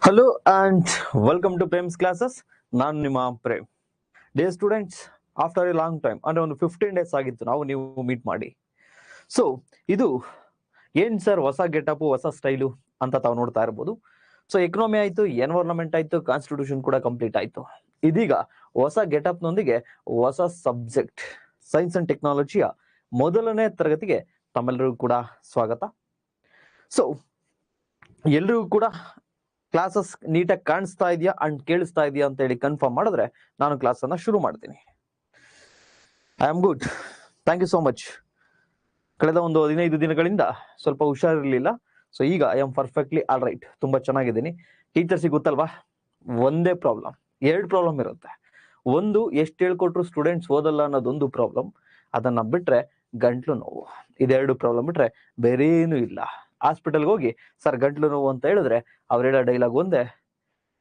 Hello and welcome to Prem's classes. ನಾನು ನಿಮ್ಮ Prem. Dear students, after a long time ಅಂದ್ರೆ ಒಂದು 15 ಡೇಸ್ ಆಗಿತ್ತು ನೀವು ಮೀಟ್ ಮಾಡಿ. ಸೊ ಇದು ಏನ್ ಸರ್ ಹೊಸ ಗೆಟಪ್ ಹೊಸ ಸ್ಟೈಲು ಅಂತ ತಾವು ನೋಡ್ತಾ ಇರ್ಬೋದು. ಸೊ ಎಕನಾಮಿ ಆಯ್ತು, ಎನ್ವೈರನ್ಮೆಂಟ್ ಆಯ್ತು, ಕಾನ್ಸ್ಟಿಟ್ಯೂಷನ್ ಕೂಡ ಕಂಪ್ಲೀಟ್ ಆಯ್ತು. ಇದೀಗ ಹೊಸ ಗೆಟಪ್ ನೊಂದಿಗೆ ಹೊಸ ಸಬ್ಜೆಕ್ಟ್ ಸೈನ್ಸ್ ಅಂಡ್ ಟೆಕ್ನಾಲಜಿಯ ಮೊದಲನೇ ತರಗತಿಗೆ ತಮ್ಮೆಲ್ಲರಿಗೂ ಕೂಡ ಸ್ವಾಗತ. ಸೊ ಎಲ್ರಿಗೂ ಕೂಡ ಕ್ಲಾಸಸ್ ನೀಟಾಗಿ ಕಾಣಿಸ್ತಾ ಇದೆಯಾ ಅಂಡ್ ಕೇಳಿಸ್ತಾ ಇದೆಯಾ ಅಂತ ಹೇಳಿ ಕನ್ಫರ್ಮ್ ಮಾಡಿದ್ರೆ ನಾನು ಕ್ಲಾಸ್ ಅನ್ನ ಶುರು ಮಾಡ್ತೀನಿ. I am good, thank you so much. ಕಳೆದ ಒಂದು 15 ದಿನಗಳಿಂದ ಸ್ವಲ್ಪ ಹುಷಾರಿರ್ಲಿಲ್ಲ. ಸೊ ಈಗ I am perfectly all right, ತುಂಬಾ ಚೆನ್ನಾಗಿದ್ದೀನಿ. ಟೀಚರ್ಸಿಗೆ ಗೊತ್ತಲ್ವಾ, ಒಂದೇ ಪ್ರಾಬ್ಲಮ್, 2 ಪ್ರಾಬ್ಲಮ್ ಇರುತ್ತೆ. ಒಂದು, ಎಷ್ಟು ಹೇಳ್ಕೊಟ್ರು ಸ್ಟೂಡೆಂಟ್ಸ್ ಓದಲ್ಲ ಅನ್ನೋದೊಂದು ಪ್ರಾಬ್ಲಮ್. ಅದನ್ನ ಬಿಟ್ರೆ ಗಂಟ್ಲು ನೋವು, ಇದೆರಡು ಪ್ರಾಬ್ಲಮ್ ಬಿಟ್ರೆ ಬೇರೆ ಏನು ಇಲ್ಲ. ಹಾಸ್ಪಿಟಲ್ಗೆ ಹೋಗಿ ಸರ್ ಗಂಟ್ಲು ನೋವು ಅಂತ ಹೇಳಿದ್ರೆ ಅವ್ರು ಹೇಳೋ ಡೈಲಾಗ್ ಒಂದೇ,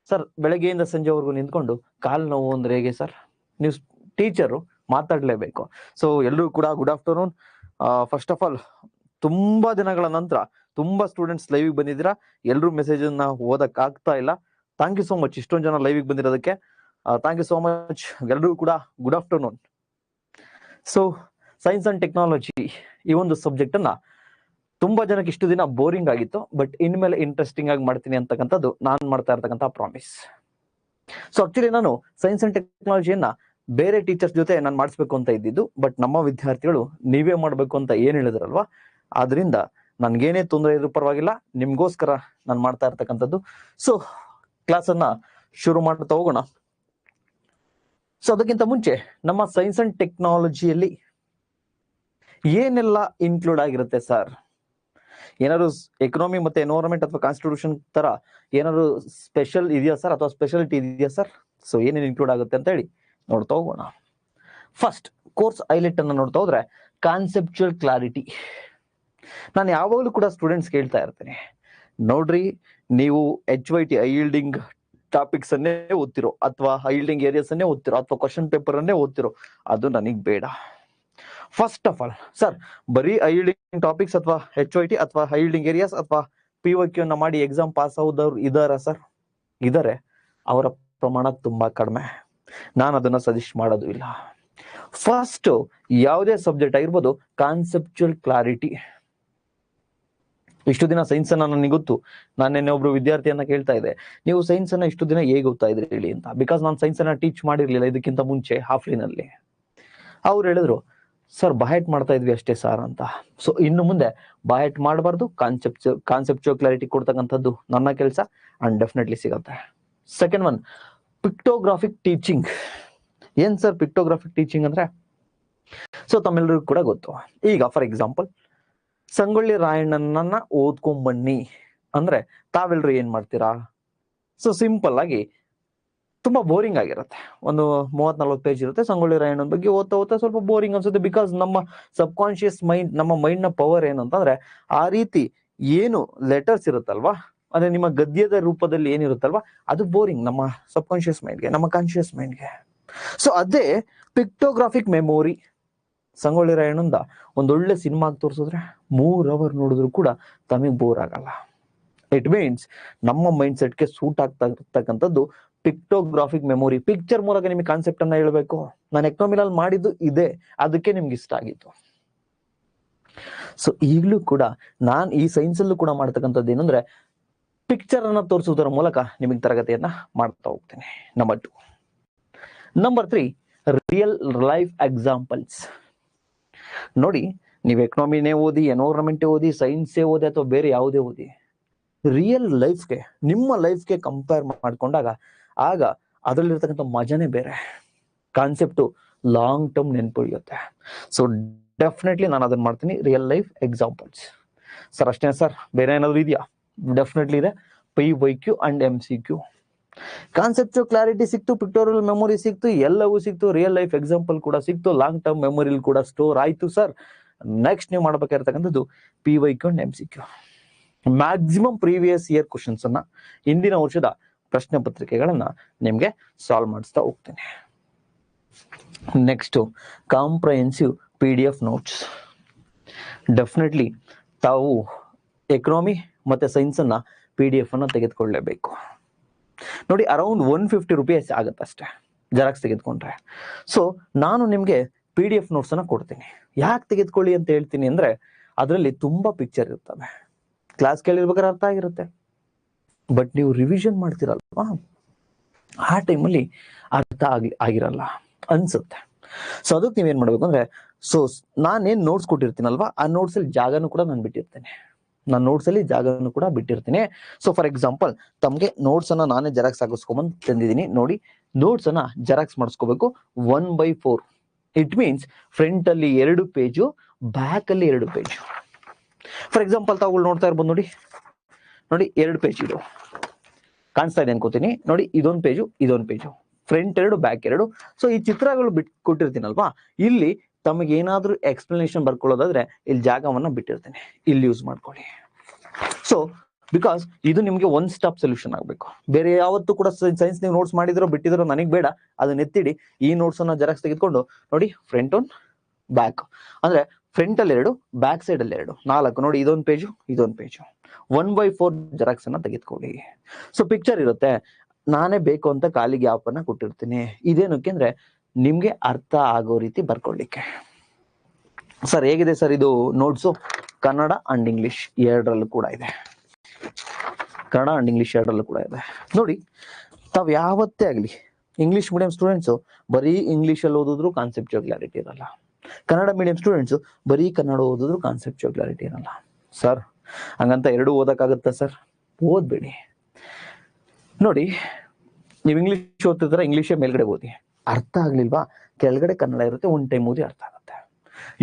ಸರ್ ಬೆಳಗ್ಗೆಯಿಂದ ಸಂಜೆವರೆಗೂ ನಿಂತ್ಕೊಂಡು ಕಾಲು ನೋವು ಅಂದ್ರೆ ಹೇಗೆ ಸರ್? ನೀವು ಟೀಚರು ಮಾತಾಡ್ಲೇಬೇಕು. ಸೊ ಎಲ್ರಿಗೂ ಕೂಡ good afternoon. First of all, ತುಂಬಾ ದಿನಗಳ ನಂತರ ತುಂಬಾ ಸ್ಟೂಡೆಂಟ್ಸ್ ಲೈವ್ ಬಂದಿದ್ದೀರಾ. ಎಲ್ರೂ ಮೆಸೇಜ್ ಅನ್ನ ಓದಕ್ ಆಗ್ತಾ ಇಲ್ಲ. ಥ್ಯಾಂಕ್ ಯು ಸೋ ಮಚ್ ಇಷ್ಟೊಂದು ಜನ ಲೈವ್ ಬಂದಿರೋದಕ್ಕೆ. Thank you so much. ಎಲ್ರಿಗೂ ಕೂಡ good afternoon. So science and technology ಈ ಒಂದು ಸಬ್ಜೆಕ್ಟ್ ಅನ್ನ ತುಂಬಾ ಜನಕ್ಕೆ ಇಷ್ಟು ದಿನ ಬೋರಿಂಗ್ ಆಗಿತ್ತು, ಬಟ್ ಇನ್ಮೇಲೆ ಇಂಟ್ರೆಸ್ಟಿಂಗ್ ಆಗಿ ಮಾಡ್ತೀನಿ ಅಂತಕ್ಕಂಥದ್ದು ನಾನು ಮಾಡ್ತಾ ಇರ್ತಕ್ಕಂಥ ಪ್ರಾಮಿಸ್. ಸೊ ಆಕ್ಚುಲಿ ನಾನು ಸೈನ್ಸ್ ಅಂಡ್ ಟೆಕ್ನಾಲಜಿಯನ್ನ ಬೇರೆ ಟೀಚರ್ಸ್ ಜೊತೆ ನಾನು ಮಾಡಿಸ್ಬೇಕು ಅಂತ ಇದ್ದಿದ್ದು, ಬಟ್ ನಮ್ಮ ವಿದ್ಯಾರ್ಥಿಗಳು ನೀವೇ ಮಾಡ್ಬೇಕು ಅಂತ ಏನ್ ಹೇಳಿದ್ರಲ್ವಾ, ಆದ್ರಿಂದ ನನ್ಗೇನೇ ತೊಂದರೆ ಇರೋ ಪರವಾಗಿಲ್ಲ, ನಿಮ್ಗೋಸ್ಕರ ನಾನು ಮಾಡ್ತಾ ಇರ್ತಕ್ಕಂಥದ್ದು. ಸೊ ಕ್ಲಾಸ್ ಅನ್ನ ಶುರು ಮಾಡ್ತಾ ಹೋಗೋಣ. ಸೊ ಅದಕ್ಕಿಂತ ಮುಂಚೆ ನಮ್ಮ ಸೈನ್ಸ್ ಅಂಡ್ ಟೆಕ್ನಾಲಜಿಯಲ್ಲಿ ಏನೆಲ್ಲ ಇನ್ಕ್ಲೂಡ್ ಆಗಿರುತ್ತೆ ಸರ್? ಏನಾದ್ರು ಎಕನಾಮಿ ಮತ್ತೆ ಎನ್ವೈರನ್ಮೆಂಟ್ ಅಥವಾ ಕಾನ್ಸ್ಟಿಟ್ಯೂಷನ್ ತರ ಏನಾದ್ರು ಸ್ಪೆಷಲ್ ಇದೆಯಾ ಸರ್, ಅಥವಾ ಸ್ಪೆಷಾಲಿಟಿ ಇದೆಯಾ ಸರ್? ಸೊ ಏನೇನು ಇನ್ಕ್ಲೂಡ್ ಆಗುತ್ತೆ ಅಂತ ಹೇಳಿ ನೋಡ್ತಾ ಹೋಗೋಣ. ಫಸ್ಟ್, ಕೋರ್ಸ್ ಹೈಲೈಟ್ ಅನ್ನ ನೋಡ್ತಾ ಹೋದ್ರೆ ಕಾನ್ಸೆಪ್ಚುಯಲ್ ಕ್ಲಾರಿಟಿ. ನಾನು ಯಾವಾಗಲೂ ಕೂಡ ಸ್ಟೂಡೆಂಟ್ಸ್ ಕೇಳ್ತಾ ಇರ್ತೇನೆ, ನೋಡ್ರಿ ನೀವು HYT ಹೈ ಯೀಲ್ಡಿಂಗ್ ಟಾಪಿಕ್ಸ್ ಅನ್ನೇ ಓದ್ತಿರೋ, ಅಥವಾ ಹೈ ಯೀಲ್ಡಿಂಗ್ ಏರಿಯಾಸ್ ಅನ್ನೇ ಓದ್ತಿರೋ, ಅಥವಾ ಕ್ವಶನ್ ಪೇಪರ್ ಅನ್ನೇ ಓದ್ತಿರೋ, ಅದು ನನಗ್ ಬೇಡ. ಫಸ್ಟ್ ಆಫ್ ಆಲ್ ಸರ್, ಬರೀ ಹೈ ಯೀಲ್ಡಿಂಗ್ ಟಾಪಿಕ್ಸ್ ಅಥವಾ HYT ಅಥವಾ ಹೈ ಯೀಲ್ಡಿಂಗ್ ಏರಿಯಾಸ್ ಅಥವಾ PYQ ಅನ್ನ ಮಾಡಿ ಎಕ್ಸಾಮ್ ಪಾಸ್ ಆಗೋದವ್ರು ಇದಾರ ಸರ್? ಇದಾರೆ, ಅವರ ಪ್ರಮಾಣ ತುಂಬಾ ಕಡಿಮೆ. ನಾನು ಅದನ್ನ ಸಜೆಸ್ಟ್ ಮಾಡೋದು ಇಲ್ಲ. ಫಸ್ಟ್, ಯಾವುದೇ ಸಬ್ಜೆಕ್ಟ್ ಆಗಿರ್ಬೋದು, ಕಾನ್ಸೆಪ್ಚುಯಲ್ ಕ್ಲಾರಿಟಿ. ಇಷ್ಟು ದಿನ ಸೈನ್ಸ್ ಅನ್ನ ನನಗೆ ಗೊತ್ತು. ನಾನು ನಿನ್ನೆ ಒಬ್ರು ವಿದ್ಯಾರ್ಥಿಯನ್ನ ಕೇಳ್ತಾ ಇದ್ದೆ, ನೀವು ಸೈನ್ಸ್ ಅನ್ನ ಇಷ್ಟು ದಿನ ಹೇಗೆ ಓದ್ತಾ ಇದ್ರಿ ಹೇಳಿ ಅಂತ. ಬಿಕಾಸ್ ನಾನು ಸೈನ್ಸ್ ಅನ್ನ ಟೀಚ್ ಮಾಡಿರ್ಲಿಲ್ಲ ಇದಕ್ಕಿಂತ ಮುಂಚೆ ಹಾಫ್ಲಿನಲ್ಲಿ. ಅವ್ರು ಹೇಳಿದ್ರು, ಸರ್ ಬಾಯಟ್ ಮಾಡ್ತಾ ಇದ್ವಿ ಅಷ್ಟೇ ಸರ್ ಅಂತ. ಸೊ ಇನ್ನು ಮುಂದೆ ಬಾಯಟ್ ಮಾಡಬಾರ್ದು, ಕಾನ್ಸೆಪ್ಚುಯಲ್ ಕ್ಲಾರಿಟಿ ಕೊಡ್ತಕ್ಕಂಥದ್ದು ನನ್ನ ಕೆಲಸ, ಅಂಡ್ ಡೆಫಿನೆಟ್ಲಿ ಸಿಗುತ್ತೆ. Second one, pictographic teaching. ಏನ್ ಸರ್ ಪಿಕ್ಟೋಗ್ರಾಫಿಕ್ ಟೀಚಿಂಗ್ ಅಂದ್ರೆ? ಸೊ ತಮ್ಮೆಲ್ಲರಿಗೂ ಕೂಡ ಗೊತ್ತು. ಈಗ ಫಾರ್ ಎಕ್ಸಾಂಪಲ್, ಸಂಗೊಳ್ಳಿ ರಾಯಣ್ಣನನ್ನ ಓದ್ಕೊಂಬನ್ನಿ ಅಂದ್ರೆ ತಾವೆಲ್ಲರೂ ಏನ್ ಮಾಡ್ತೀರಾ? ಸೊ ಸಿಂಪಲ್ ಆಗಿ ತುಂಬಾ ಬೋರಿಂಗ್ ಆಗಿರುತ್ತೆ. ಒಂದು 30-40 ಪೇಜ್ ಇರುತ್ತೆ, ಸಂಗೊಳ್ಳಿ ರಾಯಣ್ಣನ ಬಗ್ಗೆ ಓದ್ತಾ ಓದ್ತಾ ಸ್ವಲ್ಪ ಬೋರಿಂಗ್ ಅನ್ಸುತ್ತೆ. ಬಿಕಾಸ್ ನಮ್ಮ ಸಬ್ ಕಾನ್ಶಿಯಸ್ ಮೈಂಡ್, ನಮ್ಮ ಮೈಂಡ್ ನ ಪವರ್ ಏನಂತಂದ್ರೆ, ಆ ರೀತಿ ಏನು ಲೆಟರ್ಸ್ ಇರುತ್ತಲ್ವಾ, ಅಂದ್ರೆ ನಿಮ್ಮ ಗದ್ಯದ ರೂಪದಲ್ಲಿ ಏನಿರುತ್ತಲ್ವಾ, ಅದು ಬೋರಿಂಗ್ ನಮ್ಮ ಸಬ್ ಕಾನ್ಶಿಯಸ್ ಮೈಂಡ್ಗೆ, ನಮ್ಮ ಕಾನ್ಶಿಯಸ್ ಮೈಂಡ್ಗೆ. ಸೊ ಅದೇ ಪಿಕ್ಟೋಗ್ರಾಫಿಕ್ ಮೆಮೊರಿ. ಸಂಗೊಳ್ಳಿ ರಾಯಣ್ಣಂದ ಒಂದೊಳ್ಳೆ ಸಿನಿಮಾ ತೋರಿಸಿದ್ರೆ 3 ಅವರ್ ನೋಡಿದ್ರು ಕೂಡ ತಮಗೆ ಬೋರ್ ಆಗಲ್ಲ. ಇಟ್ ಮೀನ್ಸ್ ನಮ್ಮ ಮೈಂಡ್ ಸೆಟ್ಗೆ ಸೂಟ್ ಆಗ್ತಾ ಇರ್ತಕ್ಕಂಥದ್ದು ಪಿಕ್ಟೋಗ್ರಾಫಿಕ್ ಮೆಮೊರಿ. ಪಿಕ್ಚರ್ ಮೂಲಕ ನಿಮಗೆ ಕಾನ್ಸೆಪ್ಟ್ ಅನ್ನ ಹೇಳ್ಬೇಕು. ನಾನು ಎಕನಾಮಿನಲ್ಲಿ ಮಾಡಿದ್ದು ಇದೆ, ಅದಕ್ಕೆ ನಿಮ್ಗೆ ಇಷ್ಟ ಆಗಿತ್ತು. ಸೊ ಈಗಲೂ ಕೂಡ ನಾನು ಈ ಸೈನ್ಸ್ ಅಲ್ಲೂ ಕೂಡ ಮಾಡ್ತಕ್ಕಂಥದ್ದು ಏನಂದ್ರೆ, ಪಿಕ್ಚರ್ ಅನ್ನ ತೋರಿಸುವುದರ ಮೂಲಕ ನಿಮಗೆ ತರಗತಿಯನ್ನ ಮಾಡ್ತಾ ಹೋಗ್ತೇನೆ. Number 2. Number 3, real life examples. ನೋಡಿ, ನೀವು ಎಕನಾಮಿನೇ ಓದಿ, ಎನ್ವೈರನ್ಮೆಂಟ್ ಓದಿ, ಸೈನ್ಸೇ ಓದಿ, ಅಥವಾ ಬೇರೆ ಯಾವುದೇ ಓದಿ, ರಿಯಲ್ ಲೈಫ್ಗೆ, ನಿಮ್ಮ ಲೈಫ್ಗೆ ಕಂಪೇರ್ ಮಾಡ್ಕೊಂಡಾಗ ಆಗ ಅದರಲ್ಲಿರ್ತಕ್ಕಂಥ ಮಜಾನೇ ಬೇರೆ. ಕಾನ್ಸೆಪ್ಟು ಲಾಂಗ್ ಟರ್ಮ್ ನೆನ್ಪುಳಿಯುತ್ತೆ. ಸೊ ಡೆಫಿನೆಟ್ಲಿ ನಾನು ಅದನ್ನ ಮಾಡ್ತೀನಿ, ರಿಯಲ್ ಲೈಫ್ ಎಕ್ಸಾಂಪಲ್ಸ್. ಸರ್ ಅಷ್ಟೇ ಸರ್, ಬೇರೆ ಏನಾದ್ರು ಇದೆಯಾ? ಡೆಫಿನೆಟ್ಲಿ ಇದೆ. PYQ and MCQ. Conceptual clarity ಸಿಕ್ತು, ಪಿಕ್ಟೋರಿಯಲ್ ಮೆಮೊರಿ ಸಿಕ್ತು, ಎಲ್ಲವೂ ಸಿಕ್ತು, ರಿಯಲ್ ಲೈಫ್ ಎಕ್ಸಾಂಪಲ್ ಕೂಡ ಸಿಕ್ತು, ಲಾಂಗ್ ಟರ್ಮ್ ಮೆಮೊರಿಲಿ ಕೂಡ ಸ್ಟೋರ್ ಆಯ್ತು ಸರ್. ನೆಕ್ಸ್ಟ್ ನೀವು ಮಾಡ್ಬೇಕಾಗಿರ್ತಕ್ಕಂಥದ್ದು PYQ and MCQ. Maximum previous year questions ಅನ್ನ, ಹಿಂದಿನ ವರ್ಷದ ಪ್ರಶ್ನೆ ಪತ್ರಿಕೆಗಳನ್ನ ನಿಮ್ಗೆ ಸಾಲ್ವ್ ಮಾಡಿಸ್ತಾ ಹೋಗ್ತೇನೆ. Next, comprehensive PDF notes. Definitely ತಾವು ಎಕನಾಮಿ ಮತ್ತೆ ಸೈನ್ಸ್ ಅನ್ನ PDF ಅನ್ನ ತೆಗೆದುಕೊಳ್ಳಲೇಬೇಕು. ನೋಡಿ ಅರೌಂಡ್ 150 ರುಪೀಸ್ ಆಗುತ್ತೆ ಅಷ್ಟೇ ಜೆರಾಕ್ಸ್ ತೆಗೆದುಕೊಂಡ್ರೆ. ಸೊ ನಾನು ನಿಮ್ಗೆ PDF ನೋಟ್ಸ್ ಅನ್ನ ಕೊಡ್ತೀನಿ. ಯಾಕೆ ತೆಗೆದುಕೊಳ್ಳಿ ಅಂತ ಹೇಳ್ತೀನಿ ಅಂದ್ರೆ ಅದರಲ್ಲಿ ತುಂಬಾ ಪಿಕ್ಚರ್ ಇರ್ತವೆ, ಕ್ಲಾಸ್ ಕೇಳಿರ್ಬೇಕಾದ್ರೆ ಅರ್ಥ ಆಗಿರುತ್ತೆ, ಬಟ್ ನೀವು ರಿವಿಷನ್ ಮಾಡ್ತಿರಲ್ವಾ ಆ ಟೈಮಲ್ಲಿ ಅರ್ಥ ಆಗಿರಲ್ಲ ಅನ್ಸುತ್ತೆ. ಸೊ ಅದಕ್ಕೆ ನೀವೇನ್ ಮಾಡ್ಬೇಕು ಅಂದ್ರೆ, ಸೊ ನಾನೇನ್ ನೋಟ್ಸ್ ಕೊಟ್ಟಿರ್ತೀನಲ್ವಾ ಆ ನೋಟ್ಸ್ ಅಲ್ಲಿ ಜಾಗನೂ ಕೂಡ ನಾನು ಬಿಟ್ಟಿರ್ತೇನೆ, ನಾನು ನೋಟ್ಸ್ ಅಲ್ಲಿ ಜಾಗನೂ ಕೂಡ ಬಿಟ್ಟಿರ್ತೀನಿ. ಸೊ ಫಾರ್ ಎಕ್ಸಾಂಪಲ್ ತಮ್ಗೆ ನೋಟ್ಸ್ ಅನ್ನ ನಾನೇ ಜೆರಾಕ್ಸ್ ಹಾಕಿಸ್ಕೊಂಬಂದು ತಂದಿದ್ದೀನಿ ನೋಡಿ. ನೋಟ್ಸ್ ಅನ್ನ ಜೆರಾಕ್ಸ್ ಮಾಡಿಸ್ಕೋಬೇಕು 1/4. ಇಟ್ ಮೀನ್ಸ್ ಫ್ರಂಟ್ ಅಲ್ಲಿ 2 ಪೇಜು, ಬ್ಯಾಕ್ ಅಲ್ಲಿ 2 ಪೇಜ್. ಫಾರ್ ಎಕ್ಸಾಂಪಲ್ ತಾವುಗಳು ನೋಡ್ತಾ ಇರ್ಬೋದು ನೋಡಿ, ನೋಡಿ 2 ಪೇಜ್ ಇದು ಕಾಣಿಸ್ತಾ ಇದೆ ಅನ್ಕೋತೀನಿ. ನೋಡಿ ಇದೊಂದು ಪೇಜು, ಇದೊಂದು ಪೇಜು, ಫ್ರಂಟ್ 2 ಬ್ಯಾಕ್ 2. ಸೊ ಈ ಚಿತ್ರಗಳು ಕೊಟ್ಟಿರ್ತೀನಲ್ವಾ, ಇಲ್ಲಿ ತಮಗೆ ಏನಾದ್ರೂ ಎಕ್ಸ್ಪ್ಲನೇಷನ್ ಬರ್ಕೊಳ್ಳೋದಾದ್ರೆ ಇಲ್ಲಿ ಜಾಗವನ್ನ ಬಿಟ್ಟಿರ್ತೇನೆ, ಇಲ್ಲಿ ಯೂಸ್ ಮಾಡ್ಕೊಳ್ಳಿ. ಸೊ ಬಿಕಾಸ್ ಇದು ನಿಮ್ಗೆ ಒನ್ ಸ್ಟಾಪ್ ಸೊಲ್ಯೂಷನ್ ಆಗ್ಬೇಕು. ಬೇರೆ ಯಾವತ್ತೂ ಕೂಡ ಸೈನ್ಸ್ ನೀವು ನೋಟ್ಸ್ ಮಾಡಿದ್ರೋ ಬಿಟ್ಟಿದ್ರೋ ನನಗೆ ಬೇಡ, ಅದನ್ನ ಎತ್ತಿಡಿ. ಈ ನೋಟ್ಸ್ ಅನ್ನ ಜೆರಾಕ್ಸ್ ತೆಗೆದುಕೊಂಡು ನೋಡಿ, ಫ್ರಂಟ್ 1 ಬ್ಯಾಕ್ ಅಂದ್ರೆ ಫ್ರಂಟ್ ಅಲ್ಲಿ 2, ಬ್ಯಾಕ್ ಸೈಡ್ ಅಲ್ಲಿ 2, 4. ನೋಡಿ ಇದೊಂದು ಪೇಜು, ಇದೊಂದು ಪೇಜು, 1/4 ಜೆರಾಕ್ಸ್ ಅನ್ನ ತೆಗೆದುಕೊಳ್ಳಿ. ಸೊ ಪಿಕ್ಚರ್ ಇರುತ್ತೆ, ನಾನೇ ಬೇಕು ಅಂತ ಖಾಲಿ ಗ್ಯಾಪ್ ಅನ್ನ ಕೊಟ್ಟಿರ್ತೀನಿ. ಇದೇನಕ್ಕೆ ಅಂದ್ರೆ ನಿಮ್ಗೆ ಅರ್ಥ ಆಗೋ ರೀತಿ ಬರ್ಕೊಳ್ಳಿಕ್ಕೆ. ಸರ್ ಹೇಗಿದೆ ಸರ್ ಇದು ನೋಟ್ಸು? ಕನ್ನಡ ಅಂಡ್ ಇಂಗ್ಲಿಷ್ ಎರಡರಲ್ಲೂ ಕೂಡ ಇದೆ, ಕನ್ನಡ ಅಂಡ್ ಇಂಗ್ಲಿಷ್ ಎರಡರಲ್ಲೂ ಕೂಡ ಇದೆ. ನೋಡಿ ತಾವ್ ಯಾವತ್ತೇ ಆಗ್ಲಿ ಇಂಗ್ಲಿಷ್ ಮೀಡಿಯಂ ಸ್ಟೂಡೆಂಟ್ಸು ಬರೀ ಇಂಗ್ಲಿಷ್ ಅಲ್ಲಿ ಓದಿದ್ರು ಕಾನ್ಸೆಪ್ಚುಯಲ್ ಕ್ಲಾರಿಟಿ ಇರಲ್ಲ, ಕನ್ನಡ ಮೀಡಿಯಂ ಸ್ಟೂಡೆಂಟ್ಸು ಬರೀ ಕನ್ನಡ ಓದಿದ್ರು ಕಾನ್ಸೆಪ್ಚುಯಲ್ ಕ್ಲಾರಿಟಿ ಇರಲ್ಲ. ಸರ್ ಹಂಗಂತ ಎರಡು ಓದಕ್ಕಾಗತ್ತಾ ಸರ್? ಓದ್ಬೇಡಿ. ನೋಡಿ ನೀವು ಇಂಗ್ಲಿಷ್ ಓದ್ತಿರ್ತಾರ, ಇಂಗ್ಲಿಷೇ ಮೇಲ್ಗಡೆ ಓದಿ, ಅರ್ಥ ಆಗ್ಲಿಲ್ವಾ ಕೆಳಗಡೆ ಕನ್ನಡ ಇರುತ್ತೆ, ಒಂದ್ ಟೈಮ್ ಓದಿ ಅರ್ಥ ಆಗುತ್ತೆ.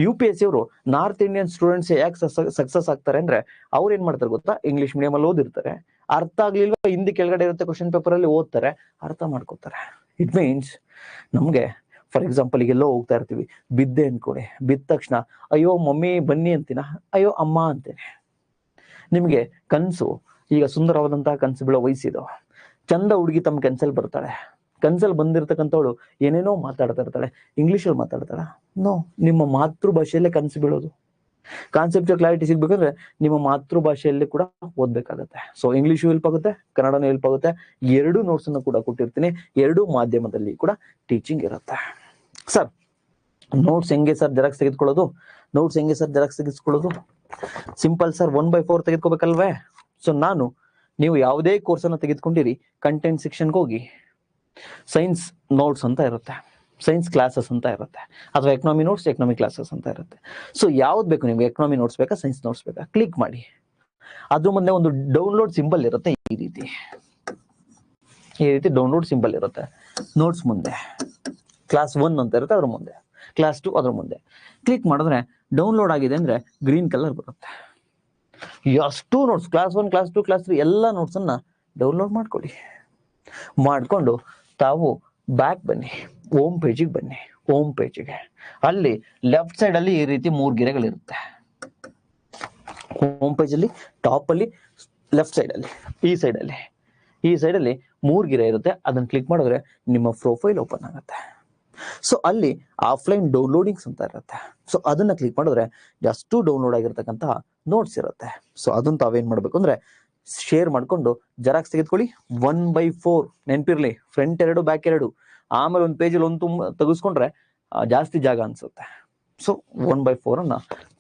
UPSC ಅವರು ನಾರ್ತ್ ಇಂಡಿಯನ್ ಸ್ಟೂಡೆಂಟ್ಸ್ ಯಾಕೆ ಸಕ್ಸಸ್ ಆಗ್ತಾರೆ ಅಂದ್ರೆ ಅವ್ರು ಏನ್ ಮಾಡ್ತಾರೆ ಗೊತ್ತಾ, ಇಂಗ್ಲಿಷ್ ಮೀಡಿಯಂ ಅಲ್ಲಿ ಓದಿರ್ತಾರೆ, ಅರ್ಥ ಆಗ್ಲಿಲ್ವಾ ಹಿಂದಿ ಕೆಳಗಡೆ ಇರುತ್ತೆ ಕ್ವಶನ್ ಪೇಪರ್ ಅಲ್ಲಿ ಓದ್ತಾರೆ, ಅರ್ಥ ಮಾಡ್ಕೋತಾರೆ. ಇಟ್ ಮೀನ್ಸ್ ನಮ್ಗೆ ಫಾರ್ ಎಕ್ಸಾಂಪಲ್ ಈಗ ಎಲ್ಲೋ ಹೋಗ್ತಾ ಇರ್ತೀವಿ, ಬಿದ್ದೆ ಅನ್ಕೊಡಿ, ಬಿದ್ದ ತಕ್ಷಣ ಅಯ್ಯೋ ಮಮ್ಮಿ ಬನ್ನಿ ಅಂತೀನ, ಅಯ್ಯೋ ಅಮ್ಮ ಅಂತೇನೆ. ನಿಮ್ಗೆ ಕನ್ಸು ಈಗ ಸುಂದರವಾದಂತಹ ಕನ್ಸು ಬೀಳೋ ವಯಸ್ಸಿದು, ಚಂದ ಹುಡುಗಿ ತಮ್ಮ ಕನ್ಸಲ್ಲಿ ಬರ್ತಾಳೆ, ಕನ್ಸಲ್ಲಿ ಬಂದಿರ್ತಕ್ಕಂಥವಳು ಏನೇನೋ ಮಾತಾಡ್ತಾ ಇರ್ತಾಳೆ, ಇಂಗ್ಲಿಷಲ್ಲಿ ಮಾತಾಡ್ತಾಳ? ನೋ, ನಿಮ್ಮ ಮಾತೃ ಭಾಷೆಯಲ್ಲೇ ಕನ್ಸು ಬೀಳೋದು. ಕಾನ್ಸೆಪ್ಟ್ ಕ್ಲಾರಿಟಿ ಸಿಗ್ಬೇಕಂದ್ರೆ ನಿಮ್ಮ ಮಾತೃ ಭಾಷೆಯಲ್ಲಿ ಕೂಡ ಓದ್ಬೇಕಾಗತ್ತೆ. ಸೊ ಇಂಗ್ಲಿಷು ಹೆಲ್ಪ್ ಆಗುತ್ತೆ, ಕನ್ನಡನೂ ಹೆಲ್ಪ್ ಆಗುತ್ತೆ. ಎರಡೂ ನೋಟ್ಸ್ ಅನ್ನು ಕೂಡ ಕೊಟ್ಟಿರ್ತೀನಿ, ಎರಡೂ ಮಾಧ್ಯಮದಲ್ಲಿ ಕೂಡ ಟೀಚಿಂಗ್ ಇರುತ್ತೆ. ಸರ್ ನೋಟ್ಸ್ ಹೆಂಗೆ ಸರ್ ಜೆರಾಕ್ಸ್ ತೆಗೆದುಕೊಳ್ಳೋದು? ನೋಟ್ಸ್ ಹೆಂಗೆ ಸರ್ ಜೆರಾಕ್ಸ್ ತೆಗೆದುಕೊಳ್ಳೋದು? ಸಿಂಪಲ್ ಸರ್, 1/4 ತೆಗೆದುಕೋಬೇಕಲ್ವೇ? ಸೊ ನೀವು ಯಾವುದೇ ಕೋರ್ಸ್ ಅನ್ನು ತೆಗೆದುಕೊಂಡಿರಿ, ಕಂಟೆಂಟ್ ಸೆಕ್ಷನ್ಗೆ ಹೋಗಿ ಸೈನ್ಸ್ ನೋಟ್ಸ್ ಅಂತ ಇರುತ್ತೆ, ಸೈನ್ಸ್ ಕ್ಲಾಸಸ್ ಅಂತ ಇರುತ್ತೆ, ಅಥವಾ ಎಕನಾಮಿ ನೋಟ್ಸ್, ಎಕನಾಮಿ ಕ್ಲಾಸಸ್ ಅಂತ ಇರುತ್ತೆ. ಸೊ ಯಾವ್ದು ಬೇಕು ನಿಮ್ಗೆ, ಎಕನಾಮಿ ನೋಟ್ಸ್ ಬೇಕಾ, ಸೈನ್ಸ್ ನೋಟ್ಸ್ ಬೇಕಾ, ಕ್ಲಿಕ್ ಮಾಡಿ. ಅದ್ರ ಮುಂದೆ ಒಂದು ಡೌನ್ಲೋಡ್ ಸಿಂಬಲ್ ಇರುತ್ತೆ, ಈ ರೀತಿ ಡೌನ್ಲೋಡ್ ಸಿಂಬಲ್ ಇರುತ್ತೆ. ನೋಟ್ಸ್ ಮುಂದೆ ಕ್ಲಾಸ್ 1 ಅಂತ ಇರುತ್ತೆ, ಅದ್ರ ಮುಂದೆ ಕ್ಲಾಸ್ 2 ಅದ್ರ ಮುಂದೆ ಕ್ಲಿಕ್ ಮಾಡಿದ್ರೆ ಡೌನ್ಲೋಡ್ ಆಗಿದೆ ಅಂದ್ರೆ ಗ್ರೀನ್ ಕಲರ್ ಬರುತ್ತೆ. ಎಷ್ಟು ನೋಟ್ಸ್, ಕ್ಲಾಸ್ 1, ಕ್ಲಾಸ್ 2, ಕ್ಲಾಸ್ 3 ಎಲ್ಲ ನೋಟ್ಸ್ ಅನ್ನ ಡೌನ್ಲೋಡ್ ಮಾಡ್ಕೊಂಡು ತಾವು ಬ್ಯಾಕ್ ಬನ್ನಿ, ಹೋಮ್ ಪೇಜಿಗೆ ಬನ್ನಿ. ಹೋಮ್ ಪೇಜಿಗೆ ಅಲ್ಲಿ ಲೆಫ್ಟ್ ಸೈಡ್ ಅಲ್ಲಿ ಈ ರೀತಿ 3 ಗೆರೆಗಳಿರುತ್ತೆ. ಹೋಮ್ ಪೇಜ್ ಅಲ್ಲಿ ಟಾಪ್ ಅಲ್ಲಿ ಲೆಫ್ಟ್ ಸೈಡ್ ಅಲ್ಲಿ ಈ ಸೈಡ್ ಅಲ್ಲಿ 3 ಗೆರೆ ಇರುತ್ತೆ. ಅದನ್ನ ಕ್ಲಿಕ್ ಮಾಡಿದ್ರೆ ನಿಮ್ಮ ಪ್ರೊಫೈಲ್ ಓಪನ್ ಆಗುತ್ತೆ. ಸೊ ಅಲ್ಲಿ ಆಫ್ಲೈನ್ ಡೌನ್ಲೋಡಿಂಗ್ಸ್ ಅಂತ ಇರುತ್ತೆ. ಸೊ ಅದನ್ನ ಕ್ಲಿಕ್ ಮಾಡಿದ್ರೆ ಎಷ್ಟು ಡೌನ್ಲೋಡ್ ಆಗಿರ್ತಕ್ಕಂತಹ ನೋಟ್ಸ್ ಇರುತ್ತೆ. ಸೊ ಅದನ್ನ ತಾವೇನ್ ಮಾಡ್ಬೇಕು ಅಂದ್ರೆ ಶೇರ್ ಮಾಡ್ಕೊಂಡು ಜೆರಾಕ್ಸ್ ತೆಗೆದುಕೊಳ್ಳಿ. 1/4 ನೆನಪಿರ್ಲಿ, ಫ್ರಂಟ್ 2 ಬ್ಯಾಕ್ 2, ಆಮೇಲೆ ಒಂದು ಪೇಜಲ್ಲಿ ಒಂದು ತೆಗೆಸ್ಕೊಂಡ್ರೆ ಜಾಸ್ತಿ ಜಾಗ ಅನ್ಸುತ್ತೆ. ಸೊ 1/4 ಅನ್ನ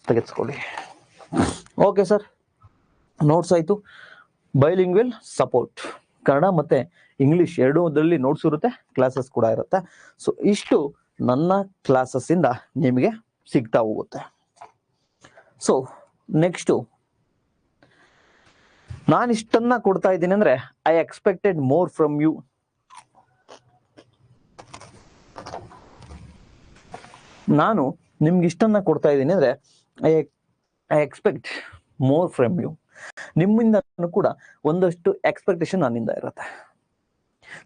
ತೆಗೆದುಕೊಳ್ಳಿ. ಓಕೆ ಸರ್, ನೋಟ್ಸ್ ಆಯ್ತು. ಬೈಲಿಂಗ್ವಲ್ ಸಪೋರ್ಟ್, ಕನ್ನಡ ಮತ್ತೆ ಇಂಗ್ಲಿಷ್ ಎರಡೂದ್ರಲ್ಲಿ ನೋಟ್ಸ್ ಇರುತ್ತೆ, ಕ್ಲಾಸಸ್ ಕೂಡ ಇರುತ್ತೆ. ಸೊ ಇಷ್ಟು ನನ್ನ ಕ್ಲಾಸಸ್ ಇಂದ ನಿಮಗೆ ಸಿಗ್ತಾ ಹೋಗುತ್ತೆ. ಸೊ ನೆಕ್ಸ್ಟ್ ನಾನು ಇಷ್ಟನ್ನ ಕೊಡ್ತಾ ಇದ್ದೀನಿ ಅಂದ್ರೆ I expected more from you. ನಾನು ನಿಮ್ಗೆ ಇಷ್ಟನ್ನ ಕೊಡ್ತಾ ಇದ್ದೀನಿ ಅಂದ್ರೆ I expect more from you. ನಿಮ್ಮಿಂದ ಕೂಡ ಒಂದಷ್ಟು ಎಕ್ಸ್ಪೆಕ್ಟೇಷನ್ ನನ್ನಿಂದ ಇರುತ್ತೆ.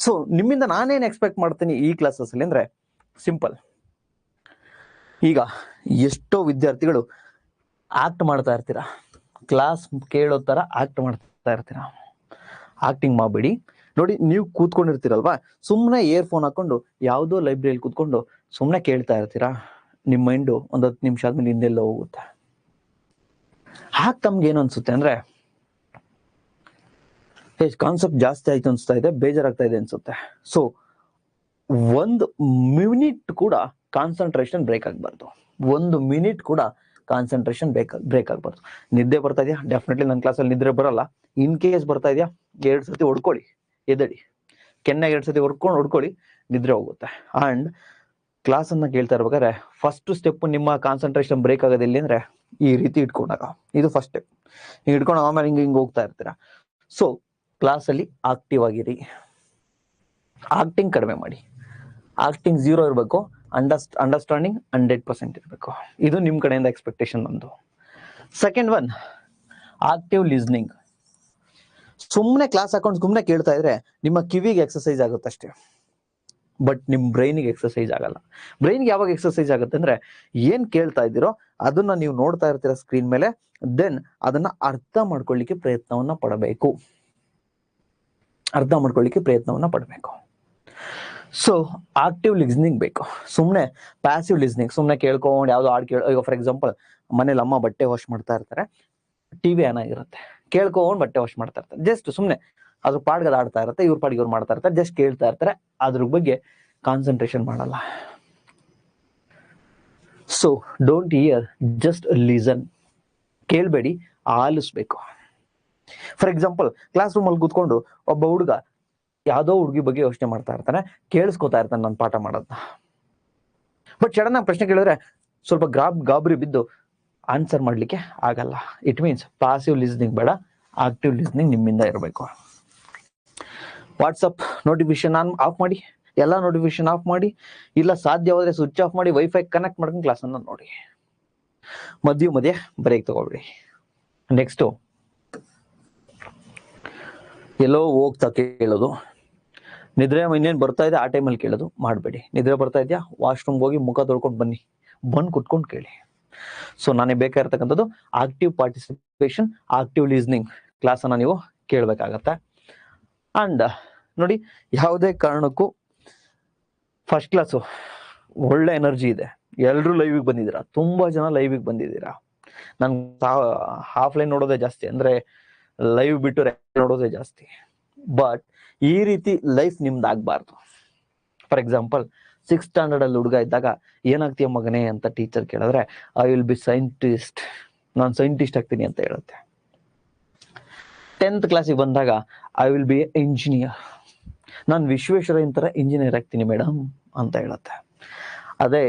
ಸೊ ನಿಮ್ಮಿಂದ ನಾನೇನ್ ಎಕ್ಸ್ಪೆಕ್ಟ್ ಮಾಡ್ತೀನಿ ಈ ಕ್ಲಾಸಸ್ ಅಲ್ಲಿ ಅಂದ್ರೆ ಸಿಂಪಲ್. ಈಗ ಎಷ್ಟೋ ವಿದ್ಯಾರ್ಥಿಗಳು ಆಕ್ಟ್ ಮಾಡ್ತಾ ಇರ್ತೀರಾ, ಕ್ಲಾಸ್ ಕೇಳೋ ತರ ಆಕ್ಟ್ ಮಾಡ್ತಾ ಇರ್ತೀರಾ. ಆಕ್ಟಿಂಗ್ ಮಾಡಬೇಡಿ. ನೋಡಿ, ನೀವು ಕೂತ್ಕೊಂಡಿರ್ತೀರಲ್ವಾ, ಸುಮ್ಮನೆ ಇಯರ್ಫೋನ್ ಹಾಕೊಂಡು ಯಾವುದೋ ಲೈಬ್ರರಿಯಲ್ಲಿ ಕೂತ್ಕೊಂಡು ಸುಮ್ಮನೆ ಕೇಳ್ತಾ ಇರ್ತೀರಾ. ನಿಮ್ಮ ಮೈಂಡು ಒಂದು 10 ನಿಮಿಷ ಆದ್ಮೇಲೆ ಹಿಂದೆಲ್ಲ ಹೋಗುತ್ತೆ. ಹಾಗೆ ತಮ್ಗೆ ಏನು ಅನ್ಸುತ್ತೆ ಅಂದ್ರೆ, ಕಾನ್ಸೆಪ್ಟ್ ಜಾಸ್ತಿ ಆಯ್ತು ಅನ್ಸ್ತಾ ಇದೆ, ಬೇಜಾರಾಗ್ತಾ ಇದೆ ಅನ್ಸುತ್ತೆ. ಸೊ 1 ಮಿನಿಟ್ ಕೂಡ ಕಾನ್ಸಂಟ್ರೇಷನ್ ಬ್ರೇಕ್ ಆಗಬಾರ್ದು. 1 ಮಿನಿಟ್ ಕೂಡ ಕಾನ್ಸಂಟ್ರೇಷನ್ ಬ್ರೇಕ್ ಆಗಬಾರ್ದು. ನಿದ್ದೆ ಬರ್ತಾ ಇದೆಯಾ? ಡೆಫಿನೆಟ್ಲಿ ನನ್ನ ಕ್ಲಾಸಲ್ಲಿ ನಿದ್ರೆ ಬರಲ್ಲ. ಇನ್ ಕೇಸ್ ಬರ್ತಾ ಇದೆಯಾ, 2 ಸತಿ ಹೊಡ್ಕೊಳ್ಳಿ, ಎದಡಿ, ಕೆನ್ನಾಗ 2 ಸತಿ ಹೊಡ್ಕೊಳ್ಳಿ, ನಿದ್ರೆ ಹೋಗುತ್ತೆ. ಅಂಡ್ ಕ್ಲಾಸ್ ಅನ್ನ ಕೇಳ್ತಾ ಇರ್ಬೇಕಾದ್ರೆ ಫಸ್ಟ್ ಸ್ಟೆಪ್ ನಿಮ್ಮ ಕಾನ್ಸಂಟ್ರೇಷನ್ ಬ್ರೇಕ್ ಆಗೋದಿಲ್ಲ ಅಂದ್ರೆ ಈ ರೀತಿ ಇಟ್ಕೊಂಡಾಗ, ಇದು ಫಸ್ಟ್ ಸ್ಟೆಪ್. ಹಿಂಗ್ ಇಟ್ಕೊಂಡು ಆಮೇಲೆ ಹಿಂಗ್ ಹೋಗ್ತಾ ಇರ್ತೀರಾ. ಸೊ ಕ್ಲಾಸ್ ಅಲ್ಲಿ ಆಕ್ಟಿವ್ ಆಗಿರಿ, ಆಕ್ಟಿಂಗ್ ಕಡಿಮೆ ಮಾಡಿ. ಆಕ್ಟಿಂಗ್ 0 ಇರಬೇಕು, ಅಂಡರ್ಸ್ಟ್ಯಾಂಡಿಂಗ್ 100% ಇರಬೇಕು. ಇದು ನಿಮ್ ಕಡೆಯಿಂದ ಎಕ್ಸ್ಪೆಕ್ಟೇಷನ್ ನಂದು. Second one, active listening. ಸುಮ್ಮನೆ ಕ್ಲಾಸ್ ಹಾಕೊಂಡು ಸುಮ್ಮನೆ ಕೇಳ್ತಾ ಇದ್ರೆ ನಿಮ್ಮ ಕಿವಿಗೆ ಎಕ್ಸರ್ಸೈಸ್ ಆಗುತ್ತೆ ಅಷ್ಟೇ, ಬಟ್ ನಿಮ್ ಬ್ರೈನಿಗೆ ಎಕ್ಸರ್ಸೈಸ್ ಆಗಲ್ಲ. ಬ್ರೈನ್ಗೆ ಯಾವಾಗ ಎಕ್ಸರ್ಸೈಸ್ ಆಗುತ್ತೆ ಅಂದ್ರೆ, ಏನ್ ಕೇಳ್ತಾ ಇದ್ದೀರೋ ಅದನ್ನ ನೀವು ನೋಡ್ತಾ ಇರ್ತೀರ ಸ್ಕ್ರೀನ್ ಮೇಲೆ, ದೆನ್ ಅದನ್ನ ಅರ್ಥ ಮಾಡ್ಕೊಳ್ಳಿಕ್ಕೆ ಪ್ರಯತ್ನವನ್ನ ಪಡಬೇಕು. ಸೊ ಆಕ್ಟಿವ್ ಲಿಸ್ನಿಂಗ್ ಬೇಕು. ಸುಮ್ಮನೆ ಪ್ಯಾಸಿವ್ ಲಿಸ್ನಿಂಗ್, ಸುಮ್ಮನೆ ಕೇಳ್ಕೊಂಡು ಯಾವ್ದೋ ಹಾಡು ಈಗ ಫಾರ್ ಎಕ್ಸಾಂಪಲ್ ಮನೇಲಿ ಅಮ್ಮ ಬಟ್ಟೆ ವಾಶ್ ಮಾಡ್ತಾ ಇರ್ತಾರೆ, ಟಿವಿ ಆನ್ ಆಗಿರುತ್ತೆ, ಕೇಳ್ಕೊಂಡು ಬಟ್ಟೆ ವಾಶ್ ಮಾಡ್ತಾ ಇರ್ತಾರೆ. ಜಸ್ಟ್ ಸುಮ್ಮನೆ ಅದ್ರ ಪಾಡ್ಗದ ಆಡ್ತಾ ಇರುತ್ತೆ, ಇವ್ರ ಪಾಡಿಗೆ ಇವ್ರು ಮಾಡ್ತಾ ಇರ್ತಾರೆ, ಜಸ್ಟ್ ಕೇಳ್ತಾ ಇರ್ತಾರೆ, ಅದ್ರ ಬಗ್ಗೆ ಕಾನ್ಸಂಟ್ರೇಷನ್ ಮಾಡಲ್ಲ. So don't hear, just listen. ಕೇಳ್ಬೇಡಿ, ಆಲಿಸ್ಬೇಕು. ಫಾರ್ ಎಕ್ಸಾಂಪಲ್ ಕ್ಲಾಸ್ ರೂಮ್ ಅಲ್ಲಿ ಕೂತ್ಕೊಂಡು ಒಬ್ಬ ಹುಡುಗ ಯಾವ್ದೋ ಹುಡುಗಿ ಬಗ್ಗೆ ಯೋಚನೆ ಮಾಡ್ತಾ ಇರ್ತಾನೆ, ಕೇಳಿಸ್ಕೊತಾ ಇರ್ತಾನೆ ನಾನು ಪಾಠ ಮಾಡೋದನ್ನ. ಬಟ್ ಸಡನ್ ಆಗಿ ಪ್ರಶ್ನೆ ಕೇಳಿದ್ರೆ ಸ್ವಲ್ಪ ಗಾಬರಿ ಬಿದ್ದು ಆನ್ಸರ್ ಮಾಡ್ಲಿಕ್ಕೆ ಆಗಲ್ಲ. ಇಟ್ ಮೀನ್ಸ್ ಪಾಸಿವ್ ಲಿಸ್ನಿಂಗ್ ಬೇಡ, ಆಕ್ಟಿವ್ ಲಿಸ್ನಿಂಗ್ ನಿಮ್ಮಿಂದ ಇರಬೇಕು. ವಾಟ್ಸಪ್ ನೋಟಿಫಿಕೇಶನ್ ಆಫ್ ಮಾಡಿ, ಎಲ್ಲ ನೋಟಿಫಿಕೇಶನ್ ಆಫ್ ಮಾಡಿ, ಇಲ್ಲ ಸಾಧ್ಯವಾದ್ರೆ ಸ್ವಿಚ್ ಆಫ್ ಮಾಡಿ, ವೈಫೈ ಕನೆಕ್ಟ್ ಮಾಡ್ಕೊಂಡು ಕ್ಲಾಸ್ ಅನ್ನ ನೋಡಿ. ಮಧ್ಯೆ ಬ್ರೇಕ್ ತಗೊಳ್ಳಿ. ನೆಕ್ಸ್ಟ್, ಎಲ್ಲೋ ಹೋಗ್ತಾ ಕೇಳೋದು, ನಿದ್ರೆ ಇನ್ನೇನ್ ಬರ್ತಾ ಇದೆ ಆ ಟೈಮಲ್ಲಿ ಕೇಳೋದು ಮಾಡಬೇಡಿ. ನಿದ್ರೆ ಬರ್ತಾ ಇದೆಯಾ, ವಾಶ್ರೂಮ್ಗೆ ಹೋಗಿ ಮುಖ ತೊಳ್ಕೊಂಡು ಬಂದು ಕುತ್ಕೊಂಡು ಕೇಳಿ. ಸೊ ನನಗೆ ಬೇಕಾಗಿರ್ತಕ್ಕಂಥದ್ದು active participation, active listening. Class ಅನ್ನ ನೀವು ಕೇಳ್ಬೇಕಾಗತ್ತೆ. ಅಂಡ್ ನೋಡಿ, ಯಾವುದೇ ಕಾರಣಕ್ಕೂ ಫಸ್ಟ್ ಕ್ಲಾಸು ಒಳ್ಳೆ ಎನರ್ಜಿ ಇದೆ, ಎಲ್ರು ಲೈವಿಗೆ ಬಂದಿದ್ದೀರಾ, ತುಂಬಾ ಜನ ಲೈವಿಗೆ ಬಂದಿದ್ದೀರಾ. ನನ್ ಆಫ್ಲೈನ್ ನೋಡೋದೇ ಜಾಸ್ತಿ, ಅಂದ್ರೆ ಲೈವ್ ಬಿಟ್ಟು ನೋಡೋದೇ ಜಾಸ್ತಿ. ಬಟ್ ಈ ರೀತಿ ಲೈಫ್ ನಿಮ್ದು ಆಗ್ಬಾರ್ದು. ಫಾರ್ ಎಕ್ಸಾಂಪಲ್ 6th ಸ್ಟ್ಯಾಂಡರ್ಡ್ ಅಲ್ಲಿ ಹುಡುಗ ಇದ್ದಾಗ ಏನಾಗ್ತೀಯ ಮಗನೇ ಅಂತ ಟೀಚರ್ ಕೇಳಿದ್ರೆ, ಐ ವಿಲ್ ಬಿ ಸೈಂಟಿಸ್ಟ್, ನಾನು ಸೈಂಟಿಸ್ಟ್ ಆಗ್ತೀನಿ ಅಂತ ಹೇಳುತ್ತೆ. 10th ಕ್ಲಾಸಿಗೆ ಬಂದಾಗ ಐ ವಿಲ್ ಬಿ ಇಂಜಿನಿಯರ್, ನಾನು ವಿಶ್ವೇಶ್ವರಯ್ಯನ ತರ ಇಂಜಿನಿಯರ್ ಆಗ್ತೀನಿ ಮೇಡಮ್ ಅಂತ ಹೇಳುತ್ತೆ. ಅದೇ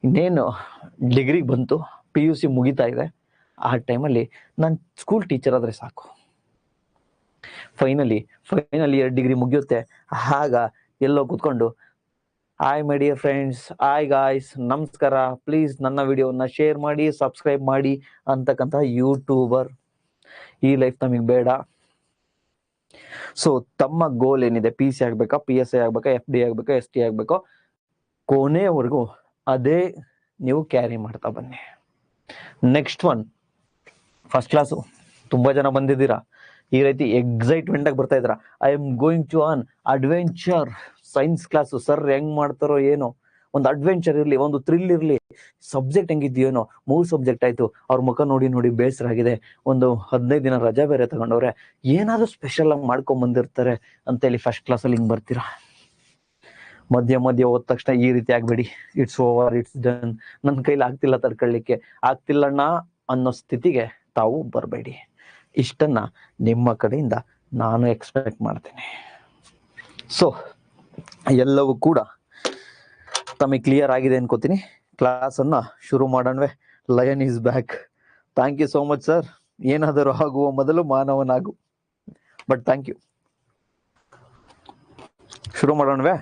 ಇನ್ನೇನು ಡಿಗ್ರಿಗೆ ಬಂತು, PUC ಮುಗಿತಾ ಇದೆ, ಆ ಟೈಮಲ್ಲಿ ನಾನು ಸ್ಕೂಲ್ ಟೀಚರ್ ಆದ್ರೆ ಸಾಕು. ಫೈನಲ್ ಇಯರ್ ಡಿಗ್ರಿ ಮುಗಿಯುತ್ತೆ, ಆಗ ಎಲ್ಲೋ ಕೂತ್ಕೊಂಡು hi my dear friends, hi guys, ನಮಸ್ಕಾರ, ಪ್ಲೀಸ್ ನನ್ನ ವಿಡಿಯೋನ ಶೇರ್ ಮಾಡಿ, ಸಬ್ಸ್ಕ್ರೈಬ್ ಮಾಡಿ ಅಂತಕ್ಕಂಥ ಯೂಟ್ಯೂಬರ್. ಈ ಲೈಫ್ ನಮಗೆ ಬೇಡ. ಸೊ ತಮ್ಮ ಗೋಲ್ ಏನಿದೆ, PC ಆಗ್ಬೇಕಾ, PSI ಆಗ್ಬೇಕಾ, FD ಆಗ್ಬೇಕಾ, ST ಆಗ್ಬೇಕೋ, ಕೊನೆವರೆಗೂ ಅದೇ ನೀವು ಕ್ಯಾರಿ ಮಾಡ್ತಾ ಬನ್ನಿ. ನೆಕ್ಸ್ಟ್ ಒನ್, ಫಸ್ಟ್ ಕ್ಲಾಸು ತುಂಬಾ ಜನ ಬಂದಿದ್ದೀರಾ, ಈ ರೀತಿ ಎಕ್ಸೈಟ್ಮೆಂಟ್ ಆಗಿ ಬರ್ತಾ ಇದ್ರ, I am going to on adventure science class. Sir ಹೆಂಗ್ ಮಾಡ್ತಾರೋ ಏನೋ, ಒಂದು ಅಡ್ವೆಂಚರ್ ಇರ್ಲಿ, ಒಂದು ಥ್ರಿಲ್ ಇರ್ಲಿ, ಸಬ್ಜೆಕ್ಟ್ ಹೆಂಗಿದ್ಯೇನೋ, 3 ಸಬ್ಜೆಕ್ಟ್ ಆಯ್ತು, ಅವ್ರ ಮುಖ ನೋಡಿ ಬೇಸರ ಆಗಿದೆ, ಒಂದು 15 ದಿನ ರಜಾ ಬೇರೆ ತಗೊಂಡವ್ರೆ, ಏನಾದ್ರು ಸ್ಪೆಷಲ್ ಆಗಿ ಮಾಡ್ಕೊಂಡ್ ಬಂದಿರ್ತಾರೆ ಅಂತ ಹೇಳಿ ಫಸ್ಟ್ ಕ್ಲಾಸಲ್ಲಿ ಹಿಂಗ್ ಬರ್ತೀರಾ. ಮಧ್ಯ ಹೋದ ತಕ್ಷಣ ಈ ರೀತಿ ಆಗ್ಬೇಡಿ, ಇಟ್ಸ್ ಓವರ್, ಇಟ್ಸ್ ಡನ್, ನನ್ನ ಕೈಲಿ ಆಗ್ತಿಲ್ಲಣ್ಣ ಅನ್ನೋ ಸ್ಥಿತಿಗೆ ತಾವು ಬರಬೇಡಿ. ಇಷ್ಟನ್ನ ನಿಮ್ಮ ಕಡೆಯಿಂದ ನಾನು ಎಕ್ಸ್ಪೆಕ್ಟ್ ಮಾಡ್ತೇನೆ. ಸೊ ಎಲ್ಲವೂ ಕೂಡ ತಮಗೆ ಕ್ಲಿಯರ್ ಆಗಿದೆ ಅನ್ಕೋತೀನಿ. ಕ್ಲಾಸ್ ಅನ್ನ ಶುರು ಮಾಡೋಣವೇ? Lion is back. Thank you so much sir. ಏನಾದರೂ ಆಗುವ ಮೊದಲು ಮಾನವನಾಗು. But thank you. ಶುರು ಮಾಡೋಣವೇ?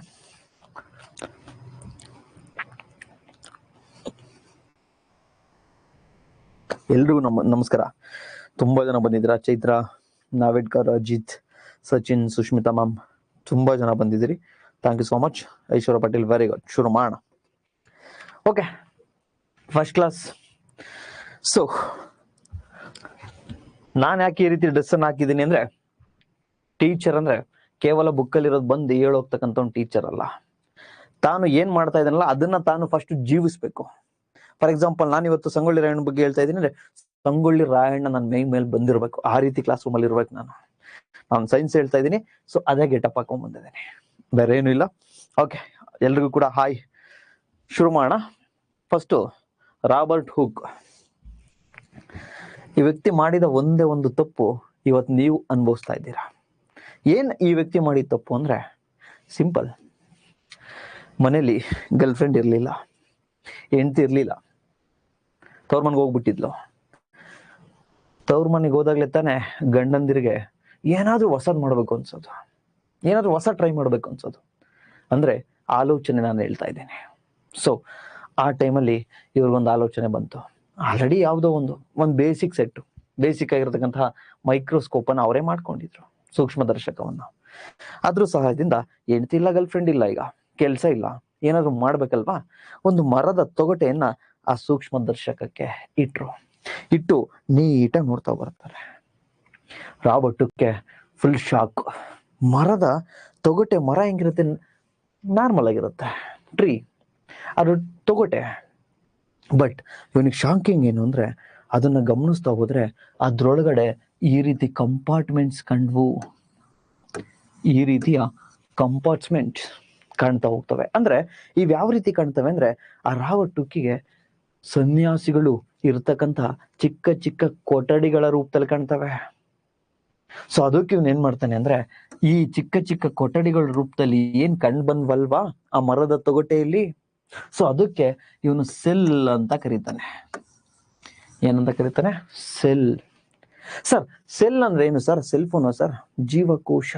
ಎಲ್ರಿಗೂ ನಮಸ್ಕಾರ. ತುಂಬಾ ಜನ ಬಂದಿದ್ದೀರಾ. ಚೈತ್ರ, ನಾವೇಡ್ಕರ್, ಅಜಿತ್, ಸಚಿನ್, ಸುಷ್ಮಿತಾ ಮ್ಯಾಮ್, ತುಂಬಾ ಜನ ಬಂದಿದ್ದೀರಿ. Thank you so much. Aishwarya Patil, very good. ಶುರು ಮಾಡೋಣ. Okay, first class. ಸೊ ನಾನು ಯಾಕೆ ಈ ರೀತಿ ಡ್ರೆಸ್ ಅನ್ನು ಹಾಕಿದ್ದೀನಿ ಅಂದ್ರೆ, ಟೀಚರ್ ಅಂದ್ರೆ ಕೇವಲ ಬುಕ್ಕಲ್ಲಿರೋದು ಬಂದು ಹೇಳೋಗ್ತಕ್ಕಂಥ ಒಂದು ಟೀಚರ್ ಅಲ್ಲ. ತಾನು ಏನ್ ಮಾಡ್ತಾ ಇದ್ದಾನಲ್ಲ ಅದನ್ನ ತಾನು ಫಸ್ಟ್ ಜೀವಿಸ್ಬೇಕು. ಫಾರ್ ಎಕ್ಸಾಂಪಲ್, ನಾನು ಇವತ್ತು ಸಂಗೊಳ್ಳಿ ರಾಯಣ್ಣ ಬಗ್ಗೆ ಹೇಳ್ತಾ ಇದ್ದೀನಿ ಅಂದ್ರೆ, ಸಂಗೊಳ್ಳಿ ರಾಯಣ್ಣ ನನ್ನ ಮೈ ಮೇಲೆ ಬಂದಿರ್ಬೇಕು, ಆ ರೀತಿ ಕ್ಲಾಸ್ ರೂಮ್ ಅಲ್ಲಿ ಇರ್ಬೇಕು ನಾನು. ನಾನು ಸೈನ್ಸ್ ಹೇಳ್ತಾ ಇದ್ದೀನಿ, ಸೊ ಅದೇ ಗೆಟಪ್ ಹಾಕೊಂಡ್ ಬಂದಿದ್ದೀನಿ, ಬೇರೆ ಏನು ಇಲ್ಲ. ಓಕೆ, ಎಲ್ರಿಗೂ ಕೂಡ ಹಾಯ್. ಶುರು ಮಾಡೋಣ. First Robert Hooke. ಈ ವ್ಯಕ್ತಿ ಮಾಡಿದ ಒಂದೇ ಒಂದು ತಪ್ಪು ಇವತ್ತು ನೀವು ಅನುಭವಿಸ್ತಾ ಇದ್ದೀರಾ. ಏನ್ ಈ ವ್ಯಕ್ತಿ ಮಾಡಿದ ತಪ್ಪು ಅಂದ್ರೆ ಸಿಂಪಲ್. ಮನೇಲಿ ಗರ್ಲ್ ಫ್ರೆಂಡ್ ಇರ್ಲಿಲ್ಲ, ಹೆಂಡತಿ ಇರ್ಲಿಲ್ಲ, ತವ್ರ ಮನೆಗೆ ಹೋಗ್ಬಿಟ್ಟಿದ್ಲು. ತವ್ರ ಮನೆಗೆ ಹೋದಾಗ್ಲೇ ತಾನೆ ಗಂಡಂದಿರಿಗೆ ಏನಾದ್ರೂ ಹೊಸದ್ ಮಾಡ್ಬೇಕು ಅನ್ಸೋದು, ಏನಾದ್ರೂ ಹೊಸ ಟ್ರೈ ಮಾಡ್ಬೇಕು ಅನ್ಸೋದು. ಅಂದ್ರೆ ಆಲೋಚನೆ ನಾನು ಹೇಳ್ತಾ ಇದ್ದೇನೆ. ಸೊ ಆ ಟೈಮಲ್ಲಿ ಇವ್ರಿಗೊಂದು ಆಲೋಚನೆ ಬಂತು. ಆಲ್ರೆಡಿ ಯಾವುದೋ ಒಂದು ಬೇಸಿಕ್ ಆಗಿರತಕ್ಕಂತಹ ಮೈಕ್ರೋಸ್ಕೋಪ್ ಅನ್ನು ಅವರೇ ಮಾಡ್ಕೊಂಡಿದ್ರು, ಸೂಕ್ಷ್ಮದರ್ಶಕವನ್ನ. ಅದ್ರ ಸಹಾಯದಿಂದ ಹೆಂಡತಿ ಇಲ್ಲ, ಗರ್ಲ್ ಫ್ರೆಂಡ್ ಇಲ್ಲ, ಈಗ ಕೆಲ್ಸ ಇಲ್ಲ, ಏನಾದ್ರು ಮಾಡ್ಬೇಕಲ್ವಾ. ಒಂದು ಮರದ ತೊಗಟೆಯನ್ನ ಆ ಸೂಕ್ಷ್ಮದರ್ಶಕಕ್ಕೆ ಇಟ್ಟು ನೀಟಾಗಿ ನೋಡ್ತಾ ಬರ್ತಾರೆ. ರಾಬರ್ಟ್ಗೆ ಫುಲ್ ಶಾಕ್. ಮರದ ತೊಗಟೆ, ಮರ ಹೆಂಗಿರುತ್ತೆ, ನಾರ್ಮಲ್ ಆಗಿರುತ್ತೆ ಟ್ರೀ, ಅದು ತೊಗಟೆ. ಬಟ್ ಇವನಿಗೆ ಶಾಕಿಂಗ್ ಏನು ಅಂದ್ರೆ ಅದನ್ನ ಗಮನಿಸ್ತಾ ಹೋದ್ರೆ ಅದ್ರೊಳಗಡೆ ಈ ರೀತಿ ಕಂಪಾರ್ಟ್ಮೆಂಟ್ಸ್ ಕಂಡ್ವು, ಈ ರೀತಿಯ ಕಂಪಾರ್ಟ್ಮೆಂಟ್ಸ್ ಕಾಣ್ತಾ ಹೋಗ್ತವೆ. ಅಂದ್ರೆ ಇವ್ ಯಾವ ರೀತಿ ಕಾಣ್ತವೆ ಅಂದ್ರೆ ಆ ರಾಬರ್ಟ್ ಹುಕ್ಕಿಗೆ ಸನ್ಯಾಸಿಗಳು ಇರ್ತಕ್ಕಂಥ ಚಿಕ್ಕ ಚಿಕ್ಕ ಕೊಠಡಿಗಳ ರೂಪದಲ್ಲಿ ಕಾಣ್ತವೆ. ಸೊ ಅದಕ್ಕೆ ಇವನ್ ಏನ್ ಮಾಡ್ತಾನೆ ಅಂದ್ರೆ ಈ ಚಿಕ್ಕ ಚಿಕ್ಕ ಕೊಠಡಿಗಳ ರೂಪದಲ್ಲಿ ಏನ್ ಕಂಡು ಬಂದ್ವಲ್ವಾ ಆ ಮರದ ತೊಗಟೆಯಲ್ಲಿ, ಸೊ ಅದಕ್ಕೆ ಇವನು ಸೆಲ್ ಅಂತ ಕರೀತಾನೆ. ಏನಂತ ಕರೀತಾನೆ? ಸೆಲ್. ಸರ್ ಸೆಲ್ ಅಂದ್ರೆ ಏನು ಸರ್? Cell phone sir? ಜೀವಕೋಶ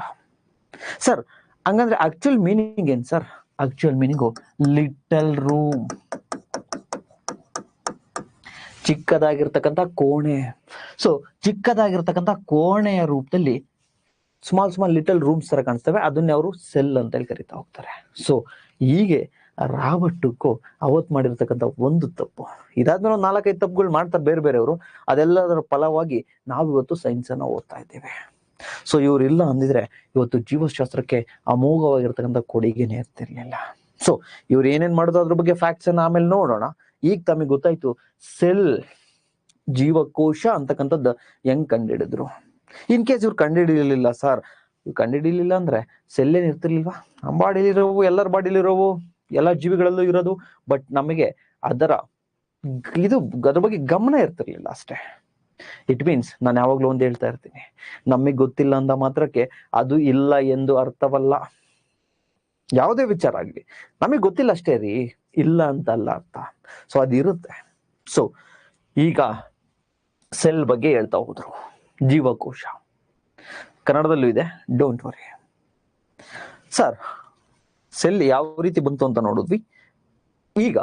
ಸರ್. ಹಂಗಂದ್ರೆ ಆಕ್ಚುಯಲ್ ಮೀನಿಂಗ್ ಏನ್ sir? Actual meaning little room, ಚಿಕ್ಕದಾಗಿರ್ತಕ್ಕಂಥ ಕೋಣೆ. ಸೊ ಚಿಕ್ಕದಾಗಿರ್ತಕ್ಕಂಥ ಕೋಣೆಯ ರೂಪದಲ್ಲಿ ಸ್ಮಾಲ್ ಲಿಟಲ್ ರೂಮ್ಸ್ ತರ ಕಾಣಿಸ್ತವೆ, ಅದನ್ನೇ ಅವರು ಸೆಲ್ ಅಂತ ಹೇಳಿ ಕರಿತಾ ಹೋಗ್ತಾರೆ. ಸೊ ಹೀಗೆ ರಾಬರ್ಟ್ ಹುಕ್ ಅವತ್ ಮಾಡಿರ್ತಕ್ಕಂಥ ಒಂದು ತಪ್ಪು, ಇದಾದ್ಮೇಲೆ ಒಂದು 4-5 ತಪ್ಪುಗಳು ಮಾಡ್ತಾರೆ ಬೇರೆಯವರು. ಅದೆಲ್ಲದರ ಫಲವಾಗಿ ನಾವು ಇವತ್ತು ಸೈನ್ಸ್ ಅನ್ನ ಓದ್ತಾ ಇದ್ದೇವೆ. ಸೊ ಇವ್ರು ಇಲ್ಲ ಅಂದಿದ್ರೆ ಇವತ್ತು ಜೀವಶಾಸ್ತ್ರಕ್ಕೆ ಅಮೋಘವಾಗಿರ್ತಕ್ಕಂಥ ಕೊಡುಗೆನೇ ಇರ್ತಿರ್ಲಿಲ್ಲ. ಸೊ ಇವ್ರು ಏನೇನ್ ಮಾಡೋದು ಅದ್ರ ಬಗ್ಗೆ ಫ್ಯಾಕ್ಟ್ಸ್ ಅನ್ನ ಆಮೇಲೆ ನೋಡೋಣ. ಈಗ ತಮಗೆ ಗೊತ್ತಾಯ್ತು ಸೆಲ್, ಜೀವಕೋಶ ಅಂತಕ್ಕಂಥದ್ದು ಹೆಂಗ್ ಕಂಡುಹಿಡಿದ್ರು. ಇನ್ ಕೇಸ್ ಇವ್ರು ಕಂಡುಹಿಡಿಯಲಿಲ್ಲ ಸರ್, ಇವ್ ಕಂಡುಹಿಡಿಯಲಿಲ್ಲ ಅಂದ್ರೆ ಸೆಲ್ ಏನ್ ಇರ್ತಿರ್ಲಿಲ್ವಾ? ನಮ್ಮ ಬಾಡಿಲಿರೋವು, ಎಲ್ಲರ ಬಾಡಿಲಿರೋವು, ಎಲ್ಲ ಜೀವಿಗಳಲ್ಲೂ ಇರೋದು. ಬಟ್ ನಮಗೆ ಅದ್ರ ಬಗ್ಗೆ ಗಮನ ಇರ್ತಿರ್ಲಿಲ್ಲ ಅಷ್ಟೇ. ಇಟ್ ಮೀನ್ಸ್ ನಾನು ಯಾವಾಗ್ಲೂ ಒಂದು ಹೇಳ್ತಾ ಇರ್ತೀನಿ, ನಮಗ್ ಗೊತ್ತಿಲ್ಲ ಅಂದ ಮಾತ್ರಕ್ಕೆ ಅದು ಇಲ್ಲ ಎಂದು ಅರ್ಥವಲ್ಲ. ಯಾವುದೇ ವಿಚಾರ ಆಗ್ಲಿ ನಮಗ್ ಗೊತ್ತಿಲ್ಲ ಅಷ್ಟೇ ರೀ, ಇಲ್ಲ ಅಂತ ಅಲ್ಲ ಅರ್ಥ. ಸೊ ಅದಿರುತ್ತೆ. ಸೊ ಈಗ ಸೆಲ್ ಬಗ್ಗೆ ಹೇಳ್ತಾ ಹೋದ್ರು. ಜೀವಕೋಶ ಕನ್ನಡದಲ್ಲೂ ಇದೆ, ಡೋಂಟ್ ವರಿ. ಸರ್ ಸೆಲ್ ಯಾವ ರೀತಿ ಬಂತು ಅಂತ ನೋಡಿದ್ವಿ. ಈಗ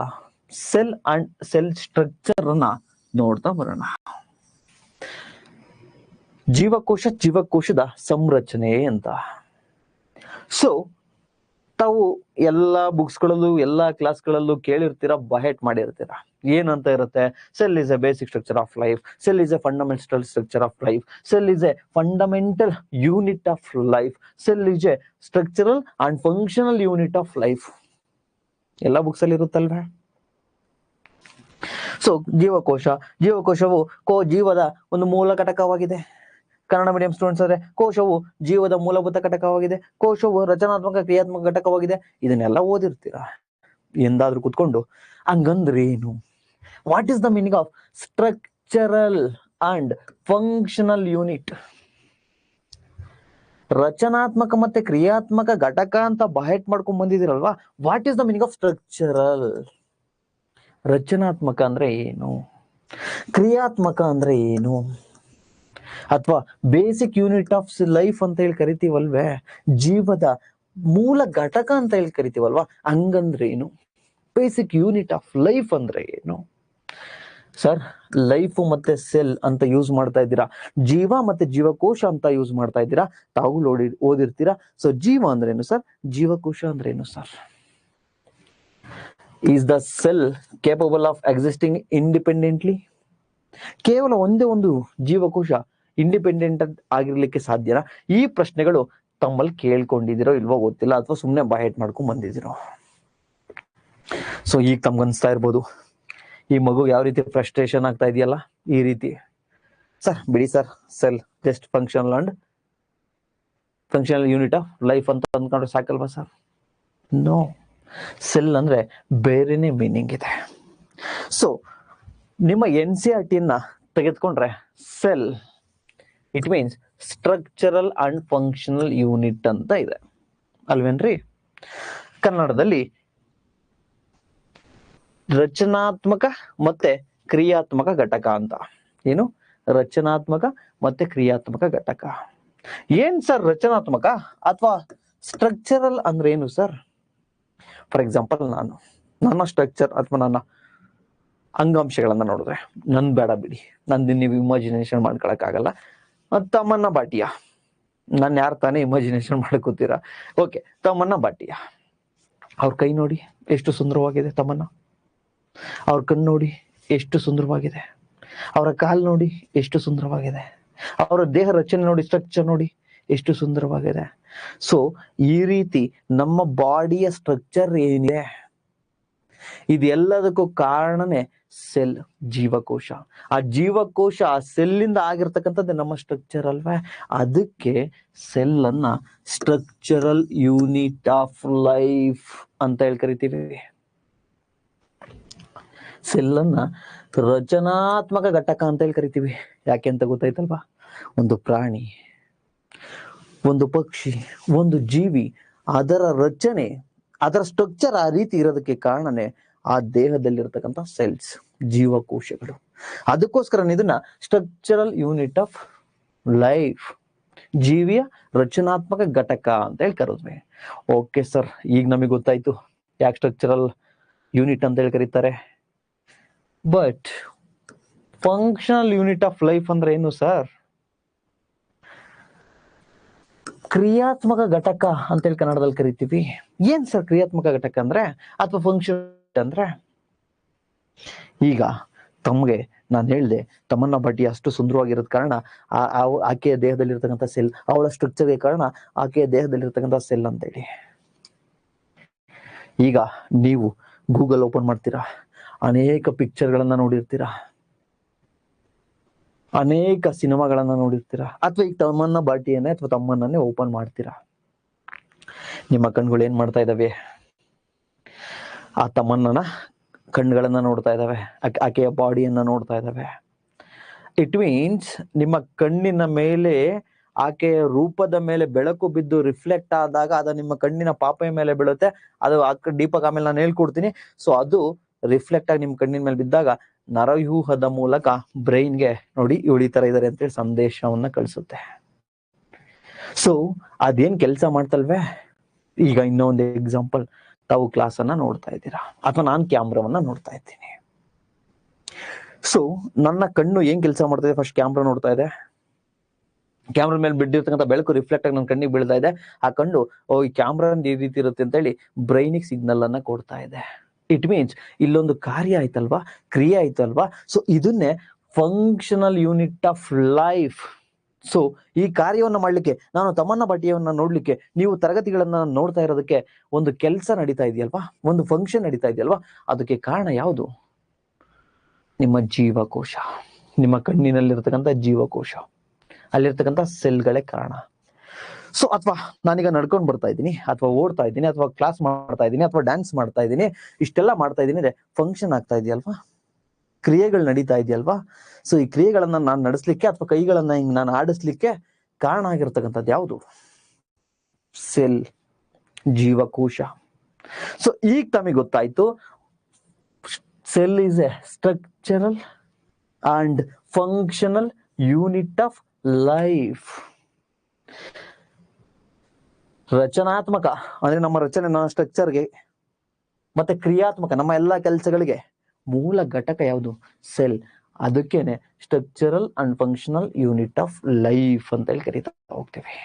ಸೆಲ್ ಅಂಡ್ ಸೆಲ್ ಸ್ಟ್ರಕ್ಚರ್ ಅನ್ನ ನೋಡ್ತಾ ಬರೋಣ. ಜೀವಕೋಶದ ಸಂರಚನೆ ಅಂತ. ಸೊ ತಾವು ಎಲ್ಲಾ ಬುಕ್ಸ್ಗಳಲ್ಲೂ ಎಲ್ಲಾ ಕ್ಲಾಸ್ಗಳಲ್ಲೂ ಕೇಳಿರ್ತೀರಾ, ಬಹೆಟ್ ಮಾಡಿರ್ತೀರಾ. ಏನಂತ ಇರುತ್ತೆ? Cell is A basic structure of life, cell is A fundamental structure of life, cell is A fundamental unit of life, cell is A structural and functional unit of life. ಎಲ್ಲಾ books ಅಲ್ಲಿ ಇರುತ್ತಲ್ವಾ? So ಜೀವಕೋಶವು ಜೀವದ ಒಂದು ಮೂಲ ಘಟಕವಾಗಿದೆ. Kannada medium students ಆದ್ರೆ ಕೋಶವು ಜೀವದ ಮೂಲಭೂತ ಘಟಕವಾಗಿದೆ, ಕೋಶವು ರಚನಾತ್ಮಕ ಕ್ರಿಯಾತ್ಮಕ ಘಟಕವಾಗಿದೆ. ಇದನ್ನೆಲ್ಲ ಓದಿರ್ತೀರಾ ಎಂದಾದ್ರೂ ಕುತ್ಕೊಂಡು. ಹಂಗಂದ್ರೇನು? What is the meaning of structural and functional unit? ರಚನಾತ್ಮಕ ಮತ್ತೆ ಕ್ರಿಯಾತ್ಮಕ ಘಟಕ ಅಂತ ಬಹೆಟ್ ಮಾಡ್ಕೊಂಡ್ ಬಂದಿದ್ದೀರಲ್ವಾ. What is the meaning of structural? ರಚನಾತ್ಮಕ ಅಂದ್ರೆ ಏನು? ಕ್ರಿಯಾತ್ಮಕ ಅಂದ್ರೆ ಏನು? ಅಥವಾ ಬೇಸಿಕ್ ಯೂನಿಟ್ ಆಫ್ ಲೈಫ್ ಅಂತ ಹೇಳಿ ಕರಿತೀವಲ್ವೇ, ಜೀವದ ಮೂಲ ಘಟಕ ಅಂತ ಹೇಳಿ ಕರಿತೀವಲ್ವಾ, ಹಂಗಂದ್ರೆ ಏನು? ಬೇಸಿಕ್ ಯೂನಿಟ್ ಆಫ್ ಲೈಫ್ ಅಂದ್ರೆ ಏನು? ಸರ್ ಲೈಫ್ ಮತ್ತೆ ಸೆಲ್ ಅಂತ ಯೂಸ್ ಮಾಡ್ತಾ ಇದ್ದೀರಾ, ಜೀವ ಮತ್ತೆ ಜೀವಕೋಶ ಅಂತ ಯೂಸ್ ಮಾಡ್ತಾ ಇದ್ದೀರಾ, ತಾವು ಓದಿರ್ತೀರಾ. ಸೊ ಜೀವ ಅಂದ್ರೆ ಏನು ಸರ್? ಜೀವಕೋಶ ಅಂದ್ರೆ ಏನು sir? Is the cell capable of existing independently? ಕೇವಲ ಒಂದೇ ಒಂದು ಜೀವಕೋಶ ಇಂಡಿಪೆಂಡೆಂಟ್ ಆಗಿರ್ಲಿಕ್ಕೆ ಸಾಧ್ಯನಾ? ಈ ಪ್ರಶ್ನೆಗಳು ತಮ್ಮಲ್ಲಿ ಕೇಳ್ಕೊಂಡಿದಿರೋ ಇಲ್ವೋ ಗೊತ್ತಿಲ್ಲ, ಅಥವಾ ಸುಮ್ನೆ ಬಹೆಟ್ ಮಾಡ್ಕೊಂಡ್ ಬಂದಿದಿರೋ. ಸೊ ಈಗ ತಮ್ಗೆ ಅನ್ಸ್ತಾ ಇರ್ಬೋದು, ಈ ಮಗು ಯಾವ ರೀತಿ ಫ್ರಸ್ಟ್ರೇಷನ್ ಆಗ್ತಾ ಇದೆಯಲ್ಲ, ಈ ರೀತಿ. ಸರ್ ಬಿಡಿ sir, cell just functional and functional unit of life ಅಂತ ಅಂದ್ಕೊಂಡ್ರೆ ಸಾಕಲ್ವಾ ಸರ್? ನೋ, ಸೆಲ್ ಅಂದ್ರೆ ಬೇರೆನೇ ಮೀನಿಂಗ್ ಇದೆ. ಸೊ ನಿಮ್ಮ NCERT ತೆಗೆದುಕೊಂಡ್ರೆ cell it means structural and functional unit ಅಂತ ಇದೆ ಅಲ್ವೇನ್ರಿ? ಕನ್ನಡದಲ್ಲಿ ರಚನಾತ್ಮಕ ಮತ್ತೆ ಕ್ರಿಯಾತ್ಮಕ ಘಟಕ ಅಂತ. ಏನು? ರಚನಾತ್ಮಕ ಮತ್ತೆ ಕ್ರಿಯಾತ್ಮಕ ಘಟಕ. ಏನ್ ಸರ್ ರಚನಾತ್ಮಕ ಅಥವಾ ಸ್ಟ್ರಕ್ಚರಲ್ ಅಂದ್ರೆ ಏನು ಸರ್? ಫಾರ್ ಎಕ್ಸಾಂಪಲ್, ನನ್ನ ಸ್ಟ್ರಕ್ಚರ್ ಅಥವಾ ನನ್ನ ಅಂಗಾಂಶಗಳನ್ನ ನೋಡಿದ್ರೆ, ನನ್ ಬೇಡ ಬಿಡಿ, ನಂದು ನೀವು ಇಮ್ಯಾಜಿನೇಷನ್ ಮಾಡ್ಕೊಳಕ್ ಆಗಲ್ಲ. ತಮ್ಮನ್ನ ಭಾಟಿಯ, ನಾನು ಯಾರು ತಾನೇ ಇಮ್ಯಾಜಿನೇಷನ್ ಮಾಡ್ಕೋತೀರಾ? ಓಕೆ, ತಮ್ಮನ್ನ ಭಾಟಿಯ, ಅವ್ರ ಕೈ ನೋಡಿ ಎಷ್ಟು ಸುಂದರವಾಗಿದೆ ತಮ್ಮನ್ನ, ಅವ್ರ ಕಣ್ಣು ನೋಡಿ ಎಷ್ಟು ಸುಂದರವಾಗಿದೆ, ಅವರ ಕಾಲು ನೋಡಿ ಎಷ್ಟು ಸುಂದರವಾಗಿದೆ, ಅವರ ದೇಹ ರಚನೆ ನೋಡಿ, ಸ್ಟ್ರಕ್ಚರ್ ನೋಡಿ ಎಷ್ಟು ಸುಂದರವಾಗಿದೆ. ಸೊ ಈ ರೀತಿ ನಮ್ಮ ಬಾಡಿಯ ಸ್ಟ್ರಕ್ಚರ್ ಏನಿದೆ ಇದೆಲ್ಲದಕ್ಕೂ ಕಾರಣನೇ ಸೆಲ್, ಜೀವಕೋಶ. ಆ ಜೀವಕೋಶ, ಆ ಸೆಲ್ಲಿಂದ ಆಗಿರ್ತಕ್ಕಂಥದ್ದು ನಮ್ಮ ಸ್ಟ್ರಕ್ಚರ್ ಅಲ್ವಾ? ಅದಕ್ಕೆ ಸೆಲ್ ಅನ್ನ ಸ್ಟ್ರಕ್ಚರಲ್ ಯೂನಿಟ್ ಆಫ್ ಲೈಫ್ ಅಂತ ಹೇಳಿ ಕರಿತೀವಿ. ಸೆಲ್ ಅನ್ನ ರಚನಾತ್ಮಕ ಘಟಕ ಅಂತ ಹೇಳಿ ಕರಿತೀವಿ. ಯಾಕೆ ಅಂತ ಗೊತ್ತಾಯ್ತಲ್ವಾ? ಒಂದು ಪ್ರಾಣಿ, ಒಂದು ಪಕ್ಷಿ, ಒಂದು ಜೀವಿ, ಅದರ ರಚನೆ, ಅದರ ಸ್ಟ್ರಕ್ಚರ್ ಆ ರೀತಿ ಇರೋದಕ್ಕೆ ಕಾರಣನೇ ಆ ದೇಹದಲ್ಲಿರ್ತಕ್ಕಂಥ ಸೆಲ್ಸ್, ಜೀವಕೋಶಗಳು. ಅದಕ್ಕೋಸ್ಕರ ಇದನ್ನ ಸ್ಟ್ರಕ್ಚರಲ್ ಯೂನಿಟ್ ಆಫ್ ಲೈಫ್, ಜೀವಿಯ ರಚನಾತ್ಮಕ ಘಟಕ ಅಂತ ಹೇಳಿ ಕರೆದ್ವಿ. ಓಕೆ ಸರ್, ಈಗ ನಮಗೆ ಗೊತ್ತಾಯ್ತು ಯಾಕೆ ಸ್ಟ್ರಕ್ಚರಲ್ ಯೂನಿಟ್ ಅಂತ ಹೇಳಿ ಕರೀತಾರೆ. But functional unit of life ಅಂದ್ರೆ ಏನು ಸರ್? ಕ್ರಿಯಾತ್ಮಕ ಘಟಕ ಅಂತ ಹೇಳಿ ಕನ್ನಡದಲ್ಲಿ ಕರಿತೀವಿ. ಏನ್ ಸರ್ ಕ್ರಿಯಾತ್ಮಕ ಘಟಕ ಅಂದ್ರೆ ಅಥವಾ ಫಂಕ್ಷನ್ ಅಂದ್ರೆ? ಈಗ ತಮ್ಗೆ ನಾನು ಹೇಳ್ದೆ, ತಮ್ಮನ್ನ ಬಡ್ಡಿ ಅಷ್ಟು ಸುಂದರವಾಗಿರೋದ್ ಕಾರಣ ಆಕೆಯ ದೇಹದಲ್ಲಿರ್ತಕ್ಕಂಥ ಸೆಲ್, ಅವಳ ಸ್ಟ್ರಕ್ಚರ್ಗೆ ಕಾರಣ ಆಕೆಯ ದೇಹದಲ್ಲಿರ್ತಕ್ಕಂಥ ಸೆಲ್ ಅಂತ ಹೇಳಿ. ಈಗ ನೀವು ಗೂಗಲ್ ಓಪನ್ ಮಾಡ್ತೀರಾ, ಅನೇಕ ಪಿಕ್ಚರ್ಗಳನ್ನ ನೋಡಿರ್ತೀರಾ, ಅನೇಕ ಸಿನಿಮಾಗಳನ್ನ ನೋಡಿರ್ತೀರಾ, ಅಥವಾ ಈಗ ತಮ್ಮನ್ನ ಬಾಟಿಯನ್ನೇ ಅಥವಾ ತಮ್ಮನ್ನೇ ಓಪನ್ ಮಾಡ್ತೀರಾ. ನಿಮ್ಮ ಕಣ್ಗಳು ಏನ್ ಮಾಡ್ತಾ ಇದಾವೆ? ಆ ತಮ್ಮನ್ನ ಕಣ್ಣುಗಳನ್ನ ನೋಡ್ತಾ ಇದಾವೆ, ಆಕೆಯ ಬಾಡಿಯನ್ನ ನೋಡ್ತಾ ಇದಾವೆ. ಇಟ್ ಮೀನ್ಸ್ ನಿಮ್ಮ ಕಣ್ಣಿನ ಮೇಲೆ ಆಕೆಯ ರೂಪದ ಮೇಲೆ ಬೆಳಕು ಬಿದ್ದು ರಿಫ್ಲೆಕ್ಟ್ ಆದಾಗ ಅದು ನಿಮ್ಮ ಕಣ್ಣಿನ ಪಾಪೆಯ ಮೇಲೆ ಬೀಳುತ್ತೆ. ಅದು ದೀಪಕ್ ಆಮೇಲೆ ನಾನು ಹೇಳ್ಕೊಡ್ತೀನಿ. ಸೊ ಅದು ರಿಫ್ಲೆಕ್ಟ್ ಆಗಿ ನಿಮ್ ಕಣ್ಣಿನ ಮೇಲೆ ಬಿದ್ದಾಗ ನರವ್ಯೂಹದ ಮೂಲಕ ಬ್ರೈನ್ಗೆ ನೋಡಿ ಇವಳು ಈ ತರ ಇದಾರೆ ಅಂತೇಳಿ ಸಂದೇಶವನ್ನ ಕಳಿಸುತ್ತೆ. ಸೊ ಅದೇನ್ ಕೆಲಸ ಮಾಡ್ತಲ್ವೇ? ಈಗ ಇನ್ನೊಂದು ಎಕ್ಸಾಂಪಲ್, ತಾವು ಕ್ಲಾಸ್ ಅನ್ನ ನೋಡ್ತಾ ಇದ್ದೀರಾ ಅಥವಾ ನಾನು ಕ್ಯಾಮ್ರಾವನ್ನ ನೋಡ್ತಾ ಇದ್ದೀನಿ. ಸೊ ನನ್ನ ಕಣ್ಣು ಏನ್ ಕೆಲಸ ಮಾಡ್ತಾ ಇದೆ? ಫಸ್ಟ್ ಕ್ಯಾಮ್ರಾ ನೋಡ್ತಾ ಇದೆ, ಕ್ಯಾಮ್ರಾ ಮೇಲೆ ಬಿದ್ದಿರ್ತಕ್ಕಂಥ ಬೆಳಕು ರಿಫ್ಲೆಕ್ಟ್ ಆಗಿ ನನ್ನ ಕಣ್ಣಿಗೆ ಬೀಳ್ತಾ ಇದೆ. ಆ ಕಣ್ಣು ಈ ಕ್ಯಾಮ್ರಾ ಈ ರೀತಿ ಇರುತ್ತೆ ಅಂತ ಹೇಳಿ ಬ್ರೈನಿಗೆ ಸಿಗ್ನಲ್ ಅನ್ನ ಕೊಡ್ತಾ ಇದೆ. ಇಟ್ ಮೀನ್ಸ್ ಇಲ್ಲೊಂದು ಕಾರ್ಯ ಆಯ್ತಲ್ವಾ, ಕ್ರಿಯೆ ಆಯ್ತಲ್ವಾ. ಸೊ ಇದನ್ನೇ functional unit of life. So ಈ ಕಾರ್ಯವನ್ನು ಮಾಡ್ಲಿಕ್ಕೆ, ನಾನು ತಮ್ಮನ್ನ ಬಾಟಿಯವನ್ನ ನೋಡ್ಲಿಕ್ಕೆ, ನೀವು ತರಗತಿಗಳನ್ನ ನೋಡ್ತಾ ಇರೋದಕ್ಕೆ ಒಂದು ಕೆಲಸ ನಡೀತಾ ಇದೆಯಲ್ವಾ, ಒಂದು ಫಂಕ್ಷನ್ ನಡೀತಾ ಇದೆಯಲ್ವಾ, ಅದಕ್ಕೆ ಕಾರಣ ಯಾವುದು? ನಿಮ್ಮ ಜೀವಕೋಶ, ನಿಮ್ಮ ಕಣ್ಣಿನಲ್ಲಿರ್ತಕ್ಕಂಥ ಜೀವಕೋಶ, ಅಲ್ಲಿರ್ತಕ್ಕಂಥ ಸೆಲ್ಗಳೇ ಕಾರಣ. ಸೊ ಅಥವಾ ನಾನೀಗ ನಡ್ಕೊಂಡು ಬರ್ತಾ ಇದ್ದೀನಿ, ಅಥವಾ ಓಡ್ತಾ ಇದ್ದೀನಿ, ಅಥವಾ ಕ್ಲಾಸ್ ಮಾಡ್ತಾ ಇದ್ದೀನಿ, ಅಥವಾ ಡ್ಯಾನ್ಸ್ ಮಾಡ್ತಾ ಇದ್ದೀನಿ, ಇಷ್ಟೆಲ್ಲ ಮಾಡ್ತಾ ಇದ್ದೀನಿ ಅಂದ್ರೆ ಫಂಕ್ಷನ್ ಆಗ್ತಾ ಇದೆಯಲ್ವಾ, ಕ್ರಿಯೆಗಳು ನಡೀತಾ ಇದೆಯಲ್ವಾ. ಸೊ ಈ ಕ್ರಿಯೆಗಳನ್ನ ನಾನು ನಡೆಸ್ಲಿಕ್ಕೆ ಅಥವಾ ಕೈಗಳನ್ನ ಹಿಂಗ್ ನಾನು ಆಡಿಸ್ಲಿಕ್ಕೆ ಕಾರಣ ಆಗಿರ್ತಕ್ಕಂಥದ್ದು ಯಾವುದು? ಸೆಲ್, ಜೀವಕೋಶ. ಸೊ ಈಗ ತಮಗೆ ಗೊತ್ತಾಯ್ತು, cell is A structural and functional unit of life. ರಚನಾತ್ಮಕ ಅಂದ್ರೆ ನಮ್ಮ ರಚನೆ, ನಮ್ಮ ಸ್ಟ್ರಕ್ಚರ್ಗೆ, ಮತ್ತೆ ಕ್ರಿಯಾತ್ಮಕ ನಮ್ಮ ಎಲ್ಲಾ ಕೆಲಸಗಳಿಗೆ ಮೂಲ ಘಟಕ ಯಾವುದು? ಸೆಲ್. ಅದಕ್ಕೇನೆ structural and functional unit of life ಅಂತ ಹೇಳಿ ಕರೀತಾ ಹೋಗ್ತೇವೆ.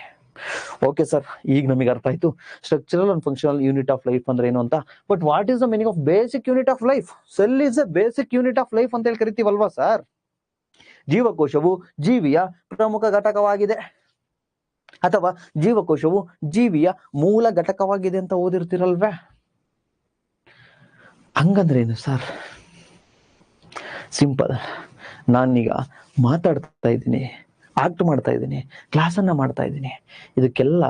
ಓಕೆ ಸರ್, ಈಗ ನಮಗೆ ಅರ್ಥ ಆಯ್ತು structural and functional unit of life ಅಂದ್ರೆ ಏನು ಅಂತ. But what is the meaning of basic unit of life? Cell is A basic unit of life ಅಂತ ಹೇಳಿ ಕರಿತೀವಲ್ವಾ ಸರ್? ಜೀವಕೋಶವು ಜೀವಿಯ ಪ್ರಮುಖ ಘಟಕವಾಗಿದೆ, ಅಥವಾ ಜೀವಕೋಶವು ಜೀವಿಯ ಮೂಲ ಘಟಕವಾಗಿದೆ ಅಂತ ಓದಿರ್ತಿರಲ್ವೇ? ಹಂಗಂದ್ರೆ ಏನು ಸರ್? ಸಿಂಪಲ್. ನಾನೀಗ ಮಾತಾಡ್ತಾ ಇದ್ದೀನಿ, ಆಕ್ಟ್ ಮಾಡ್ತಾ ಇದ್ದೀನಿ, ಕ್ಲಾಸನ್ನ ಮಾಡ್ತಾ ಇದ್ದೀನಿ. ಇದಕ್ಕೆಲ್ಲ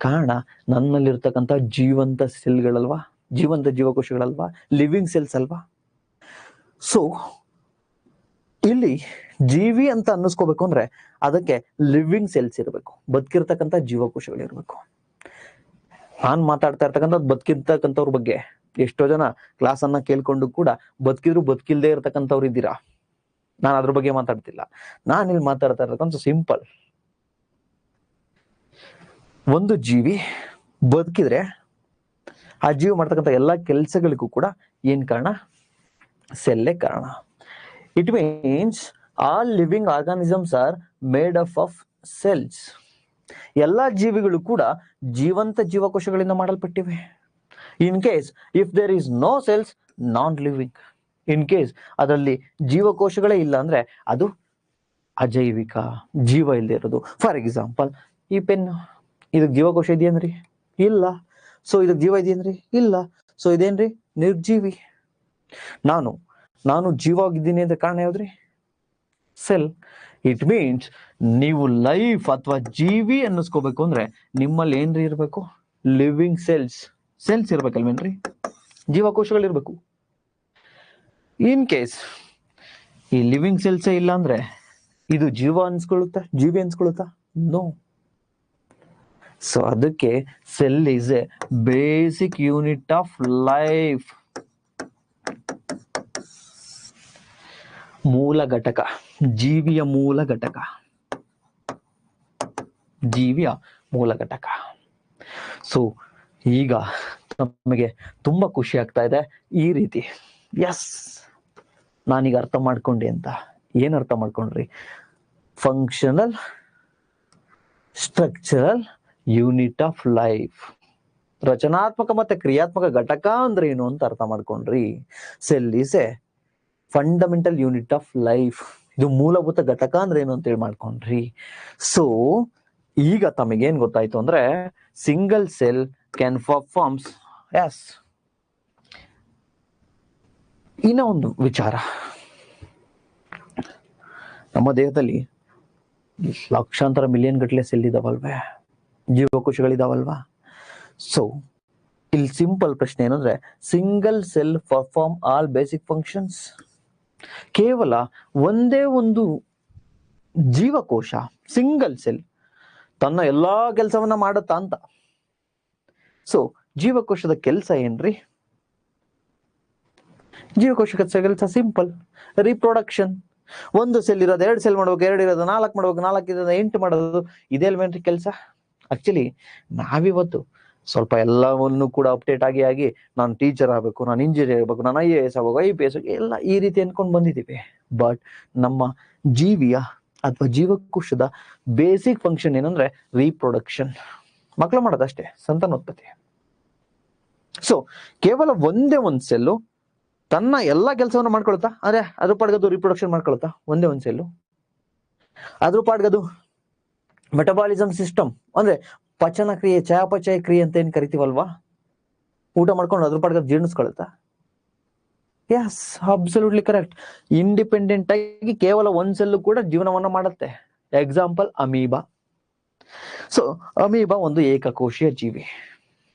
ಕಾರಣ ನನ್ನಲ್ಲಿರ್ತಕ್ಕಂಥ ಜೀವಂತ ಸೆಲ್ಗಳಲ್ವಾ, ಜೀವಂತ ಜೀವಕೋಶಗಳಲ್ವಾ, ಲಿವಿಂಗ್ ಸೆಲ್ಸ್ ಅಲ್ವಾ. ಸೊ ಇಲ್ಲಿ ಜೀವಿ ಅಂತ ಅನ್ನಿಸ್ಕೋಬೇಕು ಅಂದ್ರೆ ಅದಕ್ಕೆ ಲಿವಿಂಗ್ ಸೆಲ್ಸ್ ಇರಬೇಕು, ಬದುಕಿರ್ತಕ್ಕಂಥ ಜೀವಕೋಶಗಳಿರ್ಬೇಕು. ನಾನ್ ಮಾತಾಡ್ತಾ ಇರ್ತಕ್ಕಂಥದ್ದು ಬದುಕಿರ್ತಕ್ಕಂಥವ್ರ ಬಗ್ಗೆ. ಎಷ್ಟೋ ಜನ ಕ್ಲಾಸ್ ಅನ್ನ ಕೇಳ್ಕೊಂಡು ಕೂಡ ಬದುಕಿದ್ರು ಬದುಕಿಲ್ದೇ ಇರ್ತಕ್ಕಂಥವ್ರು ಇದ್ದೀರಾ. ನಾನು ಅದ್ರ ಬಗ್ಗೆ ಮಾತಾಡ್ತಿಲ್ಲ. ನಾನು ಇಲ್ಲಿ ಮಾತಾಡ್ತಾ ಇರ್ತಕ್ಕಂಥ ಸಿಂಪಲ್, ಒಂದು ಜೀವಿ ಬದುಕಿದ್ರೆ ಆ ಜೀವಿ ಮಾಡ್ತಕ್ಕಂಥ ಎಲ್ಲಾ ಕೆಲಸಗಳಿಗೂ ಕೂಡ ಏನ್ ಕಾರಣ? ಸೆಲ್ಲೇ ಕಾರಣ. It means all living organisms are made up of cells. ಎಲ್ಲಾ ಜೀವಿಗಳು ಕೂಡ ಜೀವಂತ ಜೀವಕೋಶಗಳಿಂದ ಮಾಡಲ್ಪಟ್ಟಿವೆ. In case if there is no cells, non living. In case ಅದರಲ್ಲಿ ಜೀವಕೋಶಗಳೇ ಇಲ್ಲ ಅಂದ್ರೆ ಅದು ಅಜೈವಿಕ, ಜೀವ ಇಲ್ಲದೆ ಇರೋದು. ಫಾರ್ ಎಕ್ಸಾಂಪಲ್, ಈ ಪೆನ್, ಇದಕ್ಕೆ ಜೀವಕೋಶ ಇದೆಯೇನ್ರಿ? ಇಲ್ಲ. ಸೊ ಇದಕ್ಕೆ ಜೀವ ಇದೆಯೇನ್ರಿ? ಇಲ್ಲ. ಸೊ ಇದೇನ್ರಿ? ನಿರ್ಜೀವಿ. ನಾನು ಜೀವ ಆಗಿದ್ದೀನಿ ಅಂತ ಕಾರಣ ಯಾವ್ದ್ರಿ? ಸೆಲ್. ಇಟ್ ಮೀನ್ಸ್ ನೀವು ಲೈಫ್ ಅಥವಾ ಜೀವಿ ಅನ್ನಿಸ್ಕೋಬೇಕು ಅಂದ್ರೆ ನಿಮ್ಮಲ್ಲಿ ಏನ್ರಿ ಇರ್ಬೇಕು? ಲಿವಿಂಗ್ ಸೆಲ್ಸ್ ಇರ್ಬೇಕಲ್ವೇನ್ರಿ? ಜೀವಕೋಶಗಳಿರ್ಬೇಕು. ಇನ್ ಕೇಸ್ ಈ ಲಿವಿಂಗ್ ಸೆಲ್ಸೇ ಇಲ್ಲ ಅಂದ್ರೆ ಇದು ಜೀವಿ ಅನ್ಸ್ಕೊಳುತ್ತಾ? ನೋ. ಸೊ ಅದಕ್ಕೆ cell is a basic unit of life. ಮೂಲ ಘಟಕ, ಜೀವಿಯ ಮೂಲ ಘಟಕ. ಸೊ ಈಗ ನಮಗೆ ತುಂಬಾ ಖುಷಿ ಆಗ್ತಾ ಇದೆ ಈ ರೀತಿ. ಎಸ್, ನಾನೀಗ ಅರ್ಥ ಮಾಡ್ಕೊಂಡೆ ಅಂತ. ಏನ್ ಅರ್ಥ ಮಾಡ್ಕೊಂಡ್ರಿ? Functional structural unit of life. ರಚನಾತ್ಮಕ ಮತ್ತೆ ಕ್ರಿಯಾತ್ಮಕ ಘಟಕ ಅಂದ್ರೆ ಏನು ಅಂತ ಅರ್ಥ ಮಾಡ್ಕೊಂಡ್ರಿ. Cell is A fundamental unit of life. ಇದು ಮೂಲಭೂತ ಘಟಕ ಅಂದ್ರೆ ಏನು ಅಂತ ಹೇಳಿ ಮಾಡ್ಕೊಂಡ್ರಿ. ಸೊ ಈಗ ತಮಗೇನ್ ಗೊತ್ತಾಯ್ತು ಅಂದ್ರೆ single cell can performs. Yes, ಇನ್ನ ಒಂದು ವಿಚಾರ, ನಮ್ಮ ದೇಹದಲ್ಲಿ ಲಕ್ಷಾಂತರ ಮಿಲಿಯನ್ ಗಟ್ಟಲೆ ಸೆಲ್ ಇದಾವಲ್ವೇ, ಜೀವಕೋಶಗಳಿದಾವಲ್ವಾ. ಸೊ ಇಲ್ಲಿ ಸಿಂಪಲ್ ಪ್ರಶ್ನೆ ಏನಂದ್ರೆ, single cell perform all basic functions. ಕೇವಲ ಒಂದೇ ಒಂದು ಜೀವಕೋಶ, ಸಿಂಗಲ್ ಸೆಲ್, ತನ್ನ ಎಲ್ಲಾ ಕೆಲಸವನ್ನ ಮಾಡುತ್ತಾ ಅಂತ. ಸೊ ಜೀವಕೋಶದ ಕೆಲಸ ಏನ್ರಿ? ಜೀವಕೋಶದ ಕೆಲಸ ಸಿಂಪಲ್, ರಿಪ್ರೊಡಕ್ಷನ್. ಒಂದು ಸೆಲ್ ಇರೋದು 2 ಸೆಲ್ ಮಾಡ್ಬೇಕು, 2 ಇರೋದು 4 ಮಾಡ್ಬೇಕು, 4 ಇರೋದು 8 ಮಾಡೋದು. ಇದೆಲ್ವೇನ್ರಿ ಕೆಲಸ? ಆಕ್ಚುಲಿ ನಾವಿವತ್ತು ಸ್ವಲ್ಪ ಎಲ್ಲವನ್ನು ಕೂಡ ಅಪ್ಡೇಟ್ ಆಗಿ ನಾನು ಟೀಚರ್ ಆಗ್ಬೇಕು, ನಾನು ಇಂಜಿನಿಯರ್ ಆಗ್ಬೇಕು, ನಾನು IAS ಆಗ್ಬೇಕು, IPS ಎಲ್ಲ ಈ ರೀತಿ ಅನ್ಕೊಂಡು ಬಂದಿದ್ದೀವಿ. ಬಟ್ ನಮ್ಮ ಜೀವಿಯ ಅಥವಾ ಜೀವಕೋಶದ ಬೇಸಿಕ್ ಫಂಕ್ಷನ್ ಏನಂದ್ರೆ ರೀಪ್ರೊಡಕ್ಷನ್, ಮಕ್ಕಳು ಮಾಡೋದಷ್ಟೇ, ಸಂತಾನೋತ್ಪತ್ತಿ. ಸೊ ಕೇವಲ ಒಂದೇ ಒಂದು ಸೆಲ್ಲು ತನ್ನ ಎಲ್ಲಾ ಕೆಲಸವನ್ನು ಮಾಡ್ಕೊಳುತ್ತಾ? ಅಂದ್ರೆ ಅದ್ರ ಪಾಡ್ಗದು ರಿಪ್ರೊಡಕ್ಷನ್ ಮಾಡ್ಕೊಳುತ್ತಾ? ಒಂದೇ ಒಂದು ಸೆಲ್ಲು ಅದ್ರ ಪಾಡ್ಗದು ಮೆಟಬಾಲಿಸಮ್ ಸಿಸ್ಟಮ್ ಅಂದ್ರೆ ಪಚನ ಕ್ರಿಯೆ, ಚಯಾಪಚಯ ಕ್ರಿಯೆ ಅಂತ ಏನ್ ಕರಿತೀವಲ್ವಾ, ಊಟ ಮಾಡ್ಕೊಂಡು ಅದ್ರ ಪಾಡ್ಗದು ಜೀರ್ಣಿಸ್ಕೊಳುತ್ತಾ? Yes, absolutely correct. ಇಂಡಿಪೆಂಡೆಂಟ್ ಆಗಿ ಕೇವಲ ಒಂದ್ ಸೆಲ್ಲು ಕೂಡ ಜೀವನವನ್ನ ಮಾಡುತ್ತೆ. Example amoeba. ಸೊ ಅಮೀಬಾ ಒಂದು ಏಕಕೋಶೀಯ ಜೀವಿ,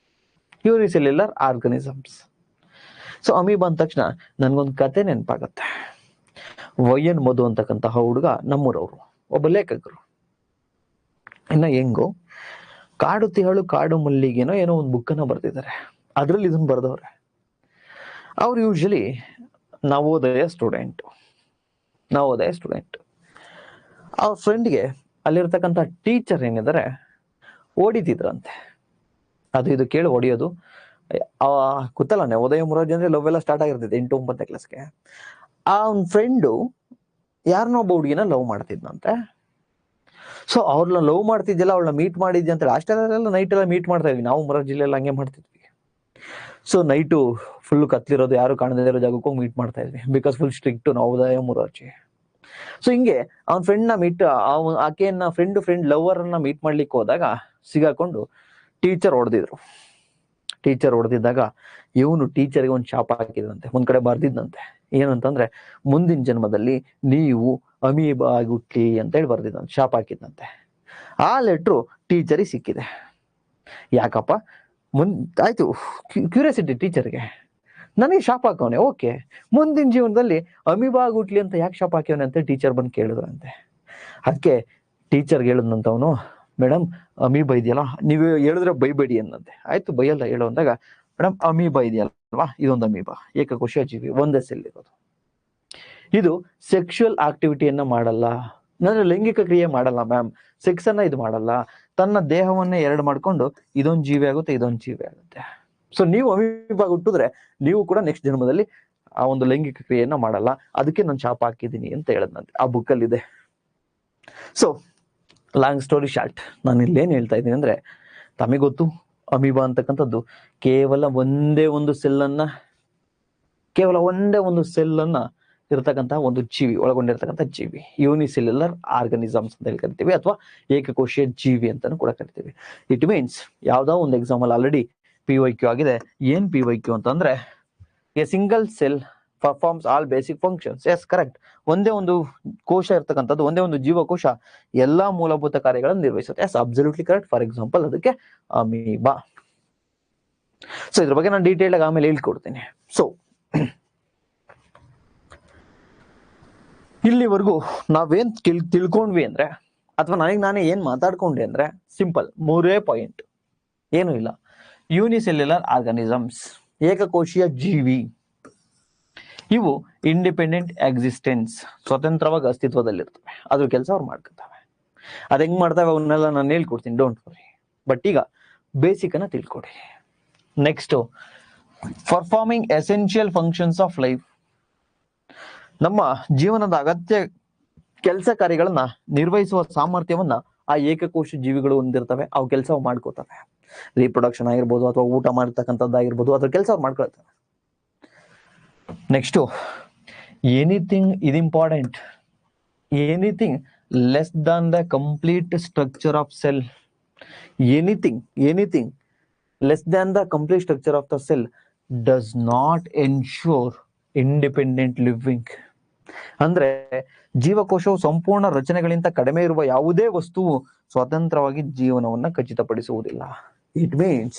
ಯೂನಿಸೆಲ್ಯುಲರ್ ಆರ್ಗನಿಸಮ್ಸ್. ಸೊ ಅಮೀಬಾ ಅಂದ ತಕ್ಷಣ ನನ್ಗೊಂದು ಕತೆ ನೆನಪಾಗತ್ತೆ. ವೈಎನ್ ಮಧು ಅಂತಕ್ಕಂತಹ ಹುಡುಗ, ನಮ್ಮೂರವರು, ಒಬ್ಬ ಲೇಖಕರು. ಇನ್ನ ಹೆಂಗೋ ಕಾಡು ತಿಹಳು ಕಾಡು ಮಲ್ಲಿಗೆನೋ ಏನೋ ಒಂದು ಬುಕ್ಕನ್ನ ಬರ್ತಿದ್ದಾರೆ. ಅದ್ರಲ್ಲಿ ಇದನ್ನ ಬರ್ದವ್ರೆ. ಅವ್ರು ಯೂಶಲಿ ನವೋದಯ ಸ್ಟೂಡೆಂಟ್. ಅವ್ರ ಫ್ರೆಂಡ್ಗೆ ಅಲ್ಲಿರ್ತಕ್ಕಂಥ ಟೀಚರ್ ಏನಿದ್ದಾರೆ ಹೊಡಿತಿದ್ರಂತೆ. ಅದು ಇದು ಕೇಳಿ ಹೊಡಿಯೋದು ಗೊತ್ತಲ್ಲ, ನವೋದಯ ಮುರಾರ್ಜಿ ಅಂದ್ರೆ ಲವ್ ಎಲ್ಲ ಸ್ಟಾರ್ಟ್ ಆಗಿರ್ತೈತೆ 8, 9ನೇ ಕ್ಲಾಸ್ಗೆ. ಅವ್ನ ಫ್ರೆಂಡು ಯಾರನ್ನೋ ಒಬ್ಬ ಹುಡುಗಿನ ಲವ್ ಮಾಡ್ತಿದ್ನಂತೆ. ಸೊ ಅವ್ರನ್ನ ಲವ್ ಮಾಡ್ತಿದ್ದಿಲ್ಲ, ಅವಳನ್ನ ಮೀಟ್ ಮಾಡಿದ್ದೆ ಅಂತ ಹೇಳಿ ಅಷ್ಟೆಲ್ಲ ನೈಟ್ ಎಲ್ಲ ಮೀಟ್ ಮಾಡ್ತಾ ಇದ್ವಿ ನಾವು. ಮುರಾರ್ಜಿಲೆಲ್ಲ ಹಂಗೆ ಮಾಡ್ತಿದ್ವಿ. ಸೊ ನೈಟು ಫುಲ್ ಕತ್ಲಿರೋದು, ಯಾರು ಕಾಣದೇ ಇರೋ ಜಾಗಕ್ಕೆ ಹೋಗಿ ಮೀಟ್ ಮಾಡ್ತಾ ಇದ್ವಿ. Because full strict Navodaya Morarji. So ಹಿಂಗೆ ಅವ್ನ ಆಕೆಯನ್ನ ಫ್ರೆಂಡ್ ಲವರ್ ಅನ್ನ ಮೀಟ್ ಮಾಡ್ಲಿಕ್ಕೆ ಹೋದಾಗ ಸಿಗಾಕೊಂಡು ಟೀಚರ್ ಹೊಡೆದಿದ್ರು. ಟೀಚರ್ ಹೊಡೆದಿದ್ದಾಗ ಇವನು ಟೀಚರ್ಗೆ ಒಂದು ಶಾಪ ಹಾಕಿದಂತೆ, ಒಂದ್ ಕಡೆ ಬರ್ದಿದ್ದಂತೆ. ಏನಂತಂದ್ರೆ ಮುಂದಿನ ಜನ್ಮದಲ್ಲಿ ನೀವು ಅಮೀಬಾ ಆಗಿ ಹುಟ್ಲಿ ಅಂತ ಹೇಳಿ ಬರ್ದಿದ್ದಂತೆ, ಶಾಪ ಹಾಕಿದ್ದಂತೆ. ಆ ಲೆಟ್ರು ಟೀಚರಿಗೆ ಸಿಕ್ಕಿದೆ. ಯಾಕಪ್ಪ ಆಯ್ತು, ಕ್ಯೂರಿಯಾಸಿಟಿ ಟೀಚರ್ಗೆ, ನನಗೆ ಶಾಪ ಹಾಕವನೆ, ಓಕೆ, ಮುಂದಿನ ಜೀವನದಲ್ಲಿ ಅಮೀಬಾ ಆಗಿ ಹುಟ್ಲಿ ಅಂತ ಯಾಕೆ ಶಾಪ ಹಾಕ್ಯವನೆ ಅಂತ ಟೀಚರ್ ಬಂದು ಕೇಳಿದ್ರಂತೆ. ಅದಕ್ಕೆ ಟೀಚರ್ಗೆ ಹೇಳಿದ್ನಂತವನು, ಮೇಡಮ್ ಅಮೀಬಾ ಇದೆಯಲ್ಲ, ನೀವು ಹೇಳಿದ್ರೆ ಬೈಬೇಡಿ ಅನ್ನಂತೆ. ಆಯ್ತು ಬೈಯಲ್ಲ ಹೇಳು ಅಂದಾಗ, ಮೇಡಮ್ ಅಮೀಬಾ ಇದೆಯಲ್ವಾ, ಇದೊಂದು ಅಮೀಬಾ, ಏಕಕೋಶೀಯ ಜೀವಿ, ಒಂದೇ ಸೆಲ್ ಇರೋದು. ಇದು ಸೆಕ್ಷುವಲ್ ಆಕ್ಟಿವಿಟಿಯನ್ನ ಮಾಡಲ್ಲ, ಅಂದ್ರೆ ಲೈಂಗಿಕ ಕ್ರಿಯೆ ಮಾಡಲ್ಲ ಮ್ಯಾಮ್, ಸೆಕ್ಸ್ ಅನ್ನ ಇದು ಮಾಡಲ್ಲ, ತನ್ನ ದೇಹವನ್ನೇ ಎರಡು ಮಾಡ್ಕೊಂಡು ಇದೊಂದು ಜೀವಿ ಆಗುತ್ತೆ, ಇದೊಂದು ಜೀವಿ ಆಗುತ್ತೆ. ಸೊ ನೀವು ಅಮೀಬಾ ಹುಟ್ಟಿದ್ರೆ ನೀವು ಕೂಡ ನೆಕ್ಸ್ಟ್ ಜನ್ಮದಲ್ಲಿ ಆ ಒಂದು ಲೈಂಗಿಕ ಕ್ರಿಯೆಯನ್ನ ಮಾಡಲ್ಲ, ಅದಕ್ಕೆ ನಾನು ಶಾಪ ಹಾಕಿದ್ದೀನಿ ಅಂತ ಹೇಳದ್ನಂತೆ. ಆ ಬುಕ್ಕಲ್ಲಿ ಇದೆ. ಸೊ ಲಾಂಗ್ ಸ್ಟೋರಿ ಶಾರ್ಟ್, ನಾನು ಇಲ್ಲೇನು ಹೇಳ್ತಾ ಇದ್ದೀನಿ ಅಂದ್ರೆ, ತಮಗೆ ಗೊತ್ತು ಅಮೀಬಾ ಅಂತಕ್ಕಂಥದ್ದು ಕೇವಲ ಒಂದೇ ಒಂದು ಸೆಲ್ಲನ್ನ ಇರತಕ್ಕಂತಹ ಒಂದು ಜೀವಿ, ಒಳಗೊಂಡಿರ್ತಕ್ಕಂಥ ಜೀವಿ, ಯೂನಿಸೆಲ್ಯುಲರ್ ಆರ್ಗನಿಸಮ್ಸ್ ಅಂತ ಹೇಳಿ ಕರಿತೀವಿ, ಅಥವಾ ಏಕಕೋಶೀಯ ಜೀವಿ ಅಂತಾನು ಕೂಡ ಕರಿತೀವಿ. ಇಟ್ ಮೀನ್ಸ್ ಯಾವ್ದೋ ಒಂದು ಎಕ್ಸಾಂಪಲ್ ಆಲ್ರೆಡಿ PYQ ಆಗಿದೆ. ಏನ್ PYQ ಅಂತಂದ್ರೆ, a single cell performs all basic functions. Yes, correct. ಒಂದೇ ಒಂದು ಕೋಶ ಇರ್ತಕ್ಕಂಥದ್ದು, ಒಂದೇ ಒಂದು ಜೀವಕೋಶ ಎಲ್ಲಾ ಮೂಲಭೂತ ಕಾರ್ಯಗಳನ್ನು ನಿರ್ವಹಿಸುತ್ತೆ. Yes, absolutely correct. For example ಅದಕ್ಕೆ ಅಮೀಬಾ. ಸೊ ಇದ್ರ ಬಗ್ಗೆ ನಾನು ಡೀಟೇಲ್ ಆಗಿ ಆಮೇಲೆ ಹೇಳ್ಕೊಡ್ತೀನಿ. ಸೊ ಇಲ್ಲಿವರೆಗೂ ನಾವೇನ್ ತಿಳ್ಕೊಂಡ್ವಿ ಅಂದ್ರೆ, ಅಥವಾ ನನಗೆ ನಾನೇ ಏನ್ ಮಾತಾಡ್ಕೊಂಡೆ ಅಂದ್ರೆ, ಸಿಂಪಲ್ 3 ಪಾಯಿಂಟ್, ಏನು ಇಲ್ಲ. ಯೂನಿಸೆಲ್ಯುಲರ್ ಆರ್ಗನಿಸಮ್ಸ್, ಏಕಕೋಶೀಯ ಜೀವಿ, ಇವು ಇಂಡಿಪೆಂಡೆಂಟ್ ಎಕ್ಸಿಸ್ಟೆನ್ಸ್, ಸ್ವತಂತ್ರವಾಗಿ ಅಸ್ತಿತ್ವದಲ್ಲಿರ್ತವೆ, ಅದ್ರ ಕೆಲಸ ಅವ್ರು ಮಾಡ್ಕೊತವೆ. ಅದ್ ಹೆಂಗ್ ಮಾಡ್ತವೆ ಅವನ್ನೆಲ್ಲ ನಾನು ಹೇಳ್ಕೊಡ್ತೀನಿ, ಡೋಂಟ್ ವರಿ. ಬಟ್ ಈಗ ಬೇಸಿಕ್ ಅನ್ನ ತಿಳ್ಕೊಡಿ. Next, performing essential functions of life, ನಮ್ಮ ಜೀವನದ ಅಗತ್ಯ ಕೆಲಸ ಕಾರ್ಯಗಳನ್ನ ನಿರ್ವಹಿಸುವ ಸಾಮರ್ಥ್ಯವನ್ನ ಆ ಏಕಕೋಶ ಜೀವಿಗಳು ಹೊಂದಿರ್ತವೆ. ಅವು ಕೆಲಸ ಮಾಡ್ಕೋತವೆ. ರೀಪ್ರೊಡಕ್ಷನ್ ಆಗಿರ್ಬೋದು, ಅಥವಾ ಊಟ ಮಾಡ್ತಕ್ಕಂಥದ್ದಾಗಿರ್ಬೋದು, ಅದ್ರ ಕೆಲಸ ಅವ್ರು ಮಾಡ್ಕೊಳ್ತವೆ. ನೆಕ್ಸ್ಟ್, ಎನಿಥಿಂಗ್ ಇದು important, anything less than the complete structure of cell, anything less than the complete structure of the cell does not ensure independent living. ಅಂದ್ರೆ ಜೀವಕೋಶವು ಸಂಪೂರ್ಣ ರಚನೆಗಳಿಂದ ಕಡಿಮೆ ಇರುವ ಯಾವುದೇ ವಸ್ತುವು ಸ್ವತಂತ್ರವಾಗಿ ಜೀವನವನ್ನ ಖಚಿತಪಡಿಸುವುದಿಲ್ಲ. ಇಟ್ ಮೀನ್ಸ್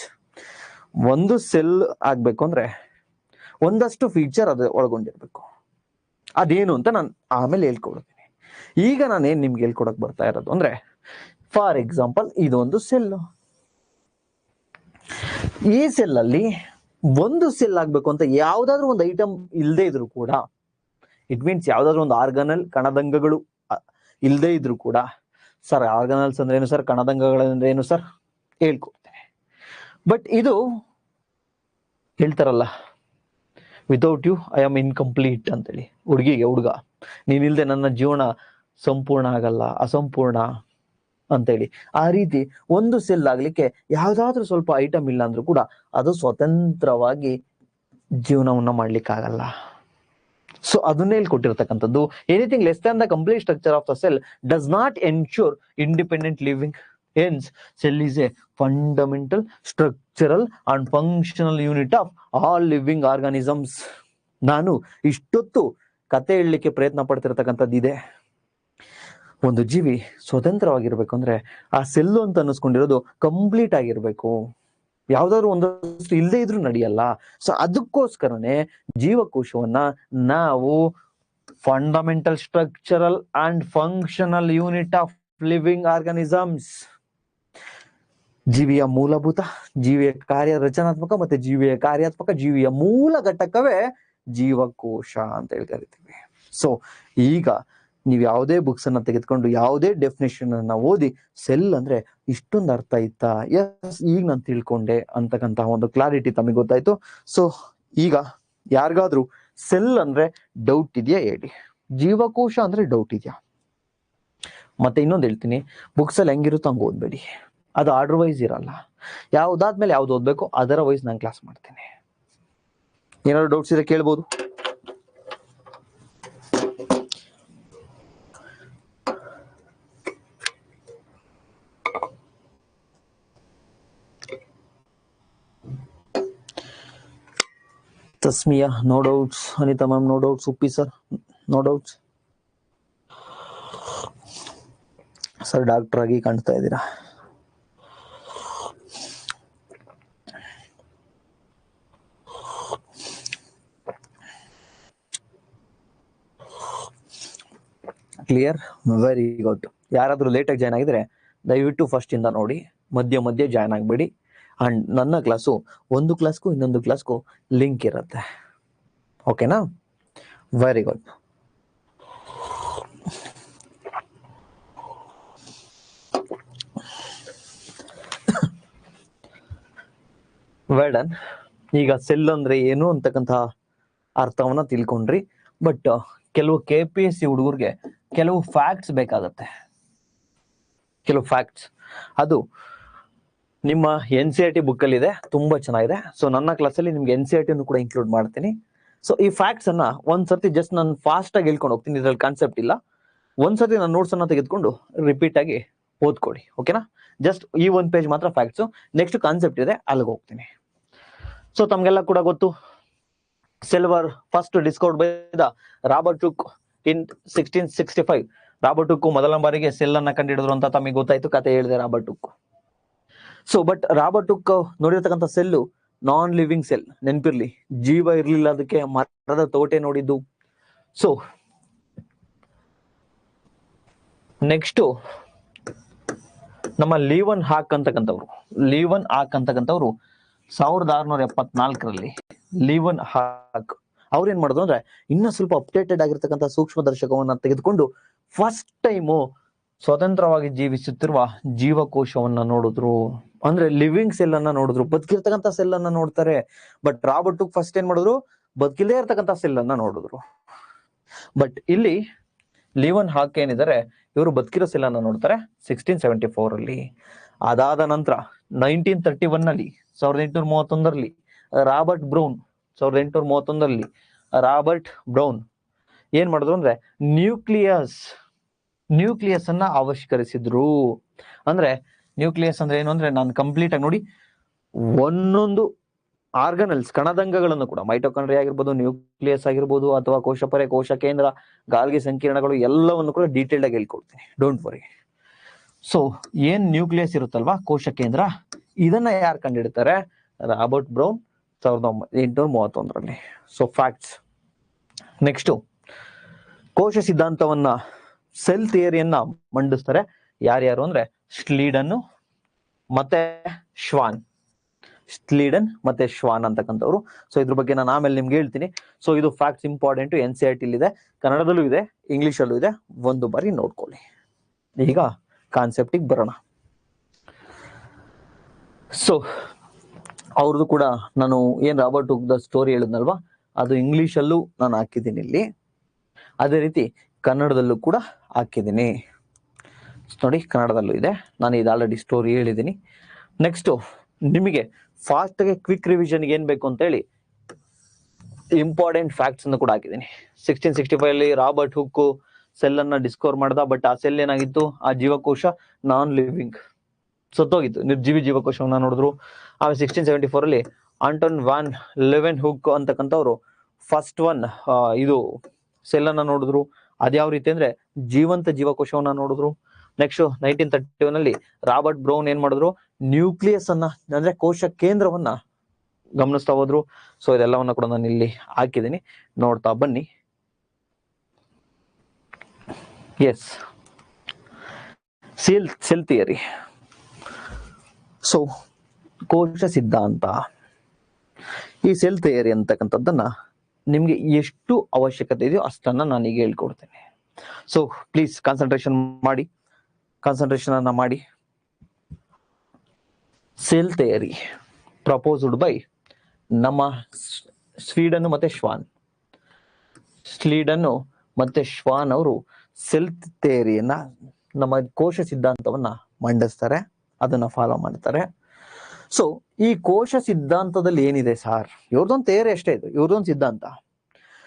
ಒಂದು ಸೆಲ್ ಆಗ್ಬೇಕು ಅಂದ್ರೆ ಒಂದಷ್ಟು ಫೀಚರ್ ಅದು ಒಳಗೊಂಡಿರ್ಬೇಕು. ಅದೇನು ಅಂತ ನಾನು ಆಮೇಲೆ ಹೇಳ್ಕೊಡ್ತೀನಿ. ಈಗ ನಾನೇನ್ ನಿಮ್ಗೆ ಹೇಳ್ಕೊಡಕ್ ಬರ್ತಾ ಇರೋದು ಅಂದ್ರೆ, ಫಾರ್ ಎಕ್ಸಾಂಪಲ್ ಇದೊಂದು ಸೆಲ್. ಈ ಸೆಲ್ ಅಲ್ಲಿ ಒಂದು ಸೆಲ್ ಆಗ್ಬೇಕು ಅಂತ ಯಾವ್ದಾದ್ರು ಒಂದು ಐಟಮ್ ಇಲ್ಲದೆ ಇದ್ರು ಕೂಡ, ಇಟ್ ಮೀನ್ಸ್ ಯಾವ್ದಾದ್ರು ಒಂದು ಆರ್ಗನಲ್, ಕಣದಂಗಗಳು ಇಲ್ಲದೆ ಇದ್ರು ಕೂಡ, ಸರ್ ಆರ್ಗನಲ್ಸ್ ಅಂದ್ರೆ ಏನು ಸರ್, ಕಣದಂಗಗಳಂದ್ರೆ ಏನು ಸರ್, ಹೇಳ್ಕೊಡ್ತೇನೆ. ಬಟ್ ಇದು ಹೇಳ್ತಾರಲ್ಲ, without you I am incomplete ಅಂತೇಳಿ, ಹುಡುಗ ನೀನಿಲ್ದೆ ನನ್ನ ಜೀವನ ಸಂಪೂರ್ಣ ಆಗಲ್ಲ, ಅಸಂಪೂರ್ಣ ಅಂತೇಳಿ. ಆ ರೀತಿ ಒಂದು ಸೆಲ್ ಆಗ್ಲಿಕ್ಕೆ ಯಾವ್ದಾದ್ರೂ ಸ್ವಲ್ಪ ಐಟಮ್ ಇಲ್ಲ ಅಂದ್ರೂ ಕೂಡ ಅದು ಸ್ವತಂತ್ರವಾಗಿ ಜೀವನವನ್ನ ಮಾಡ್ಲಿಕ್ಕಾಗಲ್ಲ. ಸೊ ಅದನ್ನೇ ಹೇಳ್ಕೊಟ್ಟಿರ್ತಕ್ಕಂಥದ್ದು, anything less than the complete structure of the cell does not ensure independent living. Hence, cell is a fundamental, structural and functional unit of all living organisms. ನಾನು ಇಷ್ಟೊತ್ತು ಕತೆ ಹೇಳಲಿಕ್ಕೆ ಪ್ರಯತ್ನ ಪಡ್ತಿರ್ತಕ್ಕಂಥದ್ದು ಇದೆ. ಒಂದು ಜೀವಿ ಸ್ವತಂತ್ರವಾಗಿರ್ಬೇಕು ಅಂದ್ರೆ ಆ ಸೆಲ್ಲು ಅಂತ ಅನ್ನಿಸ್ಕೊಂಡಿರೋದು ಕಂಪ್ಲೀಟ್ ಆಗಿರ್ಬೇಕು. ಯಾವ್ದಾದ್ರು ಒಂದಷ್ಟು ಇಲ್ಲದೆ ಇದ್ರೂ ನಡೆಯಲ್ಲ. ಸೊ ಅದಕ್ಕೋಸ್ಕರನೇ ಜೀವಕೋಶವನ್ನ ನಾವು fundamental, structural and functional unit of living organisms, ಜೀವಿಯ ಮೂಲಭೂತ, ಜೀವಿಯ ಕಾರ್ಯ ರಚನಾತ್ಮಕ ಮತ್ತೆ ಜೀವಿಯ ಕಾರ್ಯಾತ್ಮಕ, ಜೀವಿಯ ಮೂಲ ಘಟಕವೇ ಜೀವಕೋಶ ಅಂತ ಹೇಳಿ ಕರಿತೀವಿ. ಸೊ ಈಗ ನೀವು ಯಾವುದೇ ಬುಕ್ಸ್ ಅನ್ನ ತೆಗೆದುಕೊಂಡು ಯಾವುದೇ ಡೆಫಿನೇಷನ್ ಅನ್ನ ಓದಿ, ಸೆಲ್ ಅಂದ್ರೆ ಇಷ್ಟೊಂದು ಅರ್ಥ ಇತ್ತಾ, ಎಸ್ ಈಗ ನಾನು ತಿಳ್ಕೊಂಡೆ ಅಂತಕ್ಕಂತಹ ಒಂದು ಕ್ಲಾರಿಟಿ ತಮಗೆ ಗೊತ್ತಾಯ್ತು. ಸೊ ಈಗ ಯಾರಿಗಾದ್ರೂ ಸೆಲ್ ಅಂದ್ರೆ ಡೌಟ್ ಇದೆಯಾ ಹೇಳಿ, ಜೀವಕೋಶ ಅಂದ್ರೆ ಡೌಟ್ ಇದೆಯಾ? ಮತ್ತೆ ಇನ್ನೊಂದು ಹೇಳ್ತೀನಿ, ಬುಕ್ಸ್ ಅಲ್ಲಿ ಹೆಂಗಿರುತ್ತೋ ಹಂಗ ಓದ್ಬೇಡಿ, ಅದು ಆರ್ಡರ್ ವೈಸ್ ಇರಲ್ಲ. ಯಾವ್ದಾದ್ಮೇಲೆ ಯಾವ್ದು ಓದ್ಬೇಕು ಅದರ ವೈಸ್ ನಾನು ಕ್ಲಾಸ್ ಮಾಡ್ತೇನೆ. ಏನಾದ್ರು ಡೌಟ್ಸ್ ಇದೆ ಕೇಳ್ಬೋದು. Tasmiya no doubts, Anita ma'am no doubts, Uppi sir no doubts. Sir doctor ಆಗಿ ಕಾಣ್ತಾ ಇದ್ದೀರಾ. Clear, very good. ಯಾರಾದ್ರೂ ಲೇಟಾಗಿ ಜಾಯ್ನ್ ಆಗಿದ್ರೆ ದಯವಿಟ್ಟು ಫಸ್ಟ್ ಇಂದ ನೋಡಿ, ಮಧ್ಯೆ ಜಾಯ್ನ್ ಆಗಬೇಡಿ. ಅಂಡ್ ನನ್ನ ಕ್ಲಾಸು ಒಂದು ಕ್ಲಾಸ್ಗೂ ಇನ್ನೊಂದು ಕ್ಲಾಸ್ಗೂ ಲಿಂಕ್ ಇರುತ್ತೆ, ಓಕೆನಾ? Very good. Well done. ಈಗ ಸೆಲ್ ಅಂದ್ರೆ ಏನು ಅಂತಕ್ಕಂತಹ ಅರ್ಥವನ್ನ ತಿಳ್ಕೊಂಡ್ರಿ. ಬಟ್ ಕೆಲವು KPSC ಹುಡುಗರಿಗೆ ಕೆಲವು ಫ್ಯಾಕ್ಟ್ಸ್ ಬೇಕಾಗತ್ತೆ, ಕೆಲವು ಫ್ಯಾಕ್ಟ್ಸ್. ಅದು ನಿಮ್ಮ NCERT ಬುಕ್ ಅಲ್ಲಿ ಇದೆ, ತುಂಬಾ ಚೆನ್ನಾಗಿದೆ. ಸೊ ನನ್ನ ಕ್ಲಾಸಲ್ಲಿ ನಿಮ್ಗೆ NCERT ಕೂಡ ಇನ್ಕ್ಲೂಡ್ ಮಾಡ್ತೀನಿ. ಸೊ ಈ ಫ್ಯಾಕ್ಟ್ಸ್ ಅನ್ನ ಒಂದ್ಸರ್ತಿ ಜಸ್ಟ್ ನಾನು ಫಾಸ್ಟ್ ಆಗಿ ಹೇಳ್ಕೊಂಡು ಹೋಗ್ತೀನಿ, ಇದ್ರಲ್ಲಿ ಕಾನ್ಸೆಪ್ಟ್ ಇಲ್ಲ. ಒಂದ್ಸತಿ ನಾನು ನೋಟ್ಸ್ ಅನ್ನ ತೆಗೆದುಕೊಂಡು ರಿಪೀಟ್ ಆಗಿ ಓದ್ಕೊಡಿ, ಓಕೆನಾ? ಜಸ್ಟ್ ಈ ಒಂದು ಪೇಜ್ ಮಾತ್ರ ಫ್ಯಾಕ್ಟ್ಸ್, ನೆಕ್ಸ್ಟ್ ಕಾನ್ಸೆಪ್ಟ್ ಇದೆ, ಅಲ್ಲಿಗೆ ಹೋಗ್ತೀನಿ. ಸೊ ತಮ್ಗೆಲ್ಲ ಕೂಡ ಗೊತ್ತು, silver first discovered by the Robert Hooke in 1665. Robert Hooke ಮೊದಲ ಬಾರಿಗೆ ಸೆಲ್ ಅನ್ನ ಕಂಡುಹಿಡಿದ್ರು ಅಂತ ತಮಗೆ ಗೊತ್ತಾಯ್ತು, ಕತೆ ಹೇಳಿದೆ Robert Hooke. So but Robert Hooke ನೋಡಿರ್ತಕ್ಕಂಥ ಸೆಲ್ಲು ನಾನ್ ಲಿವಿಂಗ್ ಸೆಲ್, ನೆನ್ಪಿರ್ಲಿ, ಜೀವ ಇರ್ಲಿಲ್ಲ ಅದಕ್ಕೆ, ಮರದ ತೋಟೆ ನೋಡಿದ್ದು. ಸೊ ನೆಕ್ಸ್ಟ್ ನಮ್ಮ ಲೀವನ್ ಹಾಕ್ ಅಂತಕ್ಕಂಥವ್ರು 1674ರಲ್ಲಿ ಲೀವನ್ ಹಾಕ್ ಅವ್ರು ಏನ್ ಮಾಡಿದ್ರು ಅಂದ್ರೆ, ಇನ್ನ ಸ್ವಲ್ಪ ಅಪ್ಡೇಟೆಡ್ ಆಗಿರ್ತಕ್ಕಂಥ ಸೂಕ್ಷ್ಮ ದರ್ಶಕವನ್ನ ತೆಗೆದುಕೊಂಡು ಫಸ್ಟ್ ಟೈಮು ಸ್ವತಂತ್ರವಾಗಿ ಜೀವಿಸುತ್ತಿರುವ ಜೀವಕೋಶವನ್ನ ನೋಡಿದ್ರು. ಅಂದ್ರೆ ಲಿವಿಂಗ್ ಸೆಲ್ ಅನ್ನ ನೋಡಿದ್ರು, ಬದುಕಿರ್ತಕ್ಕಂಥ ಸೆಲ್ ಅನ್ನ ನೋಡ್ತಾರೆ. ಬಟ್ ರಾಬರ್ಟ್ ಹುಕ್ ಫಸ್ಟ್ ಏನ್ ಮಾಡಿದ್ರು, ಬದುಕಿಲ್ಲದೆ ಇರ್ತಕ್ಕಂಥ ಸೆಲ್ ಅನ್ನ ನೋಡಿದ್ರು. ಬಟ್ ಇಲ್ಲಿ ಲೀವನ್ ಹಾಕ್ ಏನಿದ್ದಾರೆ, ಇವರು ಬದುಕಿರೋ ಸೆಲ್ ಅನ್ನ ನೋಡ್ತಾರೆ 1674 ಅಲ್ಲಿ. ಅದಾದ ನಂತರ 1931ನಲ್ಲಿ 1831ರಲ್ಲಿ ರಾಬರ್ಟ್ ಬ್ರೌನ್ 1831ರಲ್ಲಿ ರಾಬರ್ಟ್ ಬ್ರೌನ್ ಏನ್ ಮಾಡಿದ್ರು ಅಂದ್ರೆ, ನ್ಯೂಕ್ಲಿಯಸ್ ಅನ್ನ ಆವಿಷ್ಕರಿಸಿದ್ರು. ಅಂದ್ರೆ ನ್ಯೂಕ್ಲಿಯಸ್ ಅಂದ್ರೆ ಏನು ಅಂದ್ರೆ, ನಾನು ಕಂಪ್ಲೀಟ್ ಆಗಿ ನೋಡಿ, ಒಂದೊಂದು ಆರ್ಗನಲ್ಸ್ ಕಣದಂಗಗಳನ್ನು ಕೂಡ, ಮೈಟೋಕಾಂಡ್ರಿಯಾ ಆಗಿರ್ಬೋದು, ನ್ಯೂಕ್ಲಿಯಸ್ ಆಗಿರ್ಬೋದು, ಅಥವಾ ಕೋಶಪರೆ, ಕೋಶ ಕೇಂದ್ರ, ಗಾಲ್ಗಿ ಸಂಕೀರ್ಣಗಳು ಎಲ್ಲವನ್ನು ಕೂಡ ಡೀಟೇಲ್ಡ್ ಆಗಿ ಹೇಳ್ಕೊಡ್ತೀನಿ, ಡೋಂಟ್ ವರಿ. ಸೊ ಏನ್ ನ್ಯೂಕ್ಲಿಯಸ್ ಇರುತ್ತಲ್ವಾ, ಕೋಶ ಕೇಂದ್ರ, ಇದನ್ನ ಯಾರು ಕಂಡಿಡ್ತಾರೆ? ರಾಬರ್ಟ್ ಬ್ರೌನ್ 1831ರಲ್ಲಿ. So facts. ನೆಕ್ಸ್ಟ್ ಕೋಶ ಸಿದ್ಧಾಂತವನ್ನ, ಸೆಲ್ ಥಿಯರಿಯನ್ನ ಮಂಡಿಸ್ತಾರೆ ಯಾರ್ಯಾರು ಅಂದ್ರೆ, ಸ್ಲೀಡನ್ ಮತ್ತೆ ಶ್ವಾನ್ ಅಂತಕ್ಕಂಥವ್ರು. ಸೊ ಇದ್ರ ಬಗ್ಗೆ ನಾನು ಆಮೇಲೆ ನಿಮ್ಗೆ ಹೇಳ್ತೀನಿ. ಸೊ ಇದು ಫ್ಯಾಕ್ಟ್ಸ್ ಇಂಪಾರ್ಟೆಂಟ್, NCERT ಇದೆ, ಕನ್ನಡದಲ್ಲೂ ಇದೆ, ಇಂಗ್ಲಿಷಲ್ಲೂ ಇದೆ, ಒಂದು ಬಾರಿ ನೋಡ್ಕೊಳ್ಳಿ. ಈಗ ಕಾನ್ಸೆಪ್ಟಿಗೆ ಬರೋಣ. ಸೊ ಅವ್ರದ್ದು ಕೂಡ ನಾನು ಏನ್ ರಾಬರ್ಟ್ ಹುಕ್ ದ ಸ್ಟೋರಿ ಹೇಳಿದ್ನಲ್ವಾ, ಅದು ಇಂಗ್ಲಿಷಲ್ಲೂ ನಾನು ಹಾಕಿದ್ದೀನಿ ಇಲ್ಲಿ, ಅದೇ ರೀತಿ ಕನ್ನಡದಲ್ಲೂ ಕೂಡ ಹಾಕಿದ್ದೀನಿ. ನೋಡಿ, ಕನ್ನಡದಲ್ಲೂ ಇದೆ, ನಾನು ಇದು ಆಲ್ರೆಡಿ ಸ್ಟೋರಿ ಹೇಳಿದ್ದೀನಿ. ನೆಕ್ಸ್ಟ್ ನಿಮಗೆ ಫಾಸ್ಟ್ ಆಗಿ ಕ್ವಿಕ್ ರಿವಿಷನ್ಗೆ ಏನ್ ಬೇಕು ಅಂತ ಹೇಳಿ ಇಂಪಾರ್ಟೆಂಟ್ ಫ್ಯಾಕ್ಟ್ಸ್ ಅನ್ನು ಕೂಡ ಹಾಕಿದ್ದೀನಿ. 1665 ಅಲ್ಲಿ ರಾಬರ್ಟ್ ಹುಕ್ ಸೆಲ್ ಅನ್ನ ಡಿಸ್ಕವರ್ ಮಾಡ್ದ. ಬಟ್ ಆ ಸೆಲ್ ಏನಾಗಿತ್ತು, ಆ ಜೀವಕೋಶ ನಾನ್ ಲಿವಿಂಗ್, ಸತ್ತೋಗಿತ್ತು, ನಿರ್ಜೀವಿ ಜೀವಕೋಶವನ್ನ ನೋಡಿದ್ರು. ಆಮೇಲೆ 1674 ಅಲ್ಲಿ ಆಂಟನ್ ವ್ಯಾನ್ ಲೆವೆನ್ ಹುಕ್ ಅಂತಕ್ಕಂಥವ್ರು ಫಸ್ಟ್ ಒನ್ ಇದು ಸೆಲ್ ಅನ್ನ ನೋಡಿದ್ರು. ಅದ್ಯಾವ ರೀತಿ ಅಂದ್ರೆ, ಜೀವಂತ ಜೀವಕೋಶವನ್ನ ನೋಡಿದ್ರು. ನೆಕ್ಸ್ಟ್ 1931 ಅಲ್ಲಿ ರಾಬರ್ಟ್ ಬ್ರೌನ್ ಏನ್ ಮಾಡಿದ್ರು, ನ್ಯೂಕ್ಲಿಯಸ್ ಅನ್ನ ಅಂದ್ರೆ ಕೋಶ ಕೇಂದ್ರವನ್ನ ಗಮನಿಸ್ತಾ ಹೋದ್ರು. ಸೊ ಇದೆಲ್ಲವನ್ನ ಕೂಡ ನಾನು ಇಲ್ಲಿ ಹಾಕಿದ್ದೀನಿ, ನೋಡ್ತಾ ಬನ್ನಿ. S, cell theory. ಸೊ ಕೋಶ ಸಿದ್ಧಾಂತ, ಈ ಸೆಲ್ ಥಿಯರಿ ಅಂತಕ್ಕಂಥದ್ದನ್ನ ನಿಮ್ಗೆ ಎಷ್ಟು ಅವಶ್ಯಕತೆ ಇದೆಯೋ ಅಷ್ಟನ್ನ ನಾನೀಗ ಹೇಳ್ಕೊಡ್ತೇನೆ. ಸೊ ಪ್ಲೀಸ್ ಕಾನ್ಸಂಟ್ರೇಷನ್ ಮಾಡಿ. ಸೆಲ್ ಥಿಯರಿ ಪ್ರಪೋಸ್ಡ್ ಬೈ ನಮ್ಮ ಸ್ಲೀಡನ್ ಮತ್ತೆ ಶ್ವಾನ್ ಅವರು ಸೆಲ್ ಥಿಯರಿಯನ್ನ, ನಮ್ಮ ಕೋಶ ಸಿದ್ಧಾಂತವನ್ನ ಮಂಡಿಸ್ತಾರೆ, ಅದನ್ನ ಫಾಲೋ ಮಾಡ್ತಾರೆ. ಸೊ ಈ ಕೋಶ ಸಿದ್ಧಾಂತದಲ್ಲಿ ಏನಿದೆ ಸಾರ್, ಇವ್ರದೊಂದು ಥಿಯರಿ ಅಷ್ಟೇ, ಇದು ಇವ್ರದೊಂದು ಸಿದ್ಧಾಂತ.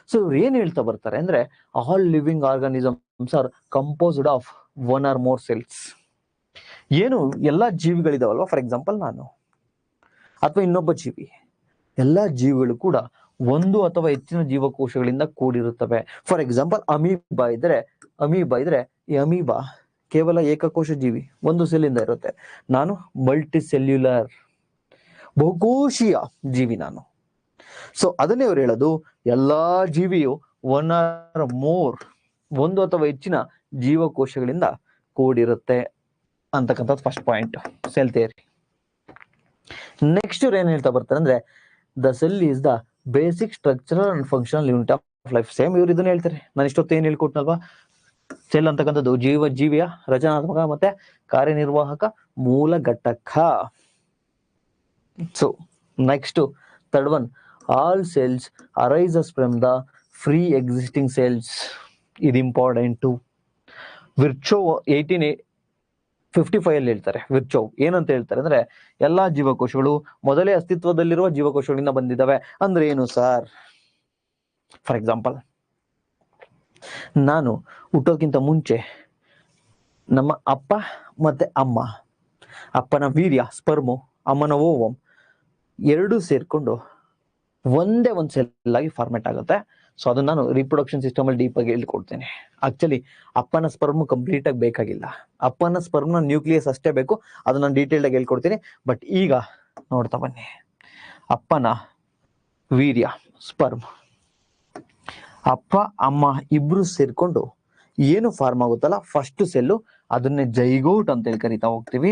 ಸೊ ಇವ್ರು ಏನ್ ಹೇಳ್ತಾ ಬರ್ತಾರೆ ಅಂದ್ರೆ, all living organisms are composed of one or more cells. ಏನು ಎಲ್ಲಾ ಜೀವಿಗಳಿದಾವಲ್ವಾ, ಫಾರ್ ಎಕ್ಸಾಂಪಲ್ ನಾನು ಅಥವಾ ಇನ್ನೊಬ್ಬ ಜೀವಿ, ಎಲ್ಲಾ ಜೀವಿಗಳು ಕೂಡ ಒಂದು ಅಥವಾ ಹೆಚ್ಚಿನ ಜೀವಕೋಶಗಳಿಂದ ಕೂಡಿರುತ್ತವೆ. ಫಾರ್ ಎಕ್ಸಾಂಪಲ್ ಅಮೀಬಾ ಇದ್ರೆ ಈ ಅಮೀಬಾ ಕೇವಲ ಏಕಕೋಶ ಜೀವಿ, ಒಂದು ಸೆಲ್ಲಿಂದ ಇರುತ್ತೆ. ನಾನು ಮಲ್ಟಿ ಸೆಲ್ಯುಲರ್, ಬಹುಕೋಶೀಯ ಜೀವಿ ನಾನು. ಸೊ ಅದನ್ನೇ ಅವ್ರು ಹೇಳೋದು, ಎಲ್ಲಾ ಜೀವಿಯು ಒನ್ ಆರ್ ಮೋರ್, ಒಂದು ಅಥವಾ ಹೆಚ್ಚಿನ ಜೀವಕೋಶಗಳಿಂದ ಕೂಡಿರುತ್ತೆ ಅಂತಕ್ಕಂಥದ್ದು first point, cell theory. Next ಏನ್ ಹೇಳ್ತಾ ಬರ್ತಾರೆ ಅಂದ್ರೆ, the cell is the basic structural and functional unit of life. Same ಇವ್ರು ಇದನ್ನ ಹೇಳ್ತಾರೆ, ನಾನು ಇಷ್ಟೊತ್ತು ಏನ್ ಹೇಳ್ಕೊಟ್ನಲ್ವಾ, ಸೆಲ್ ಅಂತಕ್ಕಂಥದ್ದು ಜೀವಿಯ ರಚನಾತ್ಮಕ ಮತ್ತೆ ಕಾರ್ಯನಿರ್ವಾಹಕ ಮೂಲ ಘಟಕ. So next third one, all cells arises from the free existing cells. ಇದು ಇಂಪಾರ್ಟೆಂಟ್. ವಿರ್ಚೋವ್ 1855 ಅಲ್ಲಿ ಹೇಳ್ತಾರೆ. ವಿರ್ಚೋವ್ ಏನಂತ ಹೇಳ್ತಾರೆ ಅಂದ್ರೆ, ಎಲ್ಲಾ ಜೀವಕೋಶಗಳು ಮೊದಲೇ ಅಸ್ತಿತ್ವದಲ್ಲಿರುವ ಜೀವಕೋಶಗಳಿಂದ ಬಂದಿದ್ದಾವೆ. ಅಂದ್ರೆ ಏನು ಸರ್? ಫಾರ್ ಎಕ್ಸಾಂಪಲ್, ನಾನು ಹುಟ್ಟೋಕ್ಕಿಂತ ಮುಂಚೆ ನಮ್ಮ ಅಪ್ಪ ಮತ್ತೆ ಅಮ್ಮ, ಅಪ್ಪನ ವೀರ್ಯ ಸ್ಪರ್ಮು, ಅಮ್ಮನ ಓವಮ್ ಎರಡೂ ಸೇರ್ಕೊಂಡು ಒಂದೇ ಒಂದು ಸೆಲ್ ಆಗಿ ಫಾರ್ಮೆಟ್ ಆಗುತ್ತೆ. ಸೊ ಅದನ್ನ ನಾನು ರಿಪ್ರೊಡಕ್ಷನ್ ಸಿಸ್ಟಮ್ ಅಲ್ಲಿ ಡೀಪ್ ಆಗಿ ಹೇಳ್ಕೊಡ್ತೇನೆ. ಆಕ್ಚುಲಿ ಅಪ್ಪನ ಸ್ಪರ್ಮ್ ಕಂಪ್ಲೀಟ್ ಆಗಿ ಬೇಕಾಗಿಲ್ಲ, ಅಪ್ಪನ ಸ್ಪರ್ಮ್ನ ನ್ಯೂಕ್ಲಿಯಸ್ ಅಷ್ಟೇ ಬೇಕು, ಅದನ್ನ ನಾನು ಡೀಟೇಲ್ಡ್ ಆಗಿ ಹೇಳ್ಕೊಡ್ತೀನಿ. ಬಟ್ ಈಗ ನೋಡ್ತಾ ಬನ್ನಿ, ಅಪ್ಪನ ವೀರ್ಯ ಸ್ಪರ್ಮ್, ಅಪ್ಪ ಅಮ್ಮ ಇಬ್ರು ಸೇರ್ಕೊಂಡು ಏನು ಫಾರ್ಮ್ ಆಗುತ್ತಲ್ಲ ಫಸ್ಟ್ ಸೆಲ್ಲು, ಅದನ್ನೇ ಜೈಗೋಟ್ ಅಂತ ಹೇಳಿ ಕರಿತಾ ಹೋಗ್ತೀವಿ.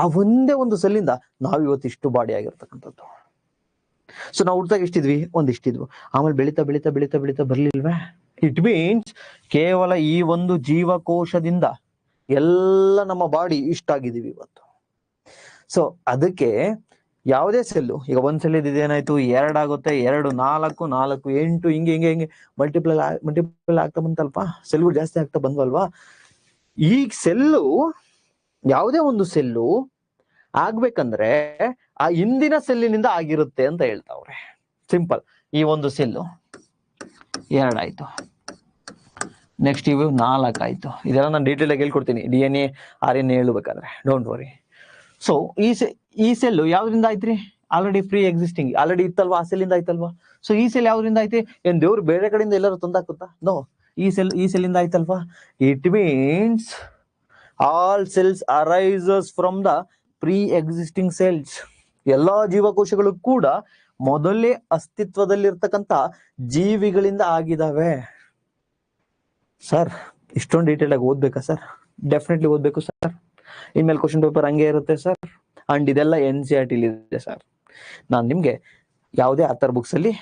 ಆ ಒಂದೇ ಒಂದು ಸೆಲ್ಲಿಂದ ನಾವು ಇವತ್ತು ಇಷ್ಟು ಬಾಡಿ ಆಗಿರ್ತಕ್ಕಂಥದ್ದು. ಸೊ ನಾವು ಹುಟ್ಟಾಗ ಎಷ್ಟಿದ್ವಿ? ಒಂದಿಷ್ಟಿದ್ವು, ಆಮೇಲೆ ಬೆಳೀತಾ ಬೆಳೀತಾ ಬೆಳೀತಾ ಬೆಳೀತಾ ಬರ್ಲಿಲ್ವೇ? ಇಟ್ ಮೀನ್ಸ್ ಕೇವಲ ಈ ಒಂದು ಜೀವಕೋಶದಿಂದ ಎಲ್ಲ ನಮ್ಮ ಬಾಡಿ ಇಷ್ಟಾಗಿದ್ದೀವಿ ಇವತ್ತು. ಸೊ ಅದಕ್ಕೆ ಯಾವುದೇ ಸೆಲ್ಲು, ಈಗ ಒಂದ್ ಸೆಲ್ ಇದೇನಾಯ್ತು, 2 ಆಗುತ್ತೆ, 2 4 4 8 ಹಿಂಗೆ ಹಿಂಗೆ ಹಿಂಗೆ ಮಲ್ಟಿಪಲ್ ಆಗ್ತಾ ಬಂತಲ್ಪ, ಸೆಲ್ಗಳು ಜಾಸ್ತಿ ಆಗ್ತಾ ಬಂದ್ವಲ್ವಾ. ಈ ಸೆಲ್ಲು, ಯಾವುದೇ ಒಂದು ಸೆಲ್ಲು ಆಗ್ಬೇಕಂದ್ರೆ ಆ ಹಿಂದಿನ ಸೆಲ್ಲಿನಿಂದ ಆಗಿರುತ್ತೆ ಅಂತ ಹೇಳ್ತಾವ್ರೆ. ಸಿಂಪಲ್. ಈ ಒಂದು ಸೆಲ್ಲು 2 ಆಯ್ತು, ನೆಕ್ಸ್ಟ್ ಇವು 4 ಆಯ್ತು. ಇದೆಲ್ಲ ನಾನು ಡೀಟೇಲ್ ಆಗಿ ಹೇಳ್ಕೊಡ್ತೀನಿ DNA RNA ಹೇಳ್ಬೇಕಾದ್ರೆ, ಡೋಂಟ್ ವರಿ. ಸೊ ಈ ಸೆಲ್ ಯಾವ್ದ್ರಿಂದ ಆಯ್ತ್ರಿ? ಆಲ್ರೆಡಿ ಫ್ರೀ ಎಕ್ಸಿಸ್ಟಿಂಗ್ ಆಲ್ರೆಡಿ ಇತ್ತಲ್ವಾ, ಆ ಸೆಲ್ಲಿಂದ ಆಯ್ತಲ್ವಾ. ಸೊ ಈ ಸೆಲ್ ಯಾವ್ದ್ರಿಂದ ಆಯ್ತು? ಏನ್ ದೇವ್ರು ಬೇರೆ ಕಡೆಯಿಂದ ಎಲ್ಲರೂ ತಂದಾಕುತ್ತಾ? ನೋ, ಈ ಸೆಲ್ಲಿಂದ ಆಯ್ತಲ್ವಾ. It means all cells arises from the pre existing cells. ಎಲ್ಲಾ ಜೀವಕೋಶಗಳು ಕೂಡ ಮೊದಲೇ ಅಸ್ತಿತ್ವದಲ್ಲಿರ್ತಕ್ಕಂಥ ಜೀವಿಗಳಿಂದ ಆಗಿದಾವೆ. ಸರ್ ಇಷ್ಟೊಂದು ಡೀಟೇಲ್ ಆಗಿ ಓದ್ಬೇಕಾ ಸರ್? ಡೆಫಿನೆಟ್ಲಿ ಓದ್ಬೇಕು ಸರ್. ಇನ್ಮೇಲೆ ಕ್ವಶನ್ ಪೇಪರ್ ಹಂಗೆ ಇರುತ್ತೆ ಸರ್. ಅಂಡ್ ಇದೆಲ್ಲ NCERT ಇದೆ ಸರ್. ನಾನು ನಿಮ್ಗೆ ಯಾವುದೇ ಆಥರ್ ಬುಕ್ಸ್ ಅಲ್ಲಿ,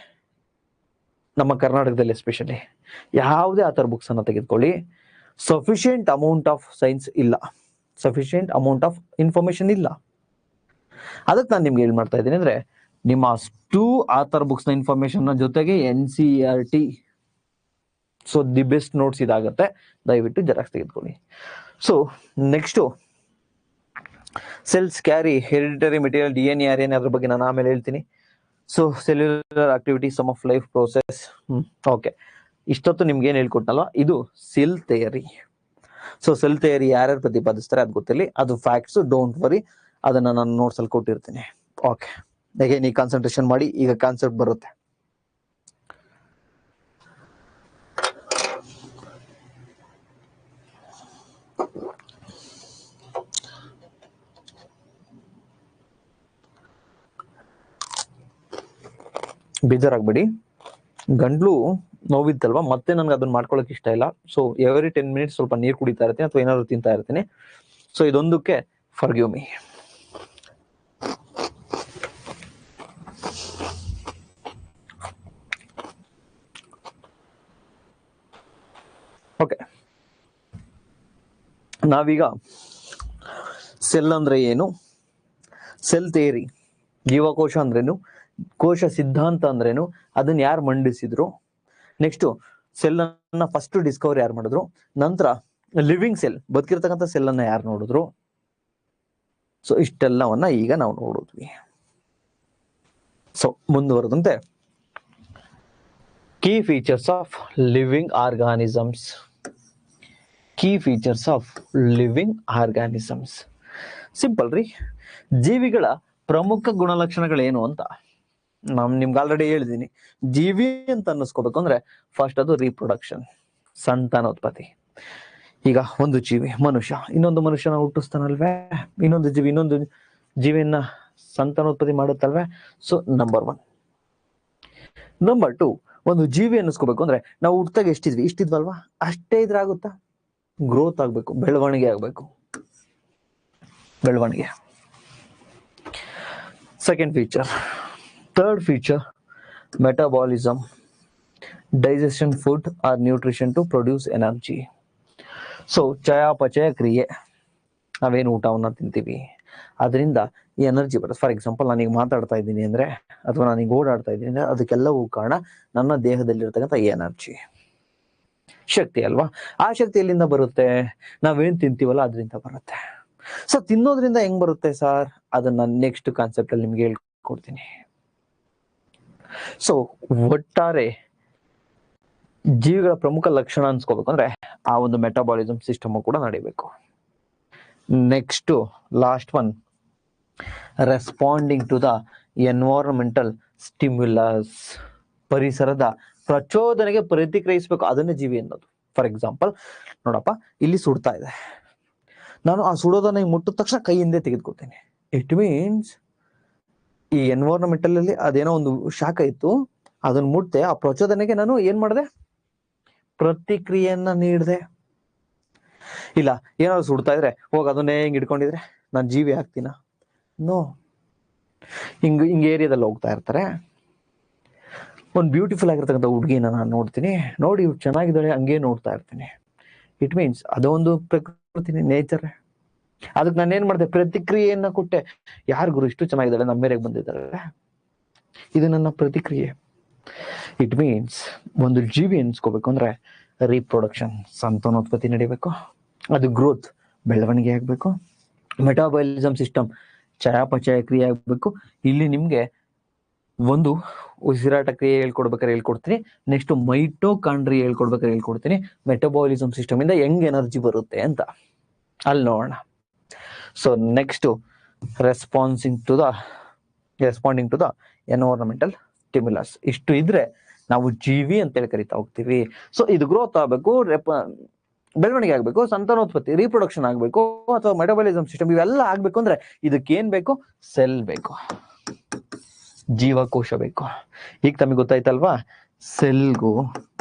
ನಮ್ಮ ಕರ್ನಾಟಕದಲ್ಲಿ ಎಸ್ಪೆಷಲಿ ಯಾವುದೇ ಆಥರ್ ಬುಕ್ಸ್ ಅನ್ನ ತೆಗೆದುಕೊಳ್ಳಿ, ಸಫಿಶಿಯಂಟ್ ಅಮೌಂಟ್ ಆಫ್ ಸೈನ್ಸ್ ಇಲ್ಲ, ಸಫಿಶಿಯಂಟ್ ಅಮೌಂಟ್ ಆಫ್ ಇನ್ಫಾರ್ಮೇಶನ್ ಇಲ್ಲ. ಅದಕ್ಕೆ ನಾನು ನಿಮ್ಗೆ ಏನ್ ಮಾಡ್ತಾ ಇದ್ದೀನಿ ಅಂದ್ರೆ, ನಿಮ್ಮ ಅಷ್ಟು ಆಥರ್ ಬುಕ್ಸ್ ನ ಇನ್ಫಾರ್ಮೇಶನ್ ಜೊತೆಗೆ NCERT, so the best notes ಇದಾಗುತ್ತೆ. ದಯವಿಟ್ಟು ಜೆರಾಕ್ಸ್ ತೆಗೆದುಕೊಳ್ಳಿ. So next, cells carry hereditary material DNA RNA, ಅದ್ರ ಬಗ್ಗೆ ನಾನು ಆಮೇಲೆ ಹೇಳ್ತೀನಿ. So cellular activity, sum of life process. Okay, ಇಷ್ಟೊತ್ತು ನಿಮ್ಗೆ ಏನ್ ಹೇಳ್ಕೊಟ್ನಲ್ವಾ, ಇದು cell theory. So cell theory ಯಾರ್ಯಾರು ಪ್ರತಿಪಾದಿಸ್ತಾರೆ ಅದು ಗೊತ್ತಿರಲಿ, ಅದು ಫ್ಯಾಕ್ಟ್ಸ್, ಡೋಂಟ್ ವರಿ, ಅದನ್ನ ನಾನು ನೋಟ್ಸ್ ಅಲ್ಲಿ ಕೊಟ್ಟಿರ್ತೀನಿ. ಓಕೆ, ಹೇಗೆ ನೀವು ಕಾನ್ಸಂಟ್ರೇಷನ್ ಮಾಡಿ, ಈಗ ಕಾನ್ಸೆಪ್ಟ್ ಬರುತ್ತೆ. ಬೇಜಾರಾಗ್ಬೇಡಿ, ಗಂಟ್ಲು ನೋವಿತ್ತಲ್ವಾ, ಮತ್ತೆ ನನ್ಗೆ ಅದನ್ನ ಮಾಡ್ಕೊಳಕ್ ಇಷ್ಟ ಇಲ್ಲ. ಸೊ ಎವ್ರಿ 10 minutes ಸ್ವಲ್ಪ ನೀರು ಕುಡಿತಾ ಇರ್ತೀನಿ ಅಥವಾ ಏನಾದ್ರು ತಿಂತಾ ಇರ್ತೀನಿ. ಸೊ ಇದೊಂದಕ್ಕೆ ಫರ್ಗಿವ್ ಮೀ. ಓಕೆ, ನಾವೀಗ ಸೆಲ್ ಅಂದ್ರೆ ಏನು, ಸೆಲ್ ಥಿಯರಿ, ಜೀವಕೋಶ ಅಂದ್ರೇನು, ಕೋಶ ಸಿದ್ಧಾಂತ ಅಂದ್ರೇನು, ಅದನ್ನ ಯಾರು ಮಂಡಿಸಿದ್ರು, ನೆಕ್ಸ್ಟ್ ಸೆಲ್ ಅನ್ನ ಫಸ್ಟ್ ಡಿಸ್ಕವರ್ ಯಾರು ಮಾಡಿದ್ರು, ನಂತರ ಲಿವಿಂಗ್ ಸೆಲ್, ಬದುಕಿರ್ತಕ್ಕಂಥ ಸೆಲ್ ಅನ್ನ ಯಾರು ನೋಡಿದ್ರು. ಸೊ ಇಷ್ಟೆಲ್ಲವನ್ನ ಈಗ ನಾವು ನೋಡಿದ್ವಿ. ಸೊ ಮುಂದುವರೆದಂತೆ, key features of living organisms. Key features of living organisms. Simple ರೀ, ಜೀವಿಗಳ ಪ್ರಮುಖ ಗುಣಲಕ್ಷಣಗಳೇನು ಅಂತ. ನಾನ್ ನಿಮ್ಗೆ ಆಲ್ರೆಡಿ ಹೇಳಿದೀನಿ, ಜೀವಿ ಅಂತ ಅನ್ನಿಸ್ಕೋಬೇಕು ಅಂದ್ರೆ ಫಸ್ಟ್ ಅದು ರೀಪ್ರೊಡಕ್ಷನ್, ಸಂತಾನೋತ್ಪತ್ತಿ. ಈಗ ಒಂದು ಜೀವಿ ಮನುಷ್ಯ ಇನ್ನೊಂದು ಮನುಷ್ಯನ ಹುಟ್ಟಿಸ್ತಾನಲ್ವೇ, ಇನ್ನೊಂದು ಜೀವಿಯನ್ನ ಸಂತಾನೋತ್ಪತ್ತಿ ಮಾಡುತ್ತಲ್ವೇ. So number 1. ನಂಬರ್ 2, ಒಂದು ಜೀವಿ ಅನ್ನಿಸ್ಕೋಬೇಕು ಅಂದ್ರೆ ನಾವು ಹುಟ್ಟಾಗ ಇಷ್ಟಿದ್ವಲ್ವಾ, ಅಷ್ಟೇ ಇದ್ರಾಗುತ್ತಾ? ಗ್ರೋತ್ ಆಗ್ಬೇಕು, ಬೆಳವಣಿಗೆ ಆಗ್ಬೇಕು. Second feature. Third feature, metabolism, digestion food or nutrition to produce energy. So ಚಯಾಪಚಯ ಕ್ರಿಯೆ, ನಾವೇನು ಊಟವನ್ನ ತಿಂತೀವಿ ಅದರಿಂದ ಈ ಎನರ್ಜಿ ಬರುತ್ತೆ. ಫಾರ್ ಎಕ್ಸಾಂಪಲ್, ನಾನೀಗ ಮಾತಾಡ್ತಾ ಇದ್ದೀನಿ ಅಂದ್ರೆ, ಅಥವಾ ನಾನೀಗ ಓಡಾಡ್ತಾ ಇದ್ದೀನಿ ಅಂದ್ರೆ, ಅದಕ್ಕೆಲ್ಲವೂ ಕಾರಣ ನನ್ನ ದೇಹದಲ್ಲಿರ್ತಕ್ಕಂಥ ಎನರ್ಜಿ, ಶಕ್ತಿ ಅಲ್ವಾ. ಆ ಶಕ್ತಿ ಎಲ್ಲಿಂದ ಬರುತ್ತೆ? ನಾವೇನ್ ತಿಂತೀವಲ್ಲ ಅದರಿಂದ ಬರುತ್ತೆ. ಸೊ ತಿನ್ನೋದ್ರಿಂದ ಹೆಂಗ್ ಬರುತ್ತೆ ಸರ್? ಅದನ್ನ ನೆಕ್ಸ್ಟ್ ಕಾನ್ಸೆಪ್ಟ್ ಅಲ್ಲಿ ನಿಮ್ಗೆ ಹೇಳ್ಕೊಡ್ತೀನಿ. ಸೊ ಒಟ್ಟಾರೆ ಜೀವಿಗಳ ಪ್ರಮುಖ ಲಕ್ಷಣ ಅನ್ಸ್ಕೋಬೇಕು ಅಂದ್ರೆ ಆ ಒಂದು ಮೆಟಾಬಾಲಿಸಮ್ ಸಿಸ್ಟಮ್ ಕೂಡ ನಡಿಬೇಕು. Next last one, responding to the environmental stimulus, ಪರಿಸರದ ಪ್ರಚೋದನೆಗೆ ಪ್ರತಿಕ್ರಿಯಿಸಬೇಕು, ಅದನ್ನೇ ಜೀವಿ ಅನ್ನೋದು. ಫಾರ್ ಎಕ್ಸಾಂಪಲ್ ನೋಡಪ್ಪ, ಇಲ್ಲಿ ಸುಡ್ತಾ ಇದೆ, ನಾನು ಆ ಸುಡೋದನ್ನ ಮುಟ್ಟಿದ ತಕ್ಷಣ ಕೈ ಹಿಂದೆ ತೆಗೆದುಕೊಳ್ತೇನೆ. ಇಟ್ ಮೀನ್ಸ್ ಈ ಎನ್ವೈರನ್ಮೆಂಟಲ್ ಅಲ್ಲಿ ಅದೇನೋ ಒಂದು ಶಾಖ ಇತ್ತು, ಅದನ್ನ ಮುಟ್ತೆ, ಆ ಪ್ರಚೋದನೆಗೆ ನಾನು ಏನ್ ಮಾಡಿದೆ? ಪ್ರತಿಕ್ರಿಯೆಯನ್ನ ನೀಡಿದೆ. ಇಲ್ಲ ಏನಾದ್ರು ಸುಡ್ತಾ ಇದ್ರೆ ಹೋಗ ಅದನ್ನೇ ಹಿಂಗ್ ಇಟ್ಕೊಂಡಿದ್ರೆ ನಾನು ಜೀವಿ ಆಗ್ತೀನ? ನೋ. ಹಿಂಗ್ ಏರಿಯಾದಲ್ಲಿ ಹೋಗ್ತಾ ಇರ್ತಾರೆ, ಒಂದು ಬ್ಯೂಟಿಫುಲ್ ಆಗಿರ್ತಕ್ಕಂಥ ಹುಡುಗಿನ ನಾನು ನೋಡ್ತೀನಿ, ನೋಡಿ ಇವ್ರು ಚೆನ್ನಾಗಿದ್ದಾಳೆ, ಹಂಗೆ ನೋಡ್ತಾ ಇರ್ತೀನಿ. ಇಟ್ ಮೀನ್ಸ್ ಅದೊಂದು ಪ್ರಕೃತಿ, ನೇಚರ್. ಅದಕ್ಕೆ ನಾನು ಏನ್ ಮಾಡಿದೆ? ಪ್ರತಿಕ್ರಿಯೆಯನ್ನ ಕೊಟ್ಟೆ. ಯಾರು ಗುರು ಇಷ್ಟು ಚೆನ್ನಾಗಿದ್ದಾಳೆ, ನಮ್ಮ ಮೇರೆಗೆ ಬಂದಿದ್ದಾರೆ, ಇದು ನನ್ನ ಪ್ರತಿಕ್ರಿಯೆ. ಇಟ್ ಮೀನ್ಸ್ ಒಂದು ಜೀವಿ ಎನ್ಸ್ಕೋಬೇಕು ಅಂದ್ರೆ ರೀಪ್ರೊಡಕ್ಷನ್, ಸಂತಾನೋತ್ಪತ್ತಿ ನಡಿಬೇಕು, ಅದು ಗ್ರೋತ್, ಬೆಳವಣಿಗೆ ಆಗ್ಬೇಕು, ಮೆಟಾಬಾಲಿಸಮ್ ಸಿಸ್ಟಮ್, ಚಯಾಪಚಯ ಕ್ರಿಯೆ ಆಗ್ಬೇಕು. ಇಲ್ಲಿ ನಿಮ್ಗೆ ಒಂದು ಉಸಿರಾಟ ಕ್ರಿಯೆ ಹೇಳ್ಕೊಡ್ತೀನಿ, ನೆಕ್ಸ್ಟ್ ಮೈಟೋಕಾಂಡ್ರಿ ಹೇಳ್ಕೊಡ್ತೀನಿ, ಮೆಟಬಾಲಿಸಮ್ ಸಿಸ್ಟಮ್ ಇಂದ ಹೆಂಗ್ ಎನರ್ಜಿ ಬರುತ್ತೆ ಅಂತ ಅಲ್ಲಿ ನೋಡೋಣ. So next, responding to the environmental stimulus. ಇಷ್ಟು ಇದ್ರೆ ನಾವು ಜೀವಿ ಅಂತೇಳಿ ಕರಿತಾ ಹೋಗ್ತೀವಿ. ಸೊ ಇದು ಗ್ರೋತ್ ಆಗ್ಬೇಕು, ಬೆಳವಣಿಗೆ ಆಗ್ಬೇಕು, ಸಂತಾನೋತ್ಪತ್ತಿ ರೀಪ್ರೊಡಕ್ಷನ್ ಆಗ್ಬೇಕು, ಅಥವಾ ಮೆಟಬಾಲಿಸಮ್ ಸಿಸ್ಟಮ್ ಇವೆಲ್ಲ ಆಗ್ಬೇಕು ಅಂದ್ರೆ ಇದಕ್ಕೇನ್ ಬೇಕು? ಸೆಲ್ ಬೇಕು, ಜೀವಕೋಶ ಬೇಕು. ಈಗ ತಮಗೆ ಗೊತ್ತಾಯ್ತಲ್ವಾ ಸೆಲ್ಗೂ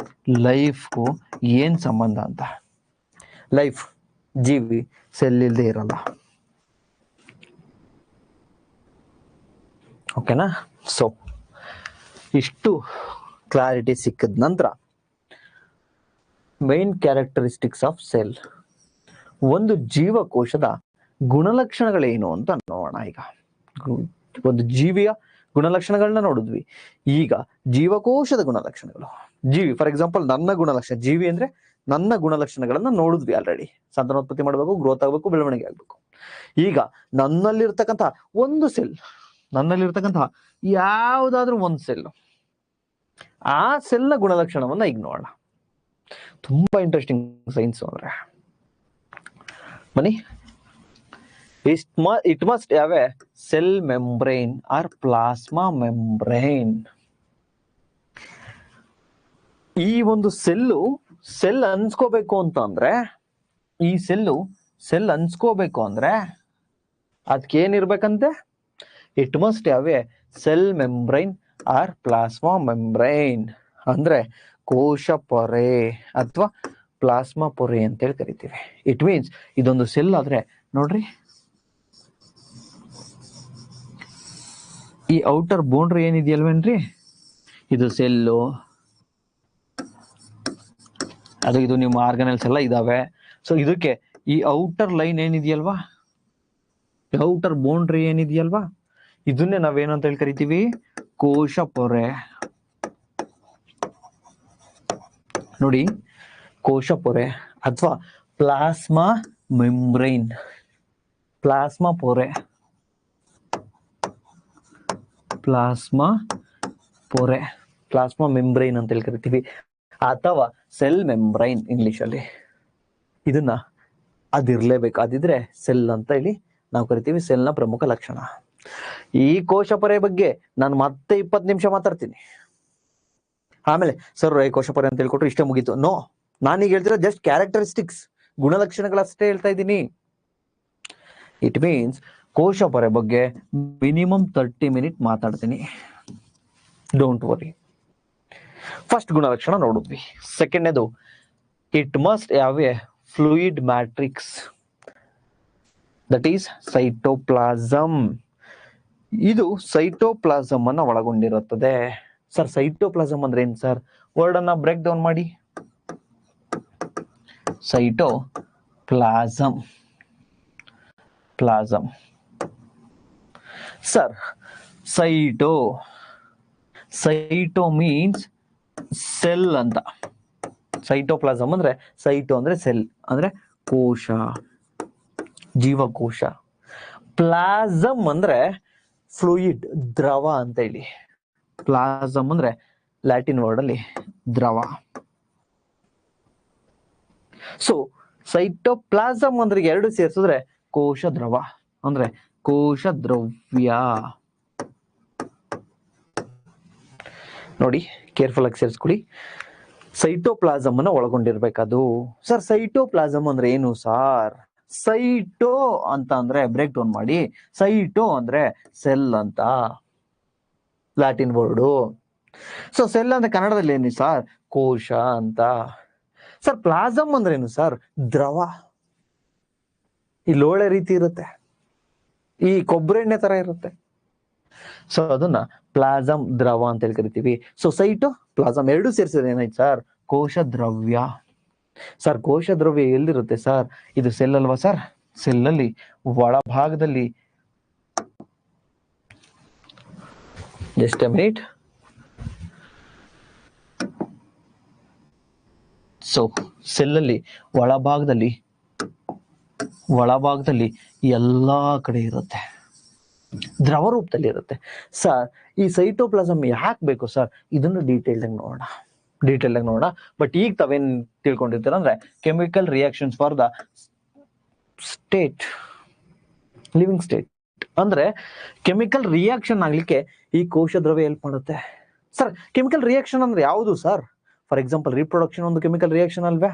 ಲೈಫ್ಗೂ ಏನ್ ಸಂಬಂಧ ಅಂತ. ಲೈಫ್, ಜೀವಿ, ಸೆಲ್ ಇಲ್ಲದೆ ಇರಲ್ಲ. ಓಕೆನಾ? ಸೊ ಇಷ್ಟು ಕ್ಲಾರಿಟಿ ಸಿಕ್ಕಿದ ನಂತರ ಮೈನ್ ಕ್ಯಾರೆಕ್ಟರಿಸ್ಟಿಕ್ಸ್ ಆಫ್ ಸೆಲ್, ಒಂದು ಜೀವಕೋಶದ ಗುಣಲಕ್ಷಣಗಳೇನು ಅಂತ ನೋಡೋಣ. ಈಗ ಒಂದು ಜೀವಿಯ ಗುಣಲಕ್ಷಣಗಳನ್ನ ನೋಡಿದ್ವಿ, ಈಗ ಜೀವಕೋಶದ ಗುಣಲಕ್ಷಣಗಳು. ಜೀವಿ ಫಾರ್ ಎಕ್ಸಾಂಪಲ್ ನನ್ನ ಗುಣಲಕ್ಷಣ, ಜೀವಿ ಅಂದ್ರೆ ನನ್ನ ಗುಣಲಕ್ಷಣಗಳನ್ನ ನೋಡಿದ್ವಿ ಆಲ್ರೆಡಿ. ಸಂತಾನೋತ್ಪತ್ತಿ ಮಾಡಬೇಕು, ಗ್ರೋತ್ ಆಗ್ಬೇಕು, ಬೆಳವಣಿಗೆ ಆಗ್ಬೇಕು. ಈಗ ನನ್ನಲ್ಲಿರ್ತಕ್ಕಂತಹ ಒಂದು ಸೆಲ್, ನನ್ನಲ್ಲಿರ್ತಕ್ಕಂತಹ ಯಾವುದಾದ್ರೂ ಒಂದು ಸೆಲ್, ಆ ಸೆಲ್ನ ಗುಣಲಕ್ಷಣವನ್ನ ಈಗ ನೋಡೋಣ. ತುಂಬಾ ಇಂಟ್ರೆಸ್ಟಿಂಗ್ ಸೈನ್ಸ್ ಅಂದ್ರೆ ಬನ್ನಿ. It must have a cell membrane or plasma membrane. ಈ ಒಂದು ಸೆಲ್ ಅನ್ಸ್ಕೋಬೇಕು ಅಂತಂದ್ರೆ, ಈ ಸೆಲ್ ಅನ್ಸ್ಕೋಬೇಕು ಅಂದ್ರೆ ಅದಕ್ಕೆ ಏನಿರ್ಬೇಕಂತೆ? It must have a cell membrane or plasma membrane, ಅಂದ್ರೆ ಕೋಶ ಪೊರೆ ಅಥವಾ ಪ್ಲಾಸ್ಮಾ ಪೊರೆ ಅಂತೇಳಿ ಕರಿತೀವಿ. ಇಟ್ ಮೀನ್ಸ್ ಇದೊಂದು ಸೆಲ್ ಆದ್ರೆ ನೋಡ್ರಿ, ಈ ಔಟರ್ ಬೌಂಡ್ರಿ ಏನಿದೆಯಲ್ವೇನ್ರಿ, ಇದು ಸೆಲ್ಲು, ಅದು ಇದು ನಿಮ್ಮ ಆರ್ಗನಲ್ಸ್ ಎಲ್ಲ ಇದಾವೆ. ಸೊ ಇದಕ್ಕೆ ಈ ಔಟರ್ ಲೈನ್ ಏನಿದೆಯಲ್ವಾ, ಔಟರ್ ಬೌಂಡ್ರಿ ಏನಿದೆಯಲ್ವಾ, ಇದನ್ನೇ ನಾವೇನಂತ ಹೇಳಿ ಕರಿತೀವಿ? ಕೋಶ ಪೊರೆ. ನೋಡಿ, ಕೋಶ ಪೊರೆ ಅಥವಾ ಪ್ಲಾಸ್ಮಾ ಮೆಂಬ್ರೈನ್, ಪ್ಲಾಸ್ಮಾ ಪೊರೆ, ಪ್ಲಾಸ್ಮಾ ಪೊರೆ, ಪ್ಲಾಸ್ಮಾ ಮೆಂಬ್ರೈನ್ ಅಂತ ಹೇಳಿ ಕರಿತೀವಿ, ಅಥವಾ ಸೆಲ್ ಮೆಂಬ್ರೈನ್ ಇಂಗ್ಲಿಷ್ ಅಲ್ಲಿ. ಇದನ್ನ ಅದಿರ್ಲೇಬೇಕು, ಅದಿದ್ರೆ ಸೆಲ್ ಅಂತ ಹೇಳಿ ನಾವು ಕರಿತೀವಿ. ಸೆಲ್ನ ಪ್ರಮುಖ ಲಕ್ಷಣ. ಈ ಕೋಶಪೊರೆ ಬಗ್ಗೆ ನಾನು ಮತ್ತೆ 20 ನಿಮಿಷ ಮಾತಾಡ್ತೀನಿ. ಆಮೇಲೆ ಸರ್ ಈ ಕೋಶಪೊರೆ ಅಂತ ಹೇಳ್ಕೊಟ್ರು ಇಷ್ಟೇ ಮುಗೀತು. ನೋ, ನಾನೀಗ ಹೇಳ್ತಿರೋ ಜಸ್ಟ್ ಕ್ಯಾರೆಕ್ಟರಿಸ್ಟಿಕ್ಸ್, ಗುಣಲಕ್ಷಣಗಳಷ್ಟೇ ಹೇಳ್ತಾ ಇದ್ದೀನಿ. ಇಟ್ ಮೀನ್ಸ್ ಕೋಶಪೊರೆ ಬಗ್ಗೆ ಮಿನಿಮಮ್ 30 ಮಿನಿಟ್ ಮಾತಾಡ್ತೀನಿ. Don't worry. ಫಸ್ಟ್ ಗುಣಲಕ್ಷಣ ನೋಡಿದ್ವಿ. ಸೆಕೆಂಡ್ನೇದು, it must have a fluid matrix, that is cytoplasm. ಇದು ಸೈಟೋಪ್ಲಾಸಮ್ ಅನ್ನ ಒಳಗೊಂಡಿರುತ್ತದೆ. ಸರ್ ಸೈಟೋಪ್ಲಾಸಮ್ ಅಂದ್ರೆ ಏನ್ ಸರ್? ವರ್ಡ್ ಅನ್ನ ಬ್ರೇಕ್ ಡೌನ್ ಮಾಡಿ. Cytoplasm, plasm. Sir cyto means cell ಅಂತ. ಸೈಟೋಪ್ಲಾಸಮ್ ಅಂದ್ರೆ ಸೈಟೋ ಅಂದ್ರೆ ಸೆಲ್ ಅಂದ್ರೆ ಕೋಶ, ಜೀವಕೋಶ. ಪ್ಲಾಸಮ್ ಅಂದ್ರೆ ಫ್ಲೂಯಿಡ್, ದ್ರವ ಅಂತ ಹೇಳಿ. ಪ್ಲಾಸಮ್ ಅಂದ್ರೆ ಲ್ಯಾಟಿನ್ ವರ್ಡ್ ಅಲ್ಲಿ ದ್ರವ. ಸೊ ಸೈಟೋಪ್ಲಾಸಮ್ ಅಂದ್ರೆ ಎರಡು ಸೇರಿಸಿದ್ರೆ ಕೋಶ ದ್ರವ ಅಂದ್ರೆ ಕೋಶ ದ್ರವ್ಯ. ನೋಡಿ ಕೇರ್ಫುಲ್ ಆಗಿ ಸೇರಿಸ್ಕೊಳ್ಳಿ. ಸೈಟೋಪ್ಲಾಸಮ್ ಅನ್ನ ಒಳಗೊಂಡಿರ್ಬೇಕದು. ಸರ್ ಸೈಟೋಪ್ಲಾಸಮ್ ಅಂದ್ರೆ ಏನು ಸಾರ್? ಸೈಟೋ ಅಂತ ಅಂದ್ರೆ ಬ್ರೇಕ್ ಡೌನ್ ಮಾಡಿ. ಸೈಟೋ ಅಂದ್ರೆ ಸೆಲ್ ಅಂತ, ಲ್ಯಾಟಿನ್ ವರ್ಡು. ಸೊ ಸೆಲ್ ಅಂದ್ರೆ ಕನ್ನಡದಲ್ಲಿ ಏನು ಸರ್? ಕೋಶ ಅಂತ. ಸರ್ ಪ್ಲಾಸಮ್ ಅಂದ್ರೆ ಏನು ಸರ್? ದ್ರವ. ಈ ಲೋಳೆ ರೀತಿ ಇರುತ್ತೆ, ಈ ಕೊಬ್ಬರಿ ಎಣ್ಣೆ ತರ ಇರುತ್ತೆ. ಸೊ ಅದನ್ನ ಪ್ಲಾಸಮ್, ದ್ರವ ಅಂತ ಹೇಳಿ ಕರಿತೀವಿ. ಸೊ ಸೈಟೋ ಪ್ಲಾಸಮ್ ಎರಡು ಸೇರಿಸಿದ್ರೆ ಏನಾಯ್ತು ಸರ್? ಕೋಶ ದ್ರವ್ಯ. ಸರ್ ಕೋಶ ದ್ರವ್ಯ ಎಲ್ಲಿರುತ್ತೆ ಸರ್? ಇದು ಸೆಲ್ ಅಲ್ವಾ ಸರ್? ಸೆಲ್ ಅಲ್ಲಿ ಒಳಭಾಗದಲ್ಲಿ, just A minute. So cell ಅಲ್ಲಿ ಒಳಭಾಗದಲ್ಲಿ ಎಲ್ಲಾ ಕಡೆ ಇರುತ್ತೆ, ದ್ರವ ರೂಪದಲ್ಲಿ ಇರುತ್ತೆ. ಸರ್ ಈ ಸೈಟೋಪ್ಲಾಸಮ್ ಯಾಕೆ ಬೇಕು ಸರ್? ಇದನ್ನು ಡೀಟೇಲ್ ಆಗಿ ನೋಡೋಣ. ಬಟ್ ಈಗ ತಾವೇನ್ ತಿಳ್ಕೊಂಡಿರ್ತೀರ ಅಂದ್ರೆ chemical reactions for the state, living state. ಅಂದ್ರೆ ಕೆಮಿಕಲ್ ರಿಯಾಕ್ಷನ್ ಆಗ್ಲಿಕ್ಕೆ ಈ ಕೋಶ ದ್ರವ್ಯ ಹೆಲ್ಪ್ ಮಾಡುತ್ತೆ. ಸರ್ ಕೆಮಿಕಲ್ ರಿಯಾಕ್ಷನ್ ಅಂದ್ರೆ ಯಾವುದು ಸರ್? ಫಾರ್ ಎಕ್ಸಾಂಪಲ್ ರಿಪ್ರೊಡಕ್ಷನ್ ಒಂದು ಕೆಮಿಕಲ್ ರಿಯಾಕ್ಷನ್ ಅಲ್ವೇ?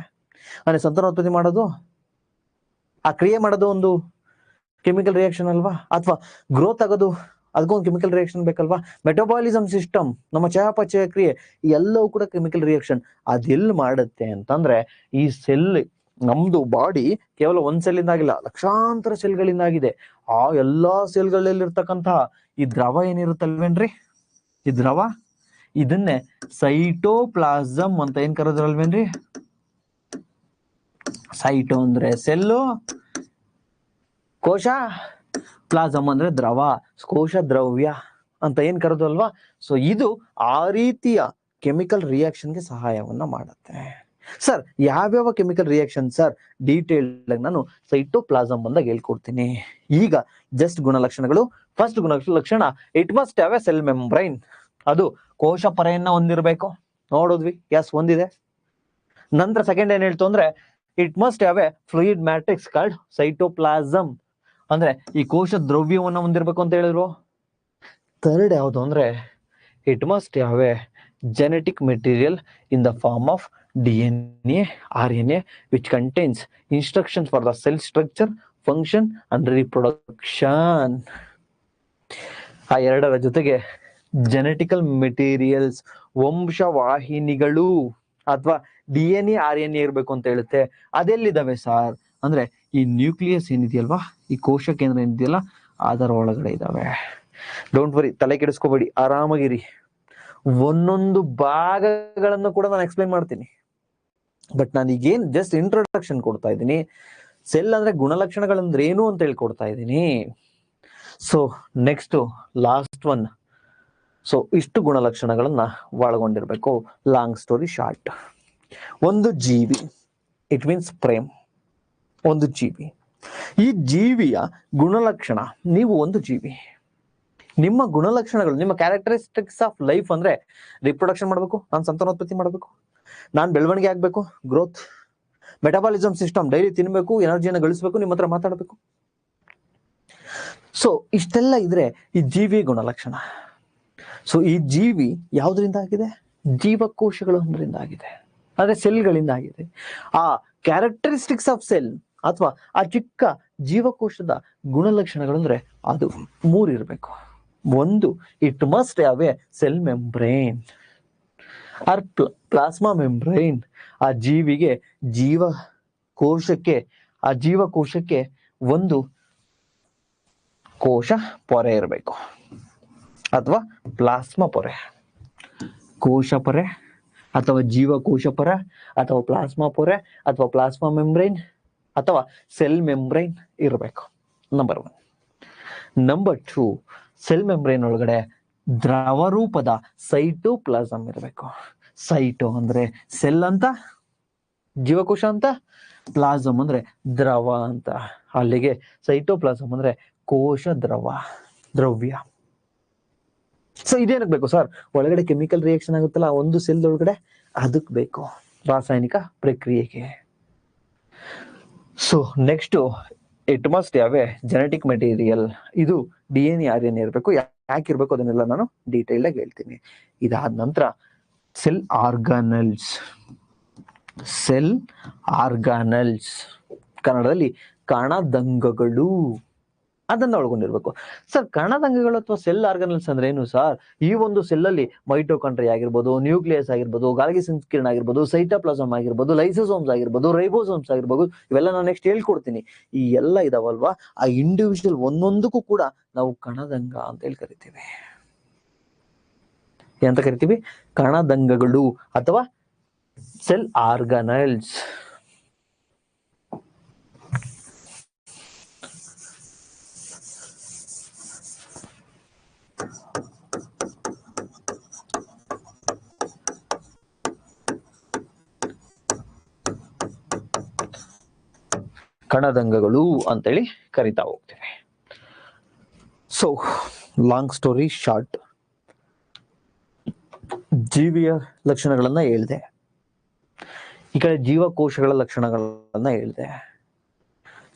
ಅಂದ್ರೆ ಸಂತಾನೋತ್ಪತ್ತಿ ಮಾಡೋದು, ಆ ಕ್ರಿಯೆ ಮಾಡೋದು ಒಂದು ಕೆಮಿಕಲ್ ರಿಯಾಕ್ಷನ್ ಅಲ್ವಾ? ಅಥವಾ ಗ್ರೋತ್ ಆಗೋದು, ಅದಕ್ಕೊಂದು ಕೆಮಿಕಲ್ ರಿಯಾಕ್ಷನ್ ಬೇಕಲ್ವಾ? ಮೆಟಬಾಲಿಸಮ್ ಸಿಸ್ಟಮ್, ನಮ್ಮ ಚಯಾಪಚಯ ಕ್ರಿಯೆ, ಎಲ್ಲವೂ ಕೂಡ ಕೆಮಿಕಲ್ ರಿಯಾಕ್ಷನ್. ಅದೆಲ್ಲಿ ಮಾಡುತ್ತೆ ಅಂತಂದ್ರೆ ಈ ಸೆಲ್, ನಮ್ದು ಬಾಡಿ ಕೇವಲ ಒಂದ್ ಸೆಲ್ ಇಂದಾಗಿಲ್ಲ, ಲಕ್ಷಾಂತರ ಸೆಲ್ಗಳಿಂದಾಗಿದೆ. ಆ ಎಲ್ಲಾ ಸೆಲ್ಗಳಲ್ಲಿರ್ತಕ್ಕಂತಹ ಈ ದ್ರವ ಏನಿರುತ್ತಲ್ವೇನ್ರಿ, ಈ ದ್ರವ, ಇದನ್ನೇ ಸೈಟೋಪ್ಲಾಸಮ್ ಅಂತ ಏನ್ ಕರೆದ್ರಲ್ವೇನ್ರಿ? ಸೈಟೋ ಅಂದ್ರೆ ಸೆಲ್ಲು, ಕೋಶ, ಪ್ಲಾಸಮ್ ಅಂದ್ರೆ ದ್ರವ, ಕೋಶ ದ್ರವ್ಯ ಅಂತ ಏನ್ ಕರೆದು ಅಲ್ವಾ? ಸೊ ಇದು ಆ ರೀತಿಯ ಕೆಮಿಕಲ್ ರಿಯಾಕ್ಷನ್ಗೆ ಸಹಾಯವನ್ನ ಮಾಡುತ್ತೆ. ಸರ್ ಯಾವ್ಯಾವ ಕೆಮಿಕಲ್ ರಿಯಾಕ್ಷನ್ ಸರ್? ಡೀಟೇಲ್ ಆಗಿ ನಾನು ಸೈಟೋಪ್ಲಾಸಮ್ ಬಂದಾಗ ಹೇಳ್ಕೊಡ್ತೀನಿ. ಈಗ ಜಸ್ಟ್ ಗುಣಲಕ್ಷಣಗಳು. ಫಸ್ಟ್ ಗುಣಲಕ್ಷಣ, it must have a cell membrane. ಅದು ಕೋಶ ಪೊರೆಯನ್ನ ಹೊಂದಿರಬೇಕು. ನೋಡಿದ್ವಿ, ಎಸ್ ಹೊಂದಿದೆ. ನಂತರ ಸೆಕೆಂಡ್ ಏನ್ ಹೇಳ್ತು ಅಂದ್ರೆ it must have a fluid matrix called cytoplasm. ಅಂದ್ರೆ ಈ ಕೋಶ ದ್ರವ್ಯವನ್ನ ಹೊಂದಿರಬೇಕು ಅಂತ ಹೇಳಿದ್ರು. ಥರ್ಡ್ ಯಾವುದು ಅಂದ್ರೆ it must have a genetic material in the form of DNA, RNA which contains instructions for the cell structure, function and reproduction. ಆ ಎರಡರ ಜೊತೆಗೆ ಜೆನೆಟಿಕಲ್ ಮೆಟೀರಿಯಲ್ಸ್, ವಂಶವಾಹಿನಿಗಳು ಅಥವಾ DNA RNA ಇರ್ಬೇಕು ಅಂತ ಹೇಳುತ್ತೆ. ಅದೆಲ್ಲಿದ್ದಾವೆ ಸಾರ್ ಅಂದ್ರೆ ಈ ನ್ಯೂಕ್ಲಿಯಸ್ ಏನಿದೆಯಲ್ವಾ, ಈ ಕೋಶ ಕೇಂದ್ರ ಏನಿದೆಯಲ್ಲ ಅದರ ಒಳಗಡೆ ಇದಾವೆ. ಡೋಂಟ್ ವರಿ, ತಲೆ ಕೆಡಿಸ್ಕೋಬೇಡಿ, ಆರಾಮಾಗಿರಿ. ಒಂದೊಂದು ಭಾಗಗಳನ್ನು ಕೂಡ ನಾನು ಎಕ್ಸ್ಪ್ಲೈನ್ ಮಾಡ್ತೀನಿ. ಬಟ್ ನಾನು ಈಗೇನ್ ಜಸ್ಟ್ ಇಂಟ್ರೊಡಕ್ಷನ್ ಕೊಡ್ತಾ ಇದ್ದೀನಿ. ಸೆಲ್ ಅಂದ್ರೆ ಗುಣಲಕ್ಷಣಗಳಂದ್ರೆ ಏನು ಅಂತ ಹೇಳ್ಕೊಡ್ತಾ ಇದ್ದೀನಿ. So next last one. So ಇಷ್ಟು ಗುಣಲಕ್ಷಣಗಳನ್ನ ಒಳಗೊಂಡಿರ್ಬೇಕು. ಲಾಂಗ್ ಸ್ಟೋರಿ ಶಾರ್ಟ್, ಒಂದು ಜೀವಿ, ಇಟ್ ಮೀನ್ಸ್ ಪ್ರೇಮ್, ಒಂದು ಜೀವಿ. ಈ ಜೀವಿಯ ಗುಣಲಕ್ಷಣ, ನೀವು ಒಂದು ಜೀವಿ, ನಿಮ್ಮ ಗುಣಲಕ್ಷಣಗಳು, ನಿಮ್ಮ ಕ್ಯಾರೆಕ್ಟರಿಸ್ಟಿಕ್ಸ್ ಆಫ್ ಲೈಫ್ ಅಂದ್ರೆ ರಿಪ್ರೊಡಕ್ಷನ್ ಮಾಡಬೇಕು, ನಾನು ಸಂತಾನೋತ್ಪತ್ತಿ ಮಾಡಬೇಕು, ನಾನು ಬೆಳವಣಿಗೆ ಆಗ್ಬೇಕು, ಗ್ರೋತ್, ಮೆಟಬಾಲಿಸಮ್ ಸಿಸ್ಟಮ್, ಡೈಲಿ ತಿನ್ಬೇಕು, ಎನರ್ಜಿಯನ್ನು ಗಳಿಸಬೇಕು, ನಿಮ್ಮ ಹತ್ರ ಮಾತಾಡಬೇಕು. ಸೊ ಇಷ್ಟೆಲ್ಲ ಇದ್ರೆ ಈ ಜೀವಿ ಗುಣಲಕ್ಷಣ. ಸೊ ಈ ಜೀವಿ ಯಾವುದರಿಂದ ಆಗಿದೆ? ಜೀವಕೋಶಗಳು ಒಂದರಿಂದ ಆಗಿದೆ, ಅಂದ್ರೆ ಸೆಲ್ಗಳಿಂದ ಆಗಿದೆ. ಆ ಕ್ಯಾರೆಕ್ಟರಿಸ್ಟಿಕ್ಸ್ ಆಫ್ ಸೆಲ್ ಅಥವಾ ಆ ಚಿಕ್ಕ ಜೀವಕೋಶದ ಗುಣಲಕ್ಷಣಗಳು ಅಂದ್ರೆ ಅದು 3 ಇರಬೇಕು. ಒಂದು, it must have a cell membrane or plasma membrane. ಆ ಜೀವಕೋಶಕ್ಕೆ ಒಂದು ಕೋಶ ಪೊರೆ ಇರಬೇಕು, ಅಥವಾ ಪ್ಲಾಸ್ಮಾ ಪೊರೆ, ಕೋಶ ಪೊರೆ ಅಥವಾ ಜೀವಕೋಶ ಪೊರೆ ಅಥವಾ ಪ್ಲಾಸ್ಮಾ ಪೊರೆ ಅಥವಾ ಪ್ಲಾಸ್ಮಾ ಮೆಂಬ್ರೈನ್ ಅಥವಾ ಸೆಲ್ ಮೆಂಬ್ರೈನ್ ಇರಬೇಕು. ನಂಬರ್ 1. ನಂಬರ್ 2, ಸೆಲ್ ಮೆಂಬ್ರೈನ್ ಒಳಗಡೆ ದ್ರವ ರೂಪದ ಸೈಟೋಪ್ಲಾಸಮ್ ಇರಬೇಕು. ಸೈಟೋ ಅಂದ್ರೆ ಸೆಲ್ ಅಂತ, ಜೀವಕೋಶ ಅಂತ, ಪ್ಲಾಸಮ್ ಅಂದ್ರೆ ದ್ರವ ಅಂತ. ಅಲ್ಲಿಗೆ ಸೈಟೋಪ್ಲಾಸಮ್ ಅಂದ್ರೆ ಕೋಶ ದ್ರವ್ಯ. ಸೊ ಇದೇನಕ್ಕೆ ಬೇಕು ಸರ್? ಒಳಗಡೆ ಕೆಮಿಕಲ್ ರಿಯಾಕ್ಷನ್ ಆಗುತ್ತಲ್ಲ ಒಂದು ಸೆಲ್ ಒಳಗಡೆ, ಅದಕ್ಕೆ ಬೇಕು ರಾಸಾಯನಿಕ ಪ್ರಕ್ರಿಯೆಗೆ. So next, it must have a genetic material. ಇದು DNA RNA ಇರಬೇಕು. ಯಾಕಿರ್ಬೇಕು ಅದನ್ನೆಲ್ಲ ನಾನು ಡೀಟೇಲ್ ಆಗಿ ಹೇಳ್ತೀನಿ. ಇದಾದ ನಂತರ ಸೆಲ್ ಆರ್ಗಾನಲ್ಸ್, ಕನ್ನಡದಲ್ಲಿ ಕಣದಂಗಗಳು, ಅದನ್ನ ಒಳಗೊಂಡಿರ್ಬೇಕು. ಸರ್ ಕಣದಂಗಗಳು ಅಥವಾ ಸೆಲ್ ಆರ್ಗನಲ್ಸ್ ಅಂದ್ರೆ ಏನು ಸರ್? ಈ ಒಂದು ಸೆಲ್ ಅಲ್ಲಿ ಮೈಟೋಕಾಂಡ್ರಿಯಾ ಆಗಿರ್ಬೋದು, ನ್ಯೂಕ್ಲಿಯಸ್ ಆಗಿರ್ಬೋದು, ಗಾಲ್ಗಿ ಸಂಕೀರ್ಣ ಆಗಿರ್ಬೋದು, ಸೈಟೋಪ್ಲಾಸಮ್ ಆಗಿರ್ಬೋದು, ಲೈಸೋಸೋಮ್ಸ್ ಆಗಿರ್ಬೋದು, ರೈಬೋಸೋಮ್ಸ್ ಆಗಿರ್ಬೋದು, ಇವೆಲ್ಲ ನಾನು ನೆಕ್ಸ್ಟ್ ಹೇಳ್ಕೊಡ್ತೀನಿ. ಈ ಎಲ್ಲ ಇದಾವಲ್ವಾ, ಆ ಇಂಡಿವಿಜುವಲ್ ಒಂದೊಂದಕ್ಕೂ ಕೂಡ ನಾವು ಕಣದಂಗ ಅಂತ ಹೇಳಿ ಕರಿತೀವಿ. ಏನಂತ ಕರಿತೀವಿ? ಕಣದಂಗಗಳು ಅಥವಾ ಸೆಲ್ ಆರ್ಗನಲ್ಸ್. ಕಣದಂಗಗಳು ಅಂತೇಳಿ ಕರಿತಾ ಹೋಗ್ತೇವೆ. ಸೊ ಲಾಂಗ್ ಸ್ಟೋರಿ ಶಾರ್ಟ್, ಜೀವಿಯ ಲಕ್ಷಣಗಳನ್ನ ಹೇಳಿದೆ, ಈ ಕಡೆ ಜೀವಕೋಶಗಳ ಲಕ್ಷಣಗಳನ್ನ ಹೇಳಿದೆ.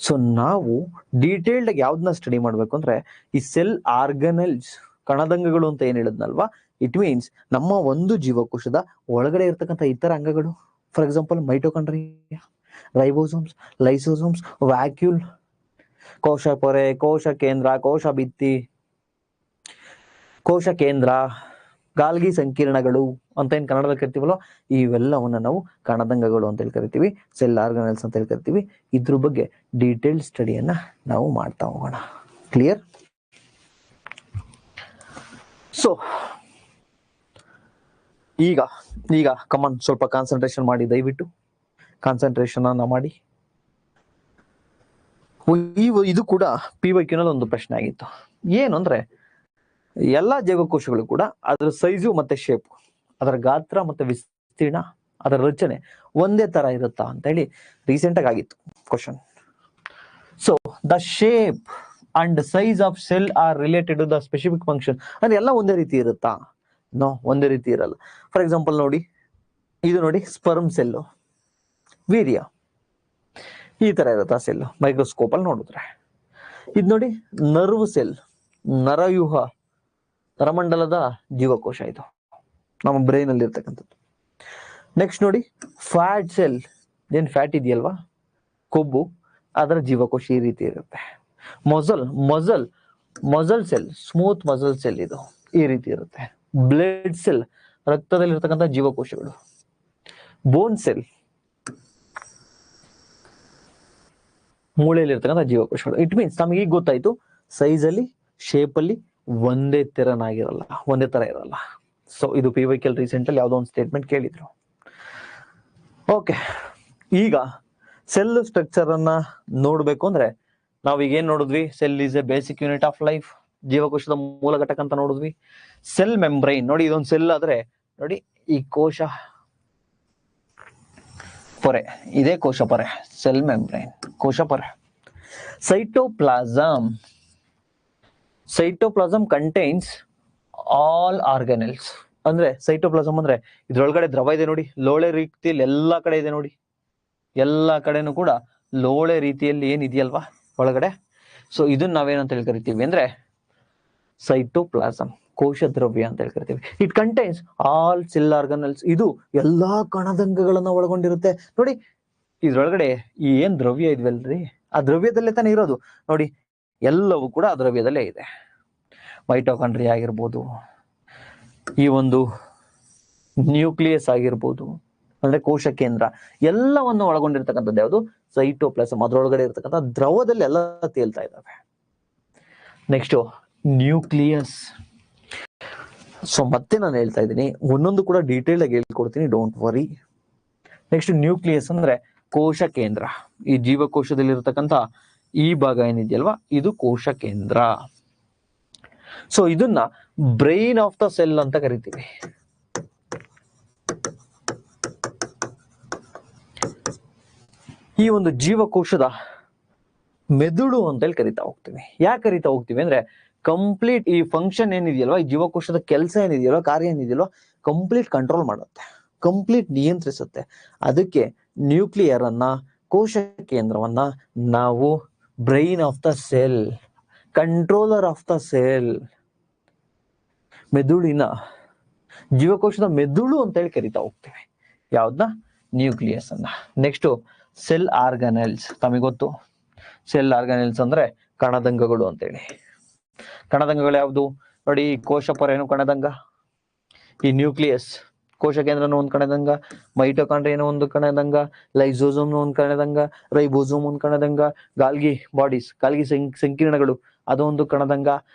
ಸೊ ನಾವು ಡೀಟೇಲ್ಡ್ ಆಗಿ ಯಾವ್ದನ್ನ ಸ್ಟಡಿ ಮಾಡ್ಬೇಕು ಅಂದ್ರೆ ಈ ಸೆಲ್ ಆರ್ಗನಲ್ಸ್, ಕಣದಂಗಗಳು ಅಂತ ಏನ್ ಹೇಳಿದ್ನಲ್ವಾ, ಇಟ್ ಮೀನ್ಸ್ ನಮ್ಮ ಒಂದು ಜೀವಕೋಶದ ಒಳಗಡೆ ಇರ್ತಕ್ಕಂಥ ಇತರ ಅಂಗಗಳು. For example mitochondria, ribosomes, lysosomes, vacuole, ಕೋಶ ಪೊರೆ, ಕೋಶ ಕೇಂದ್ರ, ಕೋಶ ಭಿತ್ತಿ, ಕೋಶ ಕೇಂದ್ರ, ಗಾಲ್ಗಿ ಸಂಕೀರ್ಣಗಳು ಅಂತ ಏನ್ ಕನ್ನಡದಲ್ಲಿ ಕರಿತೀವಲ್ಲ, ಇವೆಲ್ಲವನ್ನ ನಾವು ಕಣದಂಗಗಳು ಅಂತ ಹೇಳಿ ಕರಿತೀವಿ, ಸೆಲ್ ಆರ್ಗನಲ್ಸ್ ಅಂತ ಹೇಳಿ ಕರಿತೀವಿ. ಇದ್ರ ಬಗ್ಗೆ ಡೀಟೇಲ್ಡ್ ಸ್ಟಡಿಯನ್ನ ನಾವು ಮಾಡ್ತಾ ಹೋಗೋಣ. ಕ್ಲಿಯರ್? ಸೊ ಈಗ ಕಮಾನ್ ಸ್ವಲ್ಪ ಕಾನ್ಸಂಟ್ರೇಷನ್ ಮಾಡಿ, ದಯವಿಟ್ಟು ಕಾನ್ಸಂಟ್ರೇಷನ್ ಅನ್ನ ಮಾಡಿ. ಇದು ಕೂಡ PYQ ನಲ್ಲಿ ಒಂದು ಪ್ರಶ್ನೆ ಆಗಿತ್ತು. ಏನು ಅಂದ್ರೆ ಎಲ್ಲಾ ಜೀವಕೋಶಗಳು ಕೂಡ ಅದರ ಸೈಜು ಮತ್ತೆ ಶೇಪ್, ಅದರ ಗಾತ್ರ ಮತ್ತೆ ವಿಸ್ತೀರ್ಣ, ಅದರ ರಚನೆ ಒಂದೇ ತರ ಇರುತ್ತಾ ಅಂತ ಹೇಳಿ ರೀಸೆಂಟ್ ಆಗಿ ಆಗಿತ್ತು question. So the shape and size of cell are related to the specific function. ಅಂದ್ರೆ ಎಲ್ಲ ಒಂದೇ ರೀತಿ ಇರುತ್ತಾ? ನೋ, ಒಂದೇ ರೀತಿ ಇರಲ್ಲ. ಫಾರ್ ಎಕ್ಸಾಂಪಲ್ ನೋಡಿ, ಇದು ನೋಡಿ ಸ್ಪರ್ಮ್ ಸೆಲ್, ವೀರ್ಯ, ಈ ತರ ಇರುತ್ತಾ ಸೆಲ್ ಮೈಕ್ರೋಸ್ಕೋಪ್ ಅಲ್ಲಿ ನೋಡಿದ್ರೆ. ಇದು ನೋಡಿ ನರ್ವ್ ಸೆಲ್, ನರವ್ಯೂಹ, ನರಮಂಡಲದ ಜೀವಕೋಶ, ಇದು ನಮ್ಮ ಬ್ರೈನ್ ಅಲ್ಲಿ ಇರ್ತಕ್ಕಂಥದ್ದು. ನೆಕ್ಸ್ಟ್ ನೋಡಿ ಫ್ಯಾಟ್ ಸೆಲ್, ಏನ್ ಫ್ಯಾಟ್ ಇದೆಯಲ್ವಾ, ಕೊಬ್ಬು, ಅದರ ಜೀವಕೋಶ ಈ ರೀತಿ ಇರುತ್ತೆ. ಮಜಲ್ ಸೆಲ್, ಸ್ಮೂತ್ ಮಜಲ್ ಸೆಲ್, ಇದು ಈ ರೀತಿ ಇರುತ್ತೆ. ಬ್ಲಡ್ ಸೆಲ್, ರಕ್ತದಲ್ಲಿ ಇರ್ತಕ್ಕಂಥ ಜೀವಕೋಶಗಳು. ಬೋನ್ ಸೆಲ್, ಮೂಳೆಯಲ್ಲಿ ಇರ್ತಕ್ಕಂಥ ಜೀವಕೋಶಗಳು. ಇಟ್ ಮೀನ್ಸ್ ನಮಗೆ ಈಗ ಗೊತ್ತಾಯ್ತು, ಸೈಜ್ ಅಲ್ಲಿ, ಶೇಪ್ ಅಲ್ಲಿ ಒಂದೇ ತರ ಇರಲ್ಲ. ಸೊ ಇದು PYQ ರೀಸೆಂಟ್ ಅಲ್ಲಿ ಯಾವ್ದೋ ಒಂದು ಸ್ಟೇಟ್ಮೆಂಟ್ ಕೇಳಿದ್ರು. ಓಕೆ, ಈಗ ಸೆಲ್ ಸ್ಟ್ರಕ್ಚರ್ ಅನ್ನ ನೋಡ್ಬೇಕು ಅಂದ್ರೆ ನಾವೀಗ ಏನ್ ನೋಡಿದ್ವಿ? Cell is a basic unit of life, ಜೀವಕೋಶದ ಮೂಲ ಘಟಕ ಅಂತ ನೋಡಿದ್ವಿ. ಸೆಲ್ ಮೆಂಬ್ರೈನ್ ನೋಡಿ, ಇದೊಂದು ಸೆಲ್ ಆದ್ರೆ ನೋಡಿ ಈ ಕೋಶ ಪೊರೆ, ಇದೇ ಕೋಶ ಪೊರೆ, ಸೆಲ್ ಮೆಂಬ್ರೈನ್, ಕೋಶ ಪೊರೆ. Cytoplasm contains all organelles. ಅಂದ್ರೆ ಸೈಟೋಪ್ಲಾಸಮ್ ಅಂದ್ರೆ ಇದ್ರೊಳಗಡೆ ದ್ರವ ಇದೆ ನೋಡಿ, ಲೋಳೆ ರೀತಿಯಲ್ಲಿ ಎಲ್ಲಾ ಕಡೆ ಇದೆ ನೋಡಿ, ಎಲ್ಲಾ ಕಡೆನೂ ಕೂಡ ಲೋಳೆ ರೀತಿಯಲ್ಲಿ ಏನಿದೆಯಲ್ವಾ ಒಳಗಡೆ. ಸೊ ಇದನ್ನ ನಾವೇನಂತ ಹೇಳಿ ಕರಿತೀವಿ ಅಂದ್ರೆ ಸೈಟೋಪ್ಲಾಸಮ್, ಕೋಶ ದ್ರವ್ಯ ಅಂತ ಹೇಳಿ ಕರಿತೀವಿ. It contains all cell organelles. ಇದು ಎಲ್ಲಾ ಕಣದಂಗಗಳನ್ನ ಒಳಗೊಂಡಿರುತ್ತೆ. ನೋಡಿ ಇದ್ರೊಳಗಡೆ ಈ ಏನ್ ದ್ರವ್ಯ ಇದ್ವಲ್ರಿ, ಆ ದ್ರವ್ಯದಲ್ಲೇ ತಾನೇ ಇರೋದು. ನೋಡಿ ಎಲ್ಲವೂ ಕೂಡ ಆ ದ್ರವ್ಯದಲ್ಲೇ ಇದೆ. ಮೈಟೋಕಾಂಡ್ರಿಯಾ ಆಗಿರ್ಬೋದು, ಈ ಒಂದು ನ್ಯೂಕ್ಲಿಯಸ್ ಆಗಿರ್ಬೋದು, ಅಂದ್ರೆ ಕೋಶ ಕೇಂದ್ರ, ಎಲ್ಲವನ್ನು ಒಳಗೊಂಡಿರ್ತಕ್ಕಂಥದ್ದು ಯಾವುದು? ಸೈಟೋಪ್ಲಾಸಮ್. ಅದ್ರೊಳಗಡೆ ಇರ್ತಕ್ಕಂಥ ದ್ರವದಲ್ಲಿ ಎಲ್ಲ ತೇಲ್ತಾ ಇದ್ದಾವೆ. Next nucleus. ಸೊ ಮತ್ತೆ ನಾನು ಹೇಳ್ತಾ ಇದ್ದೀನಿ, ಒಂದೊಂದು ಕೂಡ ಡೀಟೇಲ್ ಆಗಿ ಹೇಳ್ಕೊಡ್ತೀನಿ, ಡೋಂಟ್ ವರಿ. ನೆಕ್ಸ್ಟ್ ನ್ಯೂಕ್ಲಿಯಸ್ ಅಂದ್ರೆ ಕೋಶ ಕೇಂದ್ರ. ಈ ಜೀವಕೋಶದಲ್ಲಿ ಇರತಕ್ಕಂತ ಈ ಭಾಗ ಏನಿದೆಯಲ್ವಾ, ಇದು ಕೋಶ ಕೇಂದ್ರ. ಸೊ ಇದನ್ನ ಬ್ರೈನ್ ಆಫ್ ದ ಸೆಲ್ ಅಂತ ಕರಿತೀವಿ. ಈ ಒಂದು ಜೀವಕೋಶದ ಮೆದುಳು ಅಂತೇಳಿ ಕರಿತಾ ಹೋಗ್ತೀವಿ. ಯಾಕೆ ಕರಿತಾ ಹೋಗ್ತೀವಿ ಅಂದ್ರೆ ಕಂಪ್ಲೀಟ್ ಈ ಫಂಕ್ಷನ್ ಏನಿದೆಯಲ್ವಾ, ಈ ಜೀವಕೋಶದ ಕೆಲಸ ಏನಿದೆಯಲ್ವಾ, ಕಾರ್ಯ ಏನಿದೆಯಲ್ವಾ, ಕಂಪ್ಲೀಟ್ ಕಂಟ್ರೋಲ್ ಮಾಡುತ್ತೆ, ಕಂಪ್ಲೀಟ್ ನಿಯಂತ್ರಿಸುತ್ತೆ. ಅದಕ್ಕೆ ನ್ಯೂಕ್ಲಿಯರ್ ಅನ್ನ, ಕೋಶ ಕೇಂದ್ರವನ್ನ ನಾವು brain of the cell, controller of the cell, ಮೆದುಳಿನ, ಜೀವಕೋಶದ ಮೆದುಳು ಅಂತೇಳಿ ಕರಿತಾ ಹೋಗ್ತೀವಿ. ಯಾವ್ದನ್ನ? ನ್ಯೂಕ್ಲಿಯಸ್ ಅನ್ನ. Next cell organelles. ತಮಗೆ ಗೊತ್ತು, ಸೆಲ್ ಆರ್ಗನಲ್ಸ್ ಅಂದ್ರೆ ಕಣದಂಗಗಳು ಅಂತೇಳಿ. ಕಣದಂಗಗಳು ಯಾವುದು? ನೋಡಿ, ಕೋಶ ಪೊರೆನೂ ಕಣದಂಗ, ಈ ನ್ಯೂಕ್ಲಿಯಸ್ ಕೋಶ ಕೇಂದ್ರನೂ ಒಂದು ಕಣದಂಗ, ಮೈಟೋಕಾಂಡ್ರಿಯಾನು ಒಂದು ಕಣದಂಗ, ಲೈಸೋಸೋಮ್ ಒಂದು ಕಣದಂಗ, ರೈಬೋಸೋಮ್ ಒಂದು ಕಣದಂಗ, ಗಾಲ್ಗಿ ಬಾಡೀಸ್, ಗಾಲ್ಗಿ ಸಂಕೀರ್ಣಗಳು ಅದೊಂದು ಕಣದಂಗ.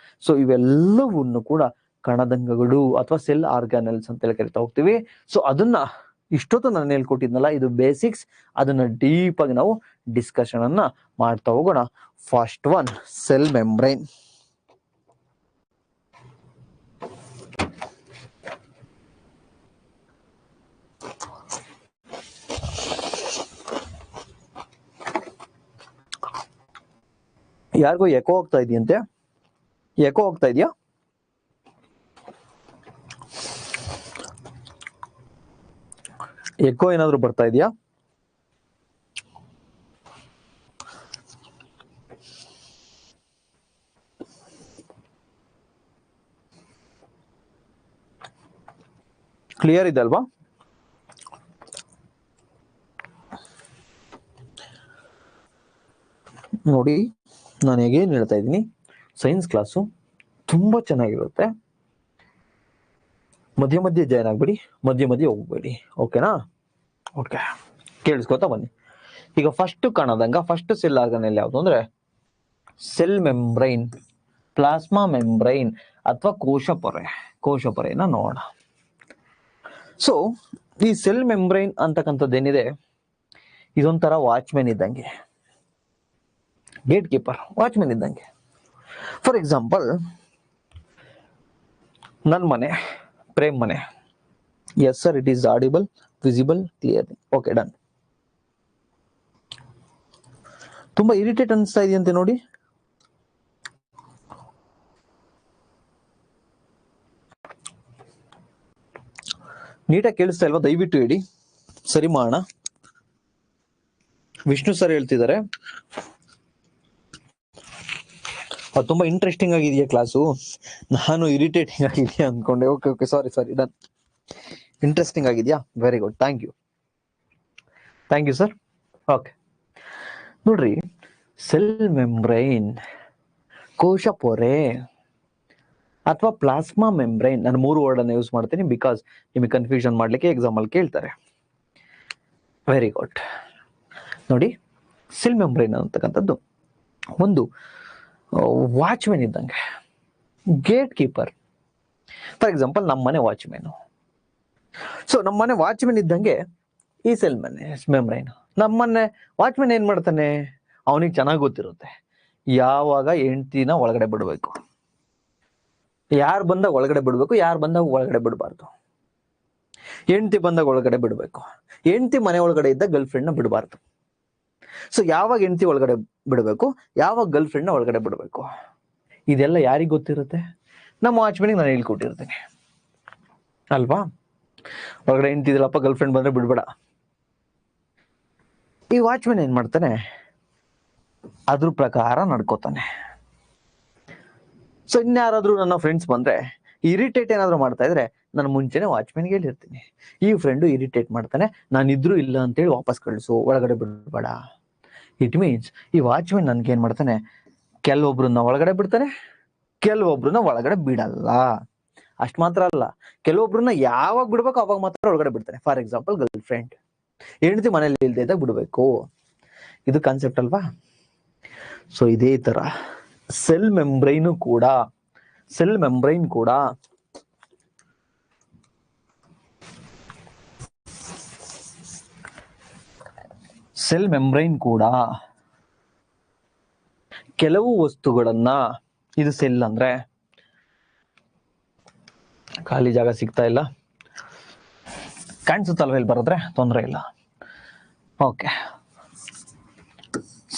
ಸೊ ಇವೆಲ್ಲವನ್ನು ಕೂಡ ಕಣದಂಗಗಳು ಅಥವಾ ಸೆಲ್ ಆರ್ಗನಲ್ಸ್ ಅಂತ ಹೇಳಿ ಕರಿತಾ ಹೋಗ್ತೀವಿ. ಸೊ ಅದನ್ನ ಇಷ್ಟೊತ್ತು ನಾನು ಹೇಳ್ಕೊಟ್ಟಿದ್ನಲ್ಲ, ಇದು ಬೇಸಿಕ್ಸ್. ಅದನ್ನ ಡೀಪ್ ಆಗಿ ನಾವು ಡಿಸ್ಕಷನ್ ಅನ್ನ ಮಾಡ್ತಾ ಹೋಗೋಣ. First one, cell membrane. ಯಾರಿಗೂ ಎಕೋ ಹೋಗ್ತಾ ಇದೆಯಂತೆ? ಎಕೋ ಹೋಗ್ತಾ ಇದೆಯಾ? ಎಕೋ ಏನಾದ್ರು ಬರ್ತಾ ಇದೆಯಾ? ಕ್ಲಿಯರ್ ಇದೆ ಅಲ್ವಾ? ನೋಡಿ, ನಾನು ಹೇಗೇನು ಹೇಳ್ತಾ ಇದ್ದೀನಿ, ಸೈನ್ಸ್ ಕ್ಲಾಸು ತುಂಬಾ ಚೆನ್ನಾಗಿರುತ್ತೆ. ಮಧ್ಯೆ ಮಧ್ಯೆ ಜಾಯ್ನ್ ಆಗ್ಬೇಡಿ, ಮಧ್ಯೆ ಮಧ್ಯೆ ಹೋಗ್ಬೇಡಿ, ಓಕೆನಾ? ಓಕೆ, ಕೇಳಿಸ್ಕೊತಾ ಬನ್ನಿ. ಈಗ ಫಸ್ಟ್ ಕಣದಂಗ, ಫಸ್ಟ್ ಸೆಲ್ ಆರ್ಗನಲ್ ಯಾವುದು ಅಂದ್ರೆ ಸೆಲ್ ಮೆಂಬ್ರೈನ್, ಪ್ಲಾಸ್ಮಾ ಮೆಂಬ್ರೈನ್ ಅಥವಾ ಕೋಶ ಪೊರೆ. ಕೋಶ ಪೊರೆನ ನೋಡೋಣ. ಸೊ ಈ ಸೆಲ್ ಮೆಂಬ್ರೈನ್ ಅಂತಕ್ಕಂಥದ್ದೇನಿದೆ, ಇದೊಂಥರ ವಾಚ್ಮೆನ್ ಇದ್ದಂಗೆ, ಗೇಟ್ ಕೀಪರ್, ವಾಚ್ಮೆನ್ ಇದ್ದಂಗೆ. ಫಾರ್ ಎಕ್ಸಾಂಪಲ್, ನನ್ನ ಮನೆ, ಪ್ರೇಮ್ ಮನೆ. Yes sir, it is audible, visible, clear. Okay, done. ತುಂಬಾ ಇರಿಟೇಟ್ ಅನಿಸ್ತಾ ಇದೆಯಂತೆ ನೋಡಿ. ನೀಟಾಗಿ ಕೇಳಿಸ್ತಾ ಇಲ್ವಾ? ದಯವಿಟ್ಟು ಹೇಳಿ, ಸರಿ ಮಾಡೋಣ. ವಿಷ್ಣು ಸರ್ ಹೇಳ್ತಿದ್ದಾರೆ, ತುಂಬಾ ಇಂಟ್ರೆಸ್ಟಿಂಗ್ ಆಗಿದೆಯಾ ಕ್ಲಾಸು? ನಾನು ಇರಿಟೇಟಿಂಗ್ ಆಗಿದೆಯಾ ಅನ್ಕೊಂಡೆ. Okay okay, sorry sorry, done. Interesting ಆಗಿದೆಯಾ? Very good, thank you sir. Okay, ನೋಡ್ರಿ, ಸೆಲ್ ಮೆಂಬ್ರೈನ್, ಕೋಶ ಪೊರೆ ಅಥವಾ ಪ್ಲಾಸ್ಮಾ ಮೆಂಬ್ರೈನ್, ನಾನು 3 ವರ್ಡ್ ಅನ್ನು ಯೂಸ್ ಮಾಡ್ತೀನಿ ಬಿಕಾಸ್ ನಿಮಗೆ ಕನ್ಫ್ಯೂಷನ್ ಮಾಡ್ಲಿಕ್ಕೆ ಎಕ್ಸಾಮ್ ಅಲ್ಲಿ ಕೇಳ್ತಾರೆ. Very good. ನೋಡಿ, ಸೆಲ್ ಮೆಂಬ್ರೈನ್ ಅಂತಕ್ಕಂಥದ್ದು ಒಂದು ವಾಚ್ಮೆನ್ ಇದ್ದಂಗೆ, ಗೇಟ್ ಕೀಪರ್. ಫಾರ್ ಎಕ್ಸಾಂಪಲ್, ನಮ್ಮನೆ ವಾಚ್ಮೆನ್. ಸೊ ನಮ್ಮನೆ ವಾಚ್ಮೆನ್ ಇದ್ದಂಗೆ ಈ ಸೆಲ್ ಮೆಂಬ್ರೈನ್. ನಮ್ಮನೆ ವಾಚ್ಮೆನ್ ಏನ್ ಮಾಡ್ತಾನೆ? ಅವನಿಗೆ ಚೆನ್ನಾಗಿ ಗೊತ್ತಿರುತ್ತೆ ಯಾವಾಗ ಹೆಂಡ್ತಿನ ಒಳಗಡೆ ಬಿಡಬೇಕು, ಯಾರು ಬಂದಾಗ ಒಳಗಡೆ ಬಿಡ್ಬೇಕು, ಯಾರು ಬಂದಾಗ ಒಳಗಡೆ ಬಿಡಬಾರ್ದು. ಹೆಂಡ್ತಿ ಬಂದಾಗ ಒಳಗಡೆ ಬಿಡಬೇಕು, ಹೆಂಡ್ತಿ ಮನೆ ಒಳಗಡೆ ಇದ್ದ ಗರ್ಲ್ ಫ್ರೆಂಡ್ ನ ಬಿಡಬಾರ್ದು. ಸೊ ಯಾವಾಗ ಹೆಂಡ್ತಿ ಒಳಗಡೆ ಬಿಡಬೇಕು, ಯಾವಾಗ ಗರ್ಲ್ ಫ್ರೆಂಡ್ ನ ಒಳಗಡೆ ಬಿಡಬೇಕು, ಇದೆಲ್ಲ ಯಾರಿಗ್ ಗೊತ್ತಿರುತ್ತೆ? ನಮ್ಮ ವಾಚ್ಮೆನ್ಗೆ ನಾನು ಹೇಳ್ಕೊಟ್ಟಿರ್ತೀನಿ ಅಲ್ವಾ? ಒಳಗಡೆ ಹೆಂಡ್ತಿ ಇದೆಯಲ್ಲಪ್ಪ, ಗರ್ಲ್ ಫ್ರೆಂಡ್ ಬಂದ್ರೆ ಬಿಡ್ಬೇಡ. ಈ ವಾಚ್ಮೆನ್ ಏನ್ ಮಾಡ್ತಾನೆ? ಅದ್ರ ಪ್ರಕಾರ ನಡ್ಕೋತಾನೆ. ಸೊ ಇನ್ಯಾರಾದ್ರೂ ನನ್ನ ಫ್ರೆಂಡ್ಸ್ ಬಂದ್ರೆ ಇರಿಟೇಟ್ ಏನಾದ್ರು ಮಾಡ್ತಾ ಇದ್ರೆ ನಾನು ಮುಂಚೆನೆ ವಾಚ್ಮೆನ್ಗೆ ಹೇಳಿರ್ತೀನಿ, ಈ ಫ್ರೆಂಡು ಇರಿಟೇಟ್ ಮಾಡ್ತಾನೆ, ನಾನಿದ್ರು ಇಲ್ಲ ಅಂತೇಳಿ ವಾಪಸ್ ಕಳಿಸು, ಒಳಗಡೆ ಬಿಡಬೇಡ. ಇಟ್ ಮೀನ್ಸ್ ಈ ವಾಚ್ಮೆನ್ ನನ್ಗೆ ಏನ್ ಮಾಡ್ತಾನೆ, ಕೆಲವೊಬ್ರನ್ನ ಒಳಗಡೆ ಬಿಡ್ತಾನೆ, ಕೆಲವೊಬ್ರನ್ನ ಒಳಗಡೆ ಬಿಡಲ್ಲ. ಅಷ್ಟ್ ಮಾತ್ರ ಅಲ್ಲ, ಕೆಲವೊಬ್ರನ್ನ ಯಾವಾಗ ಬಿಡ್ಬೇಕು ಅವಾಗ ಮಾತ್ರ ಒಳಗಡೆ ಬಿಡ್ತಾನೆ. ಫಾರ್ ಎಕ್ಸಾಂಪಲ್ ಗರ್ಲ್ ಫ್ರೆಂಡ್, ಹೆಂಡತಿ ಮನೇಲಿ ಇಲ್ದೇ ಇದ್ದಾಗ ಬಿಡ್ಬೇಕು. ಇದು ಕಾನ್ಸೆಪ್ಟ್ ಅಲ್ವಾ? ಸೊ ಇದೇ ತರ ಸೆಲ್ ಮೆಂಬ್ರೈನ್ ಕೂಡ ಕೆಲವು ವಸ್ತುಗಳನ್ನ, ಇದು ಸೆಲ್ ಅಂದ್ರೆ ಖಾಲಿ ಜಾಗ ಸಿಗ್ತಾ ಇಲ್ಲ, ಕಾಣಿಸುತ್ತಲ್ವ, ಇಲ್ಲಿ ಬರೆದ್ರೆ ತೊಂದರೆ ಇಲ್ಲ. ಓಕೆ,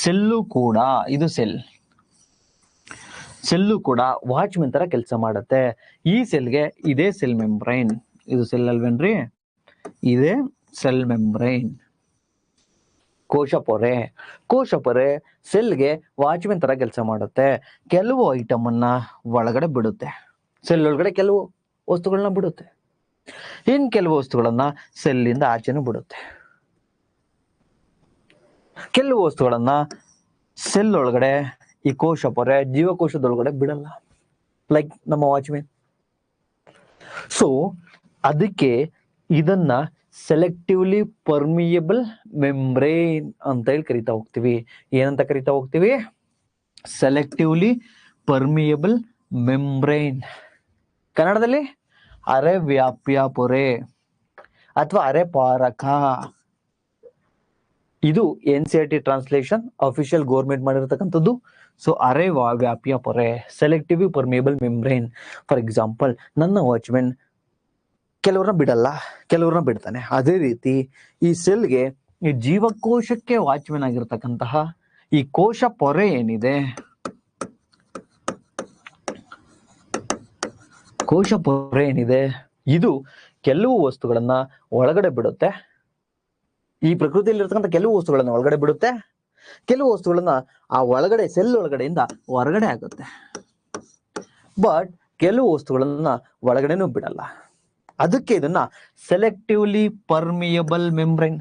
ಸೆಲ್ಲು ಕೂಡ, ಇದು ಸೆಲ್ಲು ಕೂಡ ವಾಚ್ಮೆನ್ ತರ ಕೆಲಸ ಮಾಡುತ್ತೆ. ಈ ಸೆಲ್ಗೆ ಇದೇ ಸೆಲ್ ಮೆಂಬ್ರೈನ್, ಇದು ಸೆಲ್ ಅಲ್ವೇನ್ರಿ, ಇದೇ ಸೆಲ್ ಮೆಂಬ್ರೈನ್, ಕೋಶಪೊರೆ ಸೆಲ್ಗೆ ವಾಚ್ಮೆನ್ ತರ ಕೆಲಸ ಮಾಡುತ್ತೆ. ಕೆಲವು ಐಟಮ್ ಅನ್ನ ಒಳಗಡೆ ಬಿಡುತ್ತೆ, ಸೆಲ್ ಒಳಗಡೆ ಕೆಲವು ವಸ್ತುಗಳನ್ನ ಬಿಡುತ್ತೆ, ಇನ್ ಕೆಲವು ವಸ್ತುಗಳನ್ನ ಸೆಲ್ಲಿಂದ ಆಚೆನೂ ಬಿಡುತ್ತೆ. ಕೆಲವು ವಸ್ತುಗಳನ್ನ ಸೆಲ್ ಒಳಗಡೆ ಈ ಕೋಶಪೊರೆ ಜೀವಕೋಶದೊಳಗಡೆ ಬಿಡಲ್ಲ, ಲೈಕ್ ನಮ್ಮ ವಾಚ್ಮೆನ್. ಸೊ ಅದಕ್ಕೆ ಇದನ್ನ ಸೆಲೆಕ್ಟಿವ್ಲಿ ಪರ್ಮಿಯಬಲ್ ಮೆಂಬ್ರೇನ್ ಅಂತ ಹೇಳಿ ಕರಿತಾ ಹೋಗ್ತೀವಿ. ಏನಂತ ಕರಿತಾ ಹೋಗ್ತೀವಿ? Selectively permeable membrane. ಕನ್ನಡದಲ್ಲಿ ಅರೆ ವ್ಯಾಪ್ಯ ಪೊರೆ ಅಥವಾ ಅರೆ ಪಾರಕ. ಇದು NCERT ಟ್ರಾನ್ಸ್ಲೇಷನ್, ಅಫಿಷಿಯಲ್ ಗೌರ್ಮೆಂಟ್ ಮಾಡಿರ್ತಕ್ಕಂಥದ್ದು. ಸೊ ಅರೆ ವ್ಯಾಪ್ಯ ಪೊರೆ, selective permeable membrane. For example, ನನ್ನ ವಾಚ್ಮೆನ್ ಕೆಲವ್ರನ್ನ ಬಿಡಲ್ಲ, ಕೆಲವ್ರನ್ನ ಬಿಡ್ತಾನೆ. ಅದೇ ರೀತಿ ಈ ಸೆಲ್ಗೆ, ಈ ಜೀವಕೋಶಕ್ಕೆ ವಾಚ್ಮೆನ್ ಆಗಿರ್ತಕ್ಕಂತಹ ಈ ಕೋಶ ಪೊರೆ ಏನಿದೆ, ಇದು ಕೆಲವು ವಸ್ತುಗಳನ್ನ ಒಳಗಡೆ ಬಿಡುತ್ತೆ. ಈ ಪ್ರಕೃತಿಯಲ್ಲಿ ಇರ್ತಕ್ಕಂಥ ಕೆಲವು ವಸ್ತುಗಳನ್ನ ಒಳಗಡೆ ಬಿಡುತ್ತೆ, ಕೆಲವು ವಸ್ತುಗಳನ್ನ ಆ ಒಳಗಡೆ ಸೆಲ್ ಒಳಗಡೆಯಿಂದ ಹೊರಗಡೆ ಆಗುತ್ತೆ. ಬಟ್ ಕೆಲವು ವಸ್ತುಗಳನ್ನ ಒಳಗಡೆನೂ ಬಿಡಲ್ಲ. ಅದಕ್ಕೆ ಇದನ್ನ ಸೆಲೆಕ್ಟಿವ್ಲಿ ಪರ್ಮಿಯಬಲ್ ಮೆಂಬ್ರೈನ್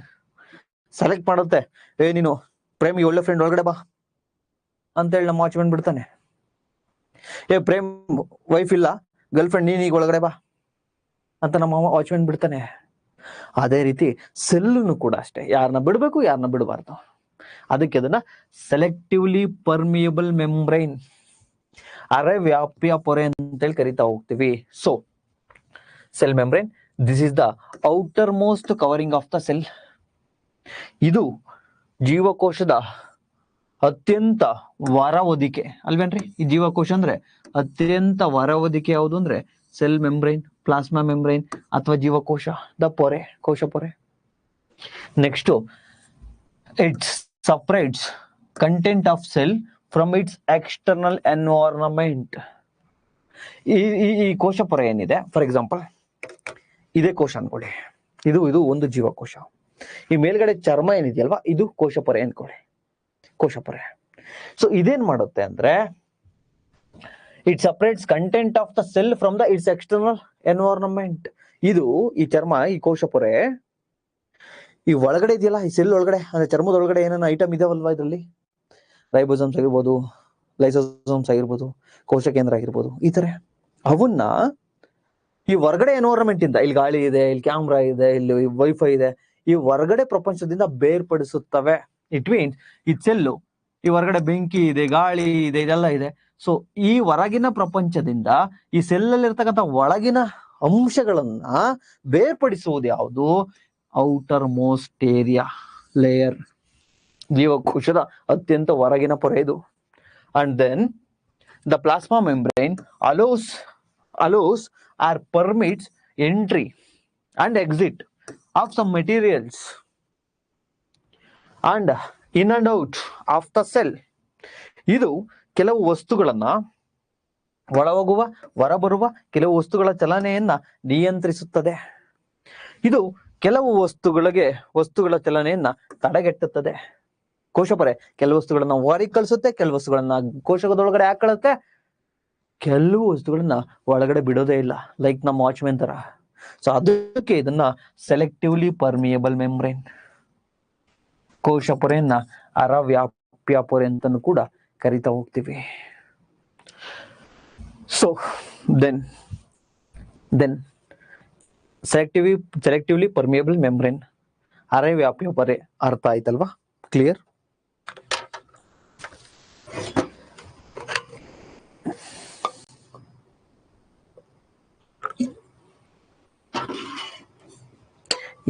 ಸೆಲೆಕ್ಟ್ ಮಾಡುತ್ತೆ. ನೀನು ಪ್ರೇಮ್ ಒಳ್ಳೆ ಫ್ರೆಂಡ್ ಒಳಗಡೆ ಬಾ ಅಂತೇಳಿ ನಮ್ಮ ವಾಚ್ಮೆನ್ ಬಿಡ್ತಾನೆ. ಪ್ರೇಮ್ ವೈಫ್ ಇಲ್ಲ, ಗರ್ಲ್ ಫ್ರೆಂಡ್ ನೀನೀಗ ಒಳಗಡೆ ಬಾ ಅಂತ ನಮ್ಮ ವಾಚ್ಮೆನ್ ಬಿಡ್ತಾನೆ. ಅದೇ ರೀತಿ ಸೆಲ್ಲನ್ನು ಕೂಡ ಅಷ್ಟೇ, ಯಾರನ್ನ ಬಿಡ್ಬೇಕು, ಯಾರನ್ನ ಬಿಡಬಾರ್ದು. ಅದಕ್ಕೆ ಅದನ್ನ ಸೆಲೆಕ್ಟಿವ್ಲಿ ಪರ್ಮಿಯಬಲ್ ಮೆಂಬ್ರೈನ್, ಅರೆ ವ್ಯಾಪ್ಯ ಪೊರೆ ಅಂತೇಳಿ ಕರಿತಾ ಹೋಗ್ತೀವಿ. So cell membrane, this is the outer most covering of the cell. ಇದು ಜೀವಕೋಶದ ಅತ್ಯಂತ ಹೊರ ಹೊದಿಕೆ ಅಲ್ವೇನ್ರಿ? ಈ ಜೀವಕೋಶ ಅಂದ್ರೆ ಅತ್ಯಂತ ಹೊರ ಹೊದಿಕೆ ಯಾವುದು ಅಂದ್ರೆ ಸೆಲ್ ಮೆಂಬ್ರೈನ್, ಪ್ಲಾಸ್ಮಾ ಮೆಂಬ್ರೈನ್ ಅಥವಾ ಜೀವಕೋಶ, ದ ಪೊರೆ, ಕೋಶ ಪೊರೆ. Next, it's separates content of cell from its external environment. ಈ ಕೋಶ ಪೊರೆ ಏನಿದೆ, ಫಾರ್ ಎಕ್ಸಾಂಪಲ್ ಇದೇ ಕೋಶ ಅನ್ಕೊಳ್ಳಿ, ಇದು ಒಂದು ಜೀವಕೋಶ. ಈ ಮೇಲ್ಗಡೆ ಚರ್ಮ ಏನಿದೆಯಲ್ವಾ, ಇದು ಕೋಶ ಪೊರೆ ಅನ್ಕೊಳ್ಳಿ, ಕೋಶ ಪೊರೆ. ಸೊ ಇದೇನ್ ಮಾಡುತ್ತೆ ಅಂದ್ರೆ, it separates content of the cell from the it's external environment. ಇದು ಈ ಚರ್ಮ, ಈ ಕೋಶ ಪೊರೆ, ಈ ಒಳಗಡೆ ಇದೆಯಲ್ಲ, ಈ ಸೆಲ್ ಒಳಗಡೆ ಅಂದ್ರೆ ಚರ್ಮದ ಒಳಗಡೆ ಏನೇನು ಐಟಮ್ ಇದಾವಲ್ವಾ, ಇದರಲ್ಲಿ ರೈಬೋಸೋಮ್ಸ್ ಆಗಿರ್ಬೋದು, ಲೈಸೋಸೋಮ್ಸ್ ಆಗಿರ್ಬೋದು, ಕೋಶ ಕೇಂದ್ರ ಆಗಿರ್ಬೋದು, ಈ ತರ ಅವನ್ನ ಈ ಹೊರಗಡೆ ಎನ್ವೈರನ್ಮೆಂಟ್ ಇಂದ, ಇಲ್ಲಿ ಗಾಳಿ ಇದೆ, ಇಲ್ಲಿ ಕ್ಯಾಮ್ರಾ ಇದೆ, ಇಲ್ಲಿ ವೈಫೈ ಇದೆ, ಈ ಹೊರಗಡೆ ಪ್ರಪಂಚದಿಂದ ಬೇರ್ಪಡಿಸುತ್ತವೆ. ಇಟ್ ಮೀನ್ಸ್ ಈ ಸೆಲ್ಲು, ಈ ಹೊರಗಡೆ ಬೆಂಕಿ ಇದೆ, ಗಾಳಿ ಇದೆ, ಇದೆಲ್ಲ ಇದೆ. ಸೊ ಈ ಹೊರಗಿನ ಪ್ರಪಂಚದಿಂದ ಈ ಸೆಲ್ಲಲ್ಲಿ ಇರ್ತಕ್ಕಂಥ ಒಳಗಿನ ಅಂಶಗಳನ್ನ ಬೇರ್ಪಡಿಸುವುದು ಯಾವುದು? ಔಟರ್ ಮೋಸ್ಟ್ ಏರಿಯಾ, ಲೇಯರ್, ಜೀವಕೋಶದ ಅತ್ಯಂತ ಹೊರಗಿನ ಪೊರೆ ಇದು. And then the plasma membrane allows or permits entry and exit of some materials and in and out of the cell. ಇದು ಕೆಲವು ವಸ್ತುಗಳನ್ನ ಒಳಹೋಗುವ, ಹೊರಬರುವ ಕೆಲವು ವಸ್ತುಗಳ ಚಲನೆಯನ್ನ ನಿಯಂತ್ರಿಸುತ್ತದೆ. ಇದು ಕೆಲವು ವಸ್ತುಗಳ ಚಲನೆಯನ್ನ ತಡೆಗಟ್ಟುತ್ತದೆ. ಕೋಶಪೊರೆ ಕೆಲವು ವಸ್ತುಗಳನ್ನ ಹೊರಗೆ ಕಳಿಸುತ್ತೆ, ಕೆಲವು ವಸ್ತುಗಳನ್ನ ಕೋಶದೊಳಗಡೆ ಹಾಕೊಳ್ಳುತ್ತೆ. ಕೆಲವು ವಸ್ತುಗಳನ್ನ ಒಳಗಡೆ ಬಿಡೋದೇ ಇಲ್ಲ, ಲೈಕ್ ನಮ್ಮ ವಾಚ್ಮೆನ್ ತರ. ಸೊ ಅದಕ್ಕೆ ಇದನ್ನ ಸೆಲೆಕ್ಟಿವ್ಲಿ ಪರ್ಮಿಯಬಲ್ ಮೆಂಬ್ರೇನ್, ಕೋಶ ಪೊರೆಯನ್ನ ಅರವ್ಯಾಪ್ಯ ಪೊರೆ ಅಂತಾನು ಕೂಡ ಕರಿತಾ ಹೋಗ್ತೀವಿ. So then selectively permeable membrane, ಅರೆವ್ಯಾಪ್ಯ ಪೊರೆ, ಅರ್ಥ ಆಯ್ತಲ್ವಾ? ಕ್ಲಿಯರ್?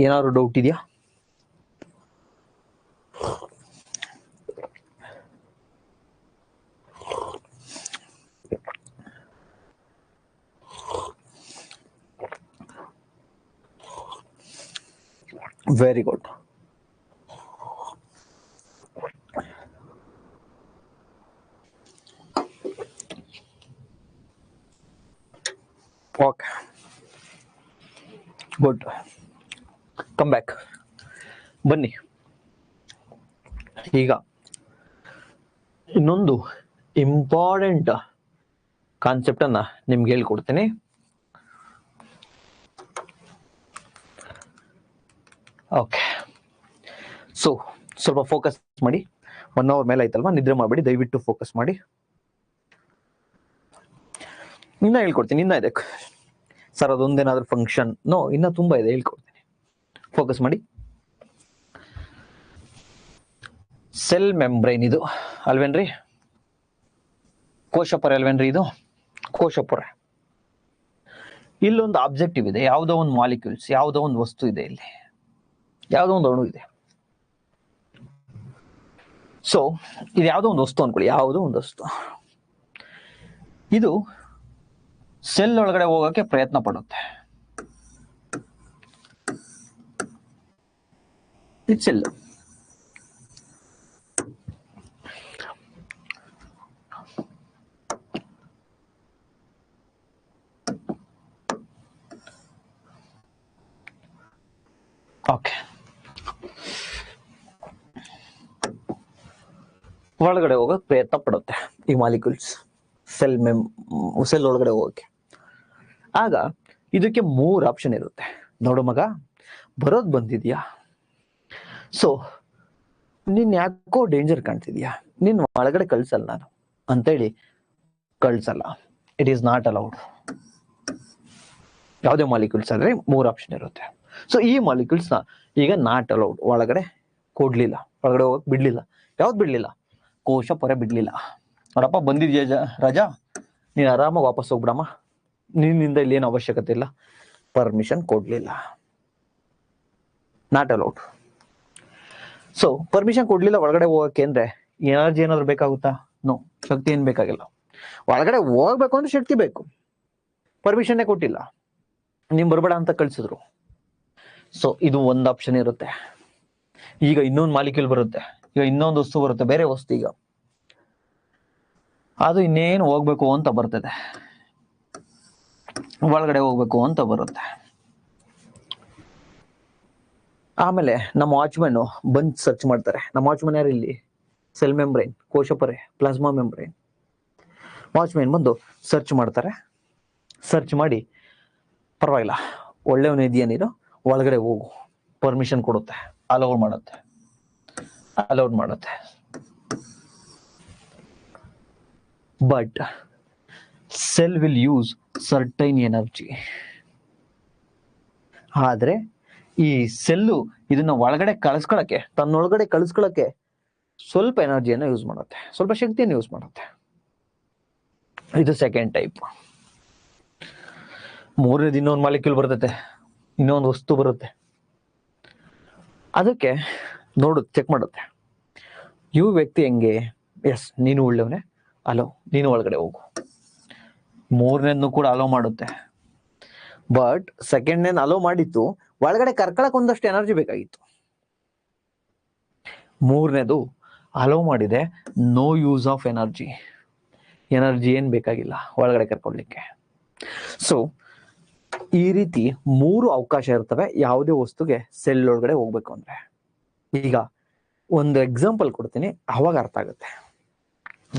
ಏನಾದ್ರು ಡೌಟ್ ಇದೆಯಾ? Very good. Okay, good. Come back. ಬನ್ನಿ, ಈಗ ಇನ್ನೊಂದು ಇಂಪಾರ್ಟೆಂಟ್ ಕಾನ್ಸೆಪ್ಟ್ ಅನ್ನ ನಿಮ್ಗೆ ಹೇಳ್ಕೊಡ್ತೀನಿ. ಓಕೆ, ಸೊ ಸ್ವಲ್ಪ ಫೋಕಸ್ ಮಾಡಿ. 1 hour ಮೇಲೆ ಆಯ್ತಲ್ವಾ, ನಿದ್ರೆ ಮಾಡಬೇಡಿ, ದಯವಿಟ್ಟು ಫೋಕಸ್ ಮಾಡಿ. ಇನ್ನ ಹೇಳ್ಕೊಡ್ತೀನಿ, ಇನ್ನ ಇದೆ ಸರ್, ಅದೊಂದೇನಾದ್ರೂ ಫಂಕ್ಷನ್? ನೋ, ಇನ್ನ ತುಂಬಾ ಇದೆ, ಹೇಳ್ಕೊಡ್ತೀನಿ. ಫೋಕಸ್ ಮಾಡಿ. ಸೆಲ್ ಮೆಂಬ್ರೈನ್ ಇದು ಅಲ್ವೇನ್ರಿ? ಕೋಶಪೊರೆ ಅಲ್ವೇನ್ರಿ? ಇದು ಕೋಶಪೊರೆ. ಇಲ್ಲೊಂದು ಆಬ್ಜೆಕ್ಟಿವ್ ಇದೆ, ಯಾವುದೋ ಒಂದು ಮಾಲಿಕ್ಯೂಲ್ಸ್, ಯಾವುದೋ ಒಂದು ವಸ್ತು ಇದೆ, ಇಲ್ಲಿ ಯಾವುದೋ ಒಂದು ಅಣು ಇದೆ. ಸೊ ಇದು ಯಾವುದೋ ಒಂದು ವಸ್ತು ಅನ್ಕೊಳ್ಳಿ, ಯಾವುದೋ ಒಂದು ವಸ್ತು. ಇದು ಸೆಲ್ ಒಳಗಡೆ ಹೋಗಕ್ಕೆ ಪ್ರಯತ್ನ ಪಡುತ್ತೆ. ಇದು ಸೆಲ್. ಓಕೆ, ಒಳಗಡೆ ಹೋಗಕ್ಕೆ ಪ್ರಯತ್ನ ಪಡುತ್ತೆ ಈ ಮಾಲಿಕ್ಯೂಲ್ಸ್, ಸೆಲ್ ಒಳಗಡೆ ಹೋಗಕ್ಕೆ. ಆಗ ಇದಕ್ಕೆ 3 ಆಪ್ಷನ್ ಇರುತ್ತೆ. ನೋಡು ಮಗ, ಬರೋದ್ ಬಂದಿದ್ಯಾ, ಸೊ ನೀನ್ ಯಾಕೋ ಡೇಂಜರ್ ಕಾಣ್ತಿದ್ಯಾ, ನಿನ್ ಒಳಗಡೆ ಕಳ್ಸಲ್ಲ ನಾನು ಅಂತೇಳಿ ಕಳ್ಸಲ್ಲ. It is not allowed. ಯಾವುದೇ ಮಾಲಿಕ್ಯೂಲ್ಸ್ ಆದ್ರೆ 3 ಆಪ್ಷನ್ ಇರುತ್ತೆ. ಸೊ ಈ ಮಾಲಿಕ್ಯೂಲ್ಸ್ ನ ಈಗ ನಾಟ್ ಅಲೌಡ್, ಒಳಗಡೆ ಕೊಡ್ಲಿಲ್ಲ, ಒಳಗಡೆ ಹೋಗಕ್ ಬಿಡ್ಲಿಲ್ಲ. ಯಾವ್ದು ಬಿಡ್ಲಿಲ್ಲ? ಕೋಶ ಪೊರೆ ಬಿಡ್ಲಿಲ್ಲ. ಅವರಪ್ಪ ಬಂದಿದ್ಯಾ ರಾಜಾ, ನೀನ್ ಆರಾಮಾಗಿ ವಾಪಸ್ ಹೋಗ್ಬಿಡಮ್ಮ, ನಿನ್ನಿಂದ ಇಲ್ಲಿ ಏನು ಅವಶ್ಯಕತೆ ಇಲ್ಲ, ಪರ್ಮಿಷನ್ ಕೊಡ್ಲಿಲ್ಲ, ನಾಟ್ ಅಲೌಡ್. ಸೊ ಪರ್ಮಿಷನ್ ಕೊಡ್ಲಿಲ್ಲ ಒಳಗಡೆ ಹೋಗಕ್ಕೆ ಅಂದ್ರೆ ಎನರ್ಜಿ ಏನಾದ್ರು ಬೇಕಾಗುತ್ತಾ? ನೋ, ಶಕ್ತಿ ಏನ್ ಬೇಕಾಗಿಲ್ಲ. ಒಳಗಡೆ ಹೋಗ್ಬೇಕು ಅಂದ್ರೆ ಶಕ್ತಿ ಬೇಕು, ಪರ್ಮಿಷನ್ನೇ ಕೊಟ್ಟಿಲ್ಲ, ನೀನ್ ಬರ್ಬೇಡ ಅಂತ ಕಳ್ಸಿದ್ರು. ಸೊ ಇದು ಒಂದು ಆಪ್ಷನ್ ಇರುತ್ತೆ. ಈಗ ಇನ್ನೊಂದು ಮಾಲಿಕ್ಯೂಲ್ ಬರುತ್ತೆ, ಈಗ ಇನ್ನೊಂದು ವಸ್ತು ಬರುತ್ತೆ, ಬೇರೆ ವಸ್ತು. ಈಗ ಅದು ಇನ್ನೇನು ಹೋಗ್ಬೇಕು ಅಂತ ಬರ್ತದೆ, ಒಳಗಡೆ ಹೋಗ್ಬೇಕು ಅಂತ ಬರುತ್ತೆ. ಆಮೇಲೆ ನಮ್ಮ ವಾಚ್ಮನ್ ಬಂದ್ ಸರ್ಚ್ ಮಾಡ್ತಾರೆ. ನಮ್ಮ ವಾಚ್ಮನ್ ಯಾರು ಇಲ್ಲಿ? ಸೆಲ್ ಮೆಂಬ್ರೈನ್, ಕೋಶಪೊರೆ, ಪ್ಲಾಸ್ಮಾ ಮೆಂಬ್ರೈನ್. ವಾಚ್ಮನ್ ಬಂದು ಸರ್ಚ್ ಮಾಡ್ತಾರೆ. ಸರ್ಚ್ ಮಾಡಿ, ಪರವಾಗಿಲ್ಲ, ಒಳ್ಳೆಯವನು ಇದೆಯಾ ನೀನು, ಒಳಗಡೆ ಹೋಗು, ಪರ್ಮಿಷನ್ ಕೊಡುತ್ತೆ, ಅಲೌಡ್ ಮಾಡುತ್ತೆ. But cell will use certain energy. ಆದ್ರೆ ಈ ಸೆಲ್ಲು ಇದನ್ನ ಒಳಗಡೆ ಕಳಿಸ್ಕೊಳಕ್ಕೆ, ತನ್ನೊಳಗಡೆ ಕಳಿಸ್ಕೊಳಕ್ಕೆ ಸ್ವಲ್ಪ ಎನರ್ಜಿಯನ್ನು ಯೂಸ್ ಮಾಡುತ್ತೆ, ಸ್ವಲ್ಪ ಶಕ್ತಿಯನ್ನು ಯೂಸ್ ಮಾಡುತ್ತೆ. ಇದು ಸೆಕೆಂಡ್ ಟೈಪ್. ಮೂರನೇದು ಇನ್ನೊಂದು ಮಾಲಿಕ್ಯೂಲ್ ಬರ್ತೈತೆ, ಇನ್ನೊಂದು ವಸ್ತು ಬರುತ್ತೆ, ಅದಕ್ಕೆ ಚೆಕ್ ಮಾಡುತ್ತೆ, ಇವು ವ್ಯಕ್ತಿ ಹೆಂಗೆ, ಎಸ್ ನೀನು ಒಳ್ಳೆಯವನೇ, ಅಲೋ ನೀನು ಒಳಗಡೆ ಹೋಗು. ಮೂರನೇದ್ನು ಕೂಡ ಅಲೋ ಮಾಡುತ್ತೆ. ಬಟ್ ಸೆಕೆಂಡ್ನೇನ್ ಅಲೋ ಮಾಡಿತ್ತು, ಒಳಗಡೆ ಕರ್ಕೊಳಕ್ ಒಂದಷ್ಟು ಎನರ್ಜಿ ಬೇಕಾಗಿತ್ತು. ಮೂರನೇದು ಅಲೋ ಮಾಡಿದೆ, ನೋ ಯೂಸ್ ಆಫ್ ಎನರ್ಜಿ ಏನ್ ಬೇಕಾಗಿಲ್ಲ ಒಳಗಡೆ ಕರ್ಕೊಳ್ಲಿಕ್ಕೆ. ಸೊ ಈ ರೀತಿ 3 ಅವಕಾಶ ಇರ್ತವೆ ಯಾವುದೇ ವಸ್ತುಗೆ ಸೆಲ್ ಒಳಗಡೆ ಹೋಗ್ಬೇಕು ಅಂದ್ರೆ. ಈಗ ಒಂದು ಎಕ್ಸಾಂಪಲ್ ಕೊಡ್ತೀನಿ, ಅವಾಗ ಅರ್ಥ ಆಗುತ್ತೆ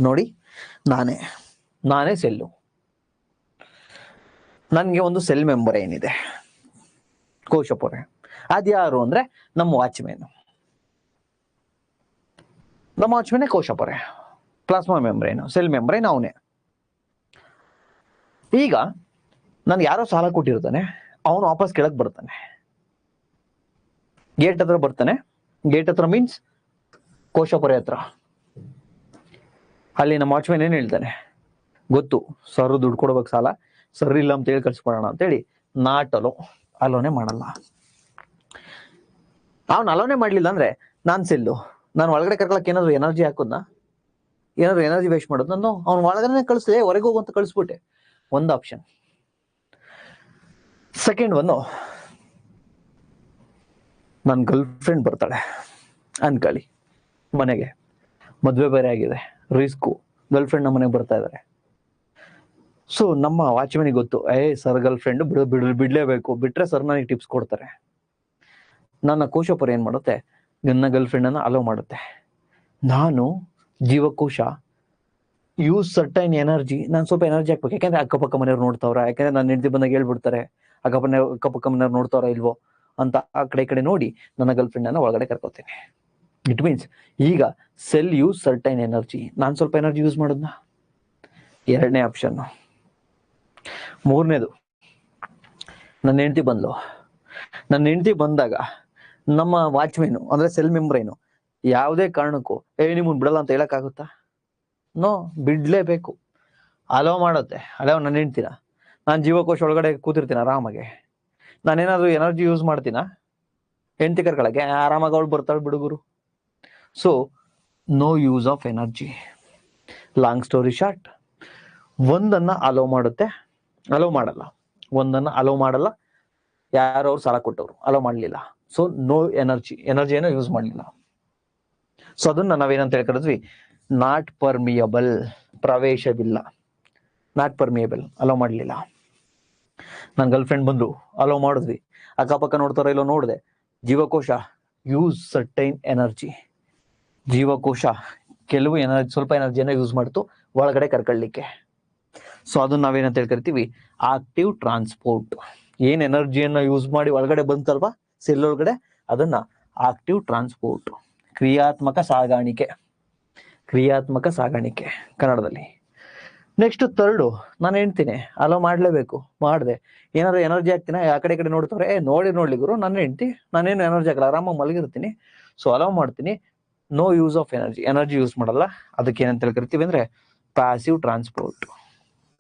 ನೋಡಿ. ನಾನೇ ಸೆಲ್ಲು, ನನ್ಗೆ ಒಂದು ಸೆಲ್ ಮೆಂಬರ್ ಏನಿದೆ ಕೋಶಪೊರೆ, ಅದ್ಯಾರು ಅಂದ್ರೆ ನಮ್ಮ ವಾಚ್ಮೆನ್. ನಮ್ಮ ವಾಚ್ಮೆನ್ ಕೋಶಪೊರೆ, ಪ್ಲಾಸ್ಮಾ ಮೆಂಬ್ರೇನು, ಸೆಲ್ ಮೆಂಬ್ರೇನ್ ಅವನೇ. ಈಗ ನನ್ಗೆ ಯಾರೋ ಸಾಲ ಕೊಟ್ಟಿರ್ತಾನೆ, ಅವನು ವಾಪಸ್ ಕೆಳಗ್ ಬರ್ತಾನೆ, ಗೇಟ್ ಹತ್ರ ಬರ್ತಾನೆ. ಗೇಟ್ ಹತ್ರ ಮೀನ್ಸ್ ಕೋಶಪೊರೆ ಹತ್ರ. ಅಲ್ಲಿ ನಮ್ಮ ವಾಚ್ಮೆನ್ ಏನ್ ಹೇಳ್ತಾನೆ, ಗೊತ್ತು ಸರ್ ದುಡ್ಡು ಕೊಡ್ಬೇಕು ಸಾಲ, ಸರ್ ಇಲ್ಲ ಅಂತ ಹೇಳಿ ಕಳ್ಸ್ಕೊಡೋಣ ಅಂತೇಳಿ ನಾಟ್ ಅಲೋನೆ ಮಾಡಲ್ಲ. ಅವ್ನು ಅಲೋನೆ ಮಾಡ್ಲಿಲ್ಲ ಅಂದ್ರೆ ನಾನ್ ಸೆಲ್ಲು, ನಾನು ಒಳಗಡೆ ಕರ್ಕೊಳಕ್ ಏನಾದ್ರು ಎನರ್ಜಿ ಹಾಕೋದ್ನ, ಏನಾದ್ರು ಎನರ್ಜಿ ವೇಸ್ಟ್ ಮಾಡೋದು, ನಾನು ಅವ್ನು ಒಳಗಡೆ ಕಳಿಸ್ದೆ, ಹೊರಗೆ ಹೋಗುವಂತ ಕಳಿಸ್ಬಿಟ್ಟೆ. ಒಂದು ಆಪ್ಷನ್. ಸೆಕೆಂಡ್ ಒಂದು, ನನ್ನ ಗರ್ಲ್ ಫ್ರೆಂಡ್ ಬರ್ತಾಳೆ ಅನ್ಕೊಳ್ಳಿ ಮನೆಗೆ, ಮದ್ವೆ ಬೇರೆ ಆಗಿದೆ, ರಿಸ್ಕು, ಗರ್ಲ್ ಫ್ರೆಂಡ್ ನಮ್ಮ ಮನೆಗೆ ಬರ್ತಾ ಇದಾರೆ. ಸೊ ನಮ್ಮ ವಾಚ್ಮನಿಗೆ ಗೊತ್ತು, ಸರ್ ಗರ್ಲ್ ಫ್ರೆಂಡ್ ಬಿಡ್ಲೇಬೇಕು, ಬಿಟ್ರೆ ಸರ್ ನನಗೆ ಟಿಪ್ಸ್ ಕೊಡ್ತಾರೆ. ನನ್ನ ಕೋಶಪೊರೆ ಏನ್ ಮಾಡುತ್ತೆ, ನನ್ನ ಗರ್ಲ್ ಫ್ರೆಂಡ್ ಅನ್ನ ಅಲೋ ಮಾಡುತ್ತೆ. ನಾನು ಜೀವಕೋಶ ಯೂಸ್ ಸರ್ಟೈನ್ ಎನರ್ಜಿ, ನಾನು ಸ್ವಲ್ಪ ಎನರ್ಜಿ ಹಾಕ್ಬೇಕು, ಯಾಕಂದ್ರೆ ಅಕ್ಕಪಕ್ಕ ಮನೆಯವ್ರು ನೋಡ್ತಾವ್ರ, ಯಾಕಂದ್ರೆ ನನ್ನ ಹೆಂಡತಿ ಬಂದಾಗ ಹೇಳ್ಬಿಡ್ತಾರೆ ಅಕ್ಕಪಕ್ಕ ಮನೆಯವ್ರು ನೋಡ್ತಾವ್ರ ಇಲ್ವೋ ಅಂತ. ಆ ಕಡೆ ನೋಡಿ ನನ್ನ ಗರ್ಲ್ ಫ್ರೆಂಡ್ ಅನ್ನ ಒಳಗಡೆ ಕರ್ಕೋತೀನಿ. ಇಟ್ ಮೀನ್ಸ್ ಈಗ ಸೆಲ್ ಯೂಸ್ ಸರ್ಟೈನ್ ಎನರ್ಜಿ, ನಾನು ಸ್ವಲ್ಪ ಎನರ್ಜಿ ಯೂಸ್ ಮಾಡೋದ್ನ. ಎರಡನೇ ಆಪ್ಷನ್. ಮೂರನೇದು, ನನ್ನ ಹೆಂಡತಿ ಬಂದ್ಲು. ನನ್ನ ಹೆಂಡತಿ ಬಂದಾಗ ನಮ್ಮ ವಾಚ್ಮೆನು ಅಂದ್ರೆ ಸೆಲ್ ಮೆಂಬ್ರೇನು ಯಾವುದೇ ಕಾರಣಕ್ಕೂ ನಿಮ್ಮನ್ ಬಿಡಲ್ಲ ಅಂತ ಹೇಳಕ್ಕಾಗುತ್ತಾ? ನೋ, ಬಿಡ್ಲೇಬೇಕು. ಅಲೋ ಮಾಡುತ್ತೆ. ಅಲೋ ನನ್ನ ಹೆಂಡ್ತಿನ, ನಾನು ಜೀವಕೋಶ ಒಳಗಡೆ ಕೂತಿರ್ತೀನಿ ಆರಾಮಾಗೆ, ನಾನೇನಾದ್ರು ಎನರ್ಜಿ ಯೂಸ್ ಮಾಡ್ತೀನ ಹೆಂಡತಿ ಕರ್ಕೊಳಕ್ಕೆ? ಆರಾಮಾಗಿ ಅವಳು ಬರ್ತಾಳೆ ಬಿಡುಗರು. So no use of energy. Long story short, ಒಂದನ್ನ ಅಲೋ ಮಾಡುತ್ತೆ, ಅಲೋ ಮಾಡಲ್ಲ. ಒಂದನ್ನ ಅಲೋ ಮಾಡಲ್ಲ, ಯಾರೋ ಅವ್ರು ಸಾಲ ಕೊಟ್ಟವ್ರು ಅಲೋ ಮಾಡ್ಲಿಲ್ಲ. ಸೊ ನೋ ಎನರ್ಜಿಯನ್ನು ಯೂಸ್ ಮಾಡ್ಲಿಲ್ಲ. ಸೊ ಅದನ್ನ ನಾವೇನಂತ ಹೇಳ್ಕರಿದ್ವಿ, ನಾಟ್ ಪರ್ಮಿಯಬಲ್, ಪ್ರವೇಶವಿಲ್ಲ. ನಾಟ್ ಪರ್ಮಿಯಬಲ್, ಅಲೋ ಮಾಡ್ಲಿಲ್ಲ. ನನ್ನ ಗರ್ಲ್ ಫ್ರೆಂಡ್ ಬಂದ್ರು, ಅಲೋ ಮಾಡಿದ್ವಿ, ಅಕ್ಕಪಕ್ಕ ನೋಡ್ತಾರ ಇಲ್ಲೋ ನೋಡಿದೆ. ಜೀವಕೋಶ ಯೂಸ್ ಸರ್ಟೈನ್ ಎನರ್ಜಿ, ಜೀವಕೋಶ ಕೆಲವು ಎನರ್ಜಿ, ಸ್ವಲ್ಪ ಎನರ್ಜಿಯನ್ನ ಯೂಸ್ ಮಾಡ್ತು ಒಳಗಡೆ ಕರ್ಕೊಳ್ಳಿಕ್ಕೆ. ಸೊ ಅದನ್ನ ನಾವೇನಂತ ಹೇಳ್ಕರಿತೀವಿ, ಆಕ್ಟಿವ್ ಟ್ರಾನ್ಸ್ಪೋರ್ಟ್. ಏನ್ ಎನರ್ಜಿಯನ್ನ ಯೂಸ್ ಮಾಡಿ ಒಳಗಡೆ ಬಂತಲ್ವಾ ಸೆಲ್ ಒಳಗಡೆ, ಅದನ್ನ ಆಕ್ಟಿವ್ ಟ್ರಾನ್ಸ್ಪೋರ್ಟ್, ಕ್ರಿಯಾತ್ಮಕ ಸಾಗಾಣಿಕೆ. ಕ್ರಿಯಾತ್ಮಕ ಸಾಗಾಣಿಕೆ ಕನ್ನಡದಲ್ಲಿ. ನೆಕ್ಸ್ಟ್ ಥರ್ಡು, ನಾನು ಹೇಳ್ತೀನಿ ಅಲೋ ಮಾಡ್ಲೇಬೇಕು, ಮಾಡಿದೆ ಏನಾದ್ರು ಎನರ್ಜಿ ಹಾಕ್ತೀನಿ, ಆ ಕಡೆ ಈ ಕಡೆ ನೋಡ್ತಾರೆ, ನೋಡ್ಲಿ ಗುರು ನನ್ನ ಹೆಂಡ್ತಿ, ನಾನೇನು ಎನರ್ಜಿ ಹಾಕಲ್ಲ, ಆರಾಮಾಗಿ ಮಲಗಿರ್ತೀನಿ, ಸೊ ಅಲೋ ಮಾಡ್ತೀನಿ. No use of energy use ಮಾಡಲ್ಲ. ಅದಕ್ಕೆ ಏನಂತ ಹೇಳ್ಕರಿತೀವಿ ಅಂದ್ರೆ ಪ್ಯಾಸಿವ್ ಟ್ರಾನ್ಸ್ಪೋರ್ಟ್,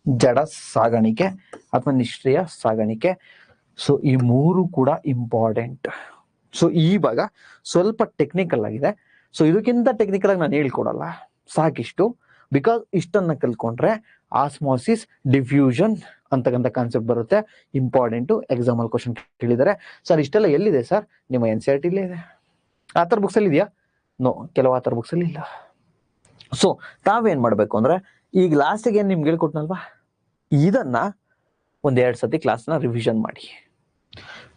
ಜಡ ಸಾಗಾಣಿಕೆ ಅಥವಾ ನಿಷ್ಕ್ರಿಯ ಸಾಗಾಣಿಕೆ. ಸೊ ಈ ಮೂರು ಕೂಡ ಇಂಪಾರ್ಟೆಂಟ್. ಸೊ ಈ ಭಾಗ ಸ್ವಲ್ಪ ಟೆಕ್ನಿಕಲ್ ಆಗಿದೆ. ಸೊ ಇದಕ್ಕಿಂತ ಟೆಕ್ನಿಕಲ್ ಆಗಿ ನಾನು ಹೇಳ್ಕೊಡಲ್ಲ, ಸಾಕಿಷ್ಟು. ಬಿಕಾಸ್ ಇಷ್ಟನ್ನ ಕಲ್ತ್ಕೊಂಡ್ರೆ ಆಸ್ಮೋಸಿಸ್, ಡಿಫ್ಯೂಷನ್ ಅಂತಕ್ಕಂಥ ಕಾನ್ಸೆಪ್ಟ್ ಬರುತ್ತೆ. ಇಂಪಾರ್ಟೆಂಟು, ಎಕ್ಸಾಮಲ್ ಕ್ವಶನ್ ಕೇಳಿದ್ದಾರೆ. ಸರ್ ಇಷ್ಟೆಲ್ಲ ಎಲ್ಲಿದೆ ಸರ್? ನಿಮ್ಮ NCERT ಇಲ್ಲೇ ಇದೆ. ಆತರ ಬುಕ್ಸ್ ಅಲ್ಲಿ ಇದೆಯಾ? ನೋ, ಕೆಲವು ಆತರ ಬುಕ್ಸ್ ಅಲ್ಲಿ ಇಲ್ಲ. ಸೊ ತಾವೇನ್ ಮಾಡ್ಬೇಕು ಅಂದ್ರೆ, ಈಗ ಲಾಸ್ಟಿಗೆ ಏನ್ ನಿಮ್ಗೆ ಹೇಳ್ಕೊಟ್ನಲ್ವಾ, ಇದನ್ನ ಒಂದೆರಡು ಸತಿ ಕ್ಲಾಸ್ನ ರಿವಿಷನ್ ಮಾಡಿ.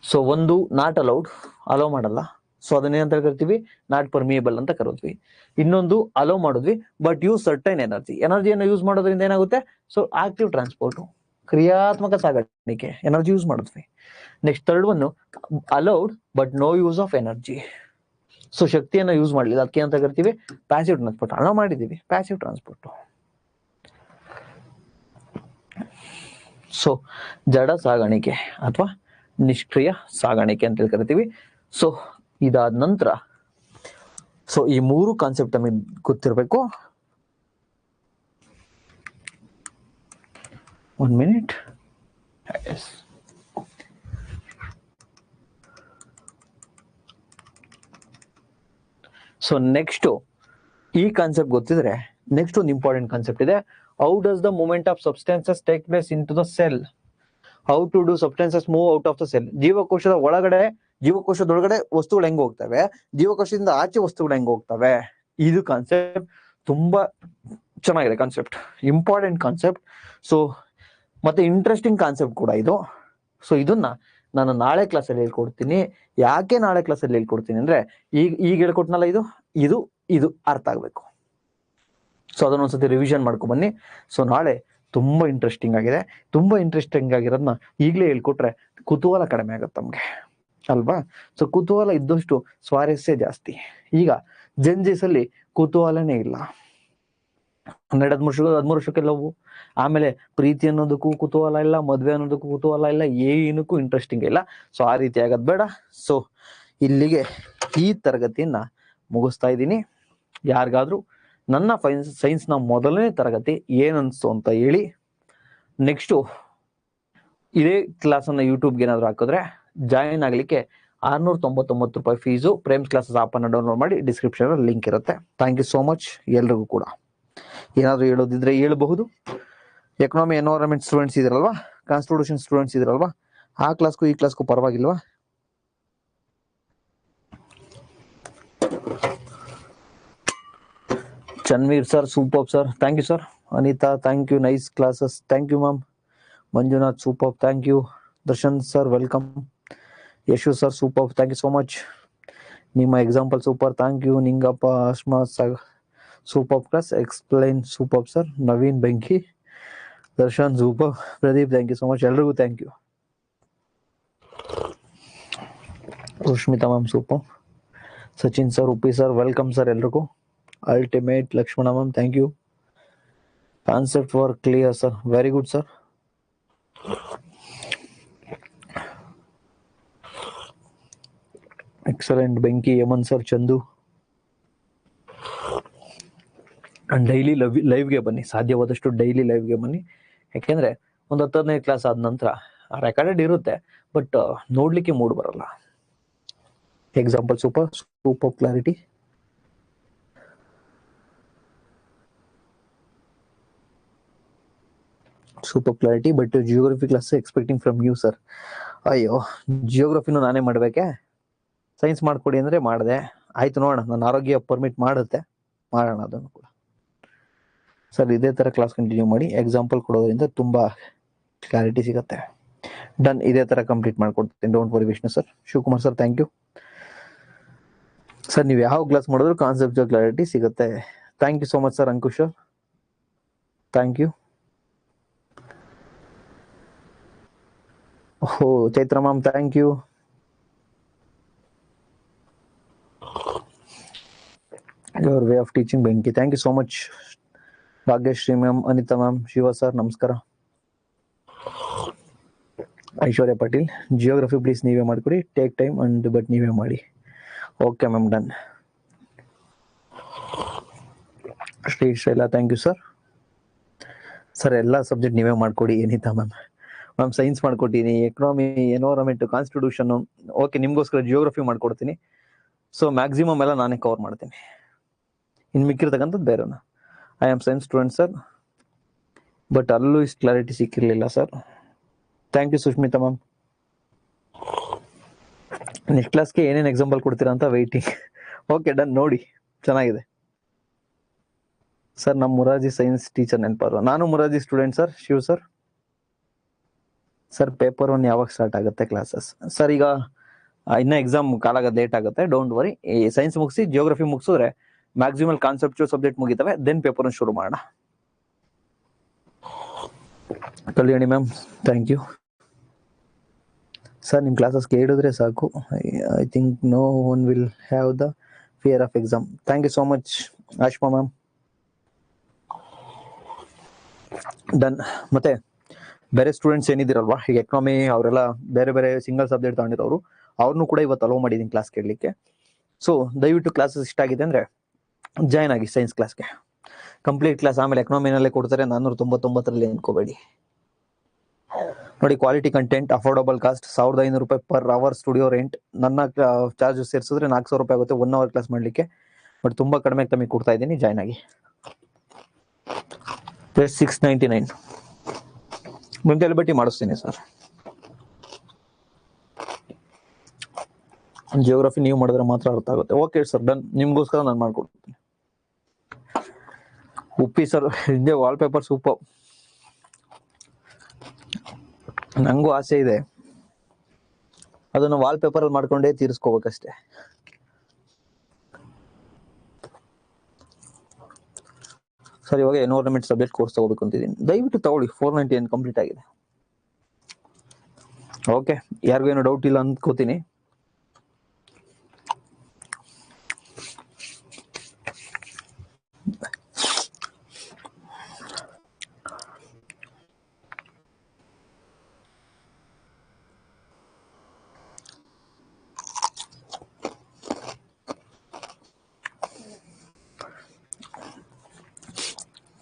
ಸೊ ಒಂದು, ನಾಟ್ ಅಲೌಡ್, ಅಲೋ ಮಾಡಲ್ಲ. ಸೊ ಅದನ್ನೇನಂತ ಕರಿತೀವಿ, ನಾಟ್ ಪರ್ಮಿಯಬಲ್ ಅಂತ ಕರಿದ್ವಿ. ಇನ್ನೊಂದು ಅಲೋ ಮಾಡಿದ್ವಿ, ಬಟ್ ಯೂಸ್ ಸರ್ಟೈನ್ ಎನರ್ಜಿಯನ್ನು ಯೂಸ್ ಮಾಡೋದ್ರಿಂದ ಏನಾಗುತ್ತೆ, ಸೊ ಆಕ್ಟಿವ್ ಟ್ರಾನ್ಸ್ಪೋರ್ಟ್, ಕ್ರಿಯಾತ್ಮಕ ಸಾಗಾಣಿಕೆ, ಎನರ್ಜಿ ಯೂಸ್ ಮಾಡಿದ್ವಿ. Next third one, allowed but no use of energy. So ಶಕ್ತಿಯನ್ನ ಯೂಸ್ ಮಾಡಲಿಲ್ಲ, ಅದಕ್ಕೆ ಅಂತ ಕರಿತೀವಿ ಪ್ಯಾಸಿವ್ ಟ್ರಾನ್ಸ್ಪೋರ್ಟ್. ಅಲೋ ಮಾಡಿದೀವಿ, ಪ್ಯಾಸಿವ್ ಟ್ರಾನ್ಸ್ಪೋರ್ಟ್. ಸೊ ಜಡ ಸಾಗಾಣಿಕೆ ಅಥವಾ ನಿಷ್ಕ್ರಿಯ ಸಾಗಾಣಿಕೆ ಅಂತ ಕರಿತೀವಿ. ಸೊ ಇದಾದ ನಂತರ, ಸೊ ಈ ಮೂರು ಕಾನ್ಸೆಪ್ಟ್ ನಮಗೆ ಗೊತ್ತಿರಬೇಕು. 1 minute. Yes. ಸೊ ನೆಕ್ಸ್ಟ್ ಈ ಕಾನ್ಸೆಪ್ಟ್ ಗೊತ್ತಿದ್ರೆ, ನೆಕ್ಸ್ಟ್ ಒಂದು ಇಂಪಾರ್ಟೆಂಟ್ ಕಾನ್ಸೆಪ್ಟ್ ಇದೆ. How does the movement of substances take place into the cell? How to do substances move out of the cell? ಜೀವಕೋಶದ ಒಳಗಡೆ, ಜೀವಕೋಶದೊಳಗಡೆ ವಸ್ತುಗಳು ಹೆಂಗ್ ಹೋಗ್ತವೆ, ಜೀವಕೋಶದಿಂದ ಆಚೆ ವಸ್ತುಗಳು ಹೆಂಗ್ ಹೋಗ್ತವೆ, ಇದು ಕಾನ್ಸೆಪ್ಟ್ ತುಂಬಾ ಚೆನ್ನಾಗಿದೆ. Concept important concept. ಸೊ ಮತ್ತೆ ಇಂಟ್ರೆಸ್ಟಿಂಗ್ ಕಾನ್ಸೆಪ್ಟ್ ಕೂಡ ಇದು. ಸೊ ಇದನ್ನ ನಾನು ನಾಳೆ ಕ್ಲಾಸಲ್ಲಿ ಹೇಳ್ಕೊಡ್ತೀನಿ. ಯಾಕೆ ನಾಳೆ ಕ್ಲಾಸಲ್ಲಿ ಹೇಳ್ಕೊಡ್ತೀನಿ ಅಂದ್ರೆ, ಈಗ ಹೇಳ್ಕೊಟ್ನಲ್ಲ, ಇದು ಅರ್ಥ ಆಗ್ಬೇಕು. ಸೊ ಅದನ್ನೊಂದ್ಸತಿ ರಿವಿಷನ್ ಮಾಡ್ಕೊ ಬನ್ನಿ. ಸೊ ನಾಳೆ ತುಂಬಾ ಇಂಟ್ರೆಸ್ಟಿಂಗ್ ಆಗಿದೆ. ತುಂಬಾ ಇಂಟ್ರೆಸ್ಟಿಂಗ್ ಆಗಿರೋದನ್ನ ಈಗಲೇ ಹೇಳ್ಕೊಟ್ರೆ ಕುತೂಹಲ ಕಡಿಮೆ ಆಗುತ್ತೆ ನಮ್ಗೆ ಅಲ್ವಾ? ಸೊ ಕುತೂಹಲ ಇದ್ದಷ್ಟು ಸ್ವಾರಸ್ಯ ಜಾಸ್ತಿ. ಈಗ ಜೆನ್ಜಿಸ್ ಅಲ್ಲಿ ಕುತೂಹಲನೇ ಇಲ್ಲ. 13 ವರ್ಷಕ್ಕೆ ಲವ್, ಆಮೇಲೆ ಪ್ರೀತಿ ಅನ್ನೋದಕ್ಕೂ ಕುತೂಹಲ ಇಲ್ಲ, ಮದ್ವೆ ಅನ್ನೋದಕ್ಕೂ ಕುತೂಹಲ ಇಲ್ಲ, ಏನಕ್ಕೂ ಇಂಟ್ರೆಸ್ಟಿಂಗ್ ಇಲ್ಲ. ಸೊ ಆ ರೀತಿ ಆಗೋದ್ ಬೇಡ. ಸೊ ಇಲ್ಲಿಗೆ ಈ ತರಗತಿಯನ್ನ ಮುಗಿಸ್ತಾ ಇದ್ದೀನಿ. ಯಾರಿಗಾದ್ರೂ ನನ್ನ ಸೈನ್ಸ್ ನ ಮೊದಲನೇ ತರಗತಿ ಏನನ್ಸ್ತು ಅಂತ ಹೇಳಿ. ನೆಕ್ಸ್ಟ್ ಇದೇ ಕ್ಲಾಸ್ ಅನ್ನ ಯೂಟ್ಯೂಬ್ಗೆ ಏನಾದ್ರು ಹಾಕಿದ್ರೆ ಜಾಯಿನ್ ಆಗ್ಲಿಕ್ಕೆ 699 ರೂಪಾಯಿ ಫೀಸು. ಪ್ರೇಮ್ಸ್ ಕ್ಲಾಸಸ್ ಆಪ್ ಅನ್ನ ಡೌನ್ಲೋಡ್ ಮಾಡಿ, ಡಿಸ್ಕ್ರಿಪ್ಷನ್ ಅಲ್ಲಿ ಲಿಂಕ್ ಇರುತ್ತೆ. ಥ್ಯಾಂಕ್ ಯು ಸೋ ಮಚ್ ಎಲ್ರಿಗೂ ಕೂಡ. ಏನಾದ್ರು ಹೇಳೋದಿದ್ರೆ ಹೇಳಬಹುದು. ಎಕನಾಮಿ ಎನ್ವೈರನ್ಮೆಂಟ್ ಸ್ಟೂಡೆಂಟ್ಸ್ ಇದ್ರಲ್ವಾ, ಕಾನ್ಸ್ಟಿಟ್ಯೂಷನ್ ಸ್ಟೂಡೆಂಟ್ಸ್ ಇದ್ರಲ್ವಾ, ಆ ಕ್ಲಾಸ್ಗೂ ಈ ಕ್ಲಾಸ್ಗೂ ಪರವಾಗಿಲ್ವಾ? Chanveer sir super sir, thank you sir. Anita thank you, nice classes, thank you ma'am. Manjunath super, thank you. Darshan sir welcome. Yashu sir super, thank you so much. ನಿಮ್ಮ example super, thank you. Ningappa Ashma super class, explain super sir. Naveen ಬೆಂಕಿ, Darshan super, Pradeep thank you so much. ಎಲ್ರಿಗೂ thank you. Sushmita ma'am super. Sachin sir, Uppi sir welcome sir ಎಲ್ರಿಗೂ. Ultimate Lakshmana ma'am thank you. Concept work clear sir, very good sir. Excellent ಬೆಂಕಿ. Yaman sir, Chandu. Daily ಲೈವ್ಗೆ ಬನ್ನಿ, ಸಾಧ್ಯವಾದಷ್ಟು daily ಲೈವ್ಗೆ ಬನ್ನಿ. ಯಾಕೆಂದ್ರೆ ಒಂದು 10-15 ಕ್ಲಾಸ್ ಆದ ನಂತರ ರೆಕಾರ್ಡೆಡ್ ಇರುತ್ತೆ, ಬಟ್ ನೋಡ್ಲಿಕ್ಕೆ ಮೂಡ್ ಬರಲ್ಲ. Example super clarity. Super clarity, but geography class expecting from you sir. ಅಯ್ಯೋ, ಜಿಯೋಗ್ರಫಿನೂ ನಾನೇ ಮಾಡ್ಬೇಕೆ? ಸೈನ್ಸ್ ಮಾಡ್ಕೊಡಿ ಅಂದ್ರೆ ಮಾಡಿದೆ, ಆಯ್ತು ನೋಡೋಣ, ನನ್ನ ಆರೋಗ್ಯ ಪರ್ಮಿಟ್ ಮಾಡುತ್ತೆ, ಮಾಡೋಣ ಅದನ್ನು ಕೂಡ. ಸರ್ ಇದೇ ತರ ಕ್ಲಾಸ್ ಕಂಟಿನ್ಯೂ ಮಾಡಿ, ಎಕ್ಸಾಂಪಲ್ ಕೊಡೋದ್ರಿಂದ ತುಂಬಾ ಕ್ಲಾರಿಟಿ ಸಿಗುತ್ತೆ. ಡನ್, ಇದೇ ತರ ಕಂಪ್ಲೀಟ್ ಮಾಡ್ಕೊಡ್ತೀನಿ, don't worry Vishnu sir. Shivakumar sir thank you sir. ನೀವು ಯಾವ ಕ್ಲಾಸ್ ಮಾಡಿದ್ರು ಕಾನ್ಸೆಪ್ಟ್ ಕ್ಲಾರಿಟಿ ಸಿಗುತ್ತೆ. Thank you so much sir. Ankush sir thank you. ಓಹೋ, Chaitra ma'am thank you. Your way of teaching ಬೆಂಕಿ, thank you so much. Bhagyashree ma'am, Anita ma'am, Shiva sir ನಮಸ್ಕಾರ. Aishwarya Patil, geography please ನೀವೇ ಮಾಡಿಕೊಡಿ, take time and but ನೀವೇ ಮಾಡಿ. Okay ma'am, done. Shri Shaila thank you sir. Sir ಎಲ್ಲ subject ನೀವೇ ಮಾಡ್ಕೊಡಿ ಏನಿತಾ ಮ್ಯಾಮ್. ಮ್ಯಾಮ್ ಸೈನ್ಸ್ ಮಾಡ್ಕೊಟ್ಟಿನಿ, ಎಕನಾಮಿ, ಎನ್ವೈರನ್ಮೆಂಟ್, ಕಾನ್ಸ್ಟಿಟ್ಯೂಷನ್, ಓಕೆ ನಿಮ್ಗೋಸ್ಕರ ಜಿಯೋಗ್ರಫಿ ಮಾಡ್ಕೊಡ್ತೀನಿ. ಸೊ ಮ್ಯಾಕ್ಸಿಮಮ್ ಎಲ್ಲ ನಾನೇ ಕವರ್ ಮಾಡ್ತೀನಿ, ಇನ್ನು ಮಿಕ್ಕಿರ್ತಕ್ಕಂಥದ್ದು ಬೇರೆನ. I am science student sir, but ಅಲ್ಲೂ ಇಷ್ಟು ಕ್ಲಾರಿಟಿ ಸಿಕ್ಕಿರಲಿಲ್ಲ sir. Thank you Sushmita ma'am. Next ಕ್ಲಾಸ್ಗೆ ಏನೇನು ಎಕ್ಸಾಂಪಲ್ ಕೊಡ್ತೀರಾ ಅಂತ ವೆಯ್ಟಿಂಗ್. ಓಕೆ ಡನ್, ನೋಡಿ ಚೆನ್ನಾಗಿದೆ ಸರ್. ನಮ್ಮ ಮುರಾರ್ಜಿ ಸೈನ್ಸ್ ಟೀಚರ್ ನೆನಪಾರು, ನಾನು Murarji student sir. Shiv sir. Sir paper 1 ಯಾವಾಗ ಸ್ಟಾರ್ಟ್ ಆಗುತ್ತೆ ಕ್ಲಾಸಸ್? ಸರ್ ಈಗ ಇನ್ನ ಎಕ್ಸಾಮ್ ಕಾಲಾಗೋದು ಲೇಟ್ ಆಗುತ್ತೆ, ಡೋಂಟ್ ವರಿ. ಈ ಸೈನ್ಸ್ ಮುಗಿಸಿ ಜಿಯೋಗ್ರಫಿ ಮುಗಿಸಿದ್ರೆ ಮ್ಯಾಕ್ಸಿಮಲ್ ಕಾನ್ಸೆಪ್ಚುವಲ್ ಸಬ್ಜೆಕ್ಟ್ ಮುಗಿತವೆ, ದೆನ್ ಪೇಪರ್ 1 ಶುರು ಮಾಡೋಣ. Kalyani ma'am thank you sir. ನಿಮ್ಮ ಕ್ಲಾಸಸ್ಗೆ ಹೇಳಿದ್ರೆ ಸಾಕು, I think no one will have the fear of exam. Thank you so much Ashma ma'am. Done. ಮತ್ತೆ ಬೇರೆ ಸ್ಟೂಡೆಂಟ್ಸ್ ಏನಿದಿರಲ್ವಾ, ಈಗ ಎಕನಾಮಿ ಅವರೆಲ್ಲ ಬೇರೆ ಬೇರೆ ಸಿಂಗಲ್ ಸಬ್ಜೆಕ್ಟ್ ತಗೊಂಡಿರೋರು, ಅವ್ರನ್ನೂ ಕೂಡ ಇವತ್ತು ಅಲೋ ಮಾಡಿದ್ದೀನಿ ಕ್ಲಾಸ್ ಕೇಳಲಿಕ್ಕೆ. ಸೊ ದಯವಿಟ್ಟು ಕ್ಲಾಸಸ್ ಇಷ್ಟ ಆಗಿದೆ ಅಂದ್ರೆ ಜಾಯ್ನ್ ಆಗಿ ಸೈನ್ಸ್ ಕ್ಲಾಸ್ಗೆ. ಕಂಪ್ಲೀಟ್ ಕ್ಲಾಸ್ ಆಮೇಲೆ ಎಕನಾಮಿನಲ್ಲೇ ಕೊಡ್ತಾರೆ, 499 ಅನ್ಕೋಬೇಡಿ. ನೋಡಿ, ಕ್ವಾಲಿಟಿ ಕಂಟೆಂಟ್, ಅಫೋರ್ಡಬಲ್ ಕಾಸ್ಟ್, 1500 ರೂಪಾಯಿ ಪರ್ ಅವರ್ ಸ್ಟುಡಿಯೋ ರೆಂಟ್. ನನ್ನ ಚಾರ್ಜಸ್ ಸೇರಿಸಿದ್ರೆ 4000 ರೂಪಾಯಿ ಆಗುತ್ತೆ 1 ಅವರ್ ಕ್ಲಾಸ್ ಮಾಡಲಿಕ್ಕೆ, ಬಟ್ ತುಂಬಾ ಕಡಿಮೆ ತಮಗೆ ಕೊಡ್ತಾ ಇದ್ದೀನಿ, ಜಾಯ್ನ್ ಆಗಿ. ಪ್ಲಸ್ 699 ಮುಂದೆ ಬಟ್ಟಿ ಮಾಡಿಸ್ತೀನಿ ಸರ್. ಜಿಯೋಗ್ರಫಿ ನೀವು ಮಾಡಿದ್ರೆ ಮಾತ್ರ ಅರ್ಥ ಆಗುತ್ತೆ. ಓಕೆ ಸರ್, ಡನ್, ನಿಮ್ಗೋಸ್ಕರ ನಾನು ಮಾಡ್ಕೊಡ್ತೀನಿ. ಉಪ್ಪಿ ಸರ್, ಹಿಂದೆ ವಾಲ್ ಪೇಪರ್ ಸೂಪರ್. ನಂಗೂ ಆಸೆ ಇದೆ, ಅದನ್ನು ವಾಲ್ ಪೇಪರ್ ಅಲ್ಲಿ ಮಾಡ್ಕೊಂಡೇ ಸರ್ ಇವಾಗ ಎನ್ವೈರನ್ಮೆಂಟ್ ಸಬ್ಜೆಕ್ಟ್ ಕೋರ್ಸ್ ತಗೋಬೇಕು ಅಂತಿದ್ದೀನಿ, ದಯವಿಟ್ಟು ತಗೊಳ್ಳಿ. 499 ಕಂಪ್ಲೀಟ್ ಆಗಿದೆ. ಓಕೆ, ಯಾರಿಗೂ ಏನೋ ಡೌಟ್ ಇಲ್ಲ ಅಂದ್ಕೋತೀನಿ.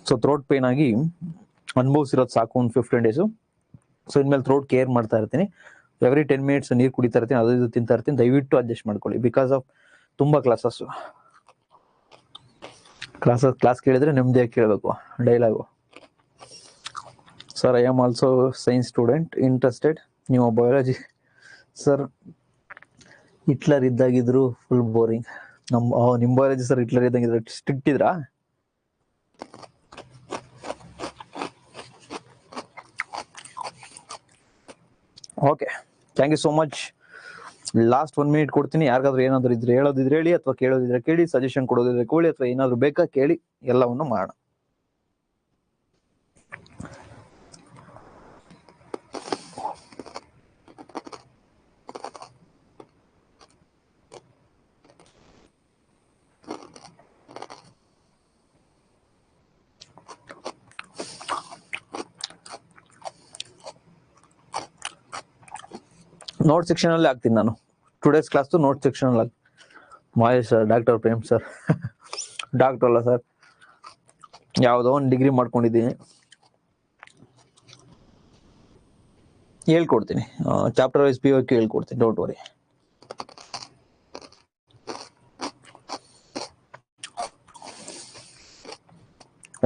ಸೊ ಥ್ರೋಟ್ ಪೇನ್ ಆಗಿ ಅನುಭವಿಸಿರೋದು ಸಾಕು ಒಂದು 15 ಡೇಸು. ಸೊ ಇನ್ಮೇಲೆ ಥ್ರೋಟ್ ಕೇರ್ ಮಾಡ್ತಾ ಇರ್ತೀನಿ. ಎವ್ರಿ 10 ಮಿನಿಟ್ಸ್ ನೀರು ಕುಡಿತಾ ಇರ್ತೀನಿ, ಅದು ಇದು ತಿಂತಾ ಇರ್ತೀನಿ. ದಯವಿಟ್ಟು ಅಡ್ಜಸ್ಟ್ ಮಾಡ್ಕೊಳ್ಳಿ. ಬಿಕಾಸ್ ಆಫ್ ತುಂಬ ಕ್ಲಾಸ್ ಕೇಳಿದ್ರೆ ನೆಮ್ಮದಿಯಾಗಿ ಕೇಳಬೇಕು. Dialogue, sir I am also science student interested. ನೀವು ಬಯಾಲಜಿ ಸರ್ ಹಿಟ್ಲರ್ ಇದ್ದಾಗಿದ್ರು ಫುಲ್ ಬೋರಿಂಗ್. ನಿಮ್ಮ ಬಯಾಲಜಿ ಸರ್ ಹಿಟ್ಲರ್ ಇದ್ದಂಗಿದ್ರೆ ಸ್ಟ್ರಿಕ್ಟ್ ಇದ್ರಾ? Okay, thank you so much. Last 1 minute ಕೊಡ್ತೀನಿ. ಯಾರಿಗಾದ್ರೂ ಏನಾದ್ರು ಇದ್ರೆ ಹೇಳೋದಿದ್ರೆ ಹೇಳಿ, ಅಥವಾ ಕೇಳೋದಿದ್ರೆ ಕೇಳಿ, ಸಜೆಷನ್ ಕೊಡೋದಿದ್ರೆ ಕೊಡಿ, ಅಥವಾ ಏನಾದ್ರು ಬೇಕಾ ಕೇಳಿ, ಎಲ್ಲವನ್ನು ಮಾಡೋಣ. ನೋಟ್ ಸೆಕ್ಷನ್ ಅಲ್ಲಿ ಆಗ್ತೀನಿ ನಾನು. ಟುಡೇಸ್ ಕ್ಲಾಸ್ ನೋಟ್ ಸೆಕ್ಷನ್ ಅಲ್ಲಿ Mahesh sir, doctor Prem sir, doctor ಅಲ್ಲ ಸರ್, ಯಾವುದೋ ಒಂದು ಡಿಗ್ರಿ ಮಾಡ್ಕೊಂಡಿದ್ದೀನಿ, ಹೇಳ್ಕೊಡ್ತೀನಿ. ಚಾಪ್ಟರ್ ವೈಸ್ POQ ಹೇಳ್ಕೊಡ್ತೀನಿ, ಡೋಂಟ್ ವರಿ.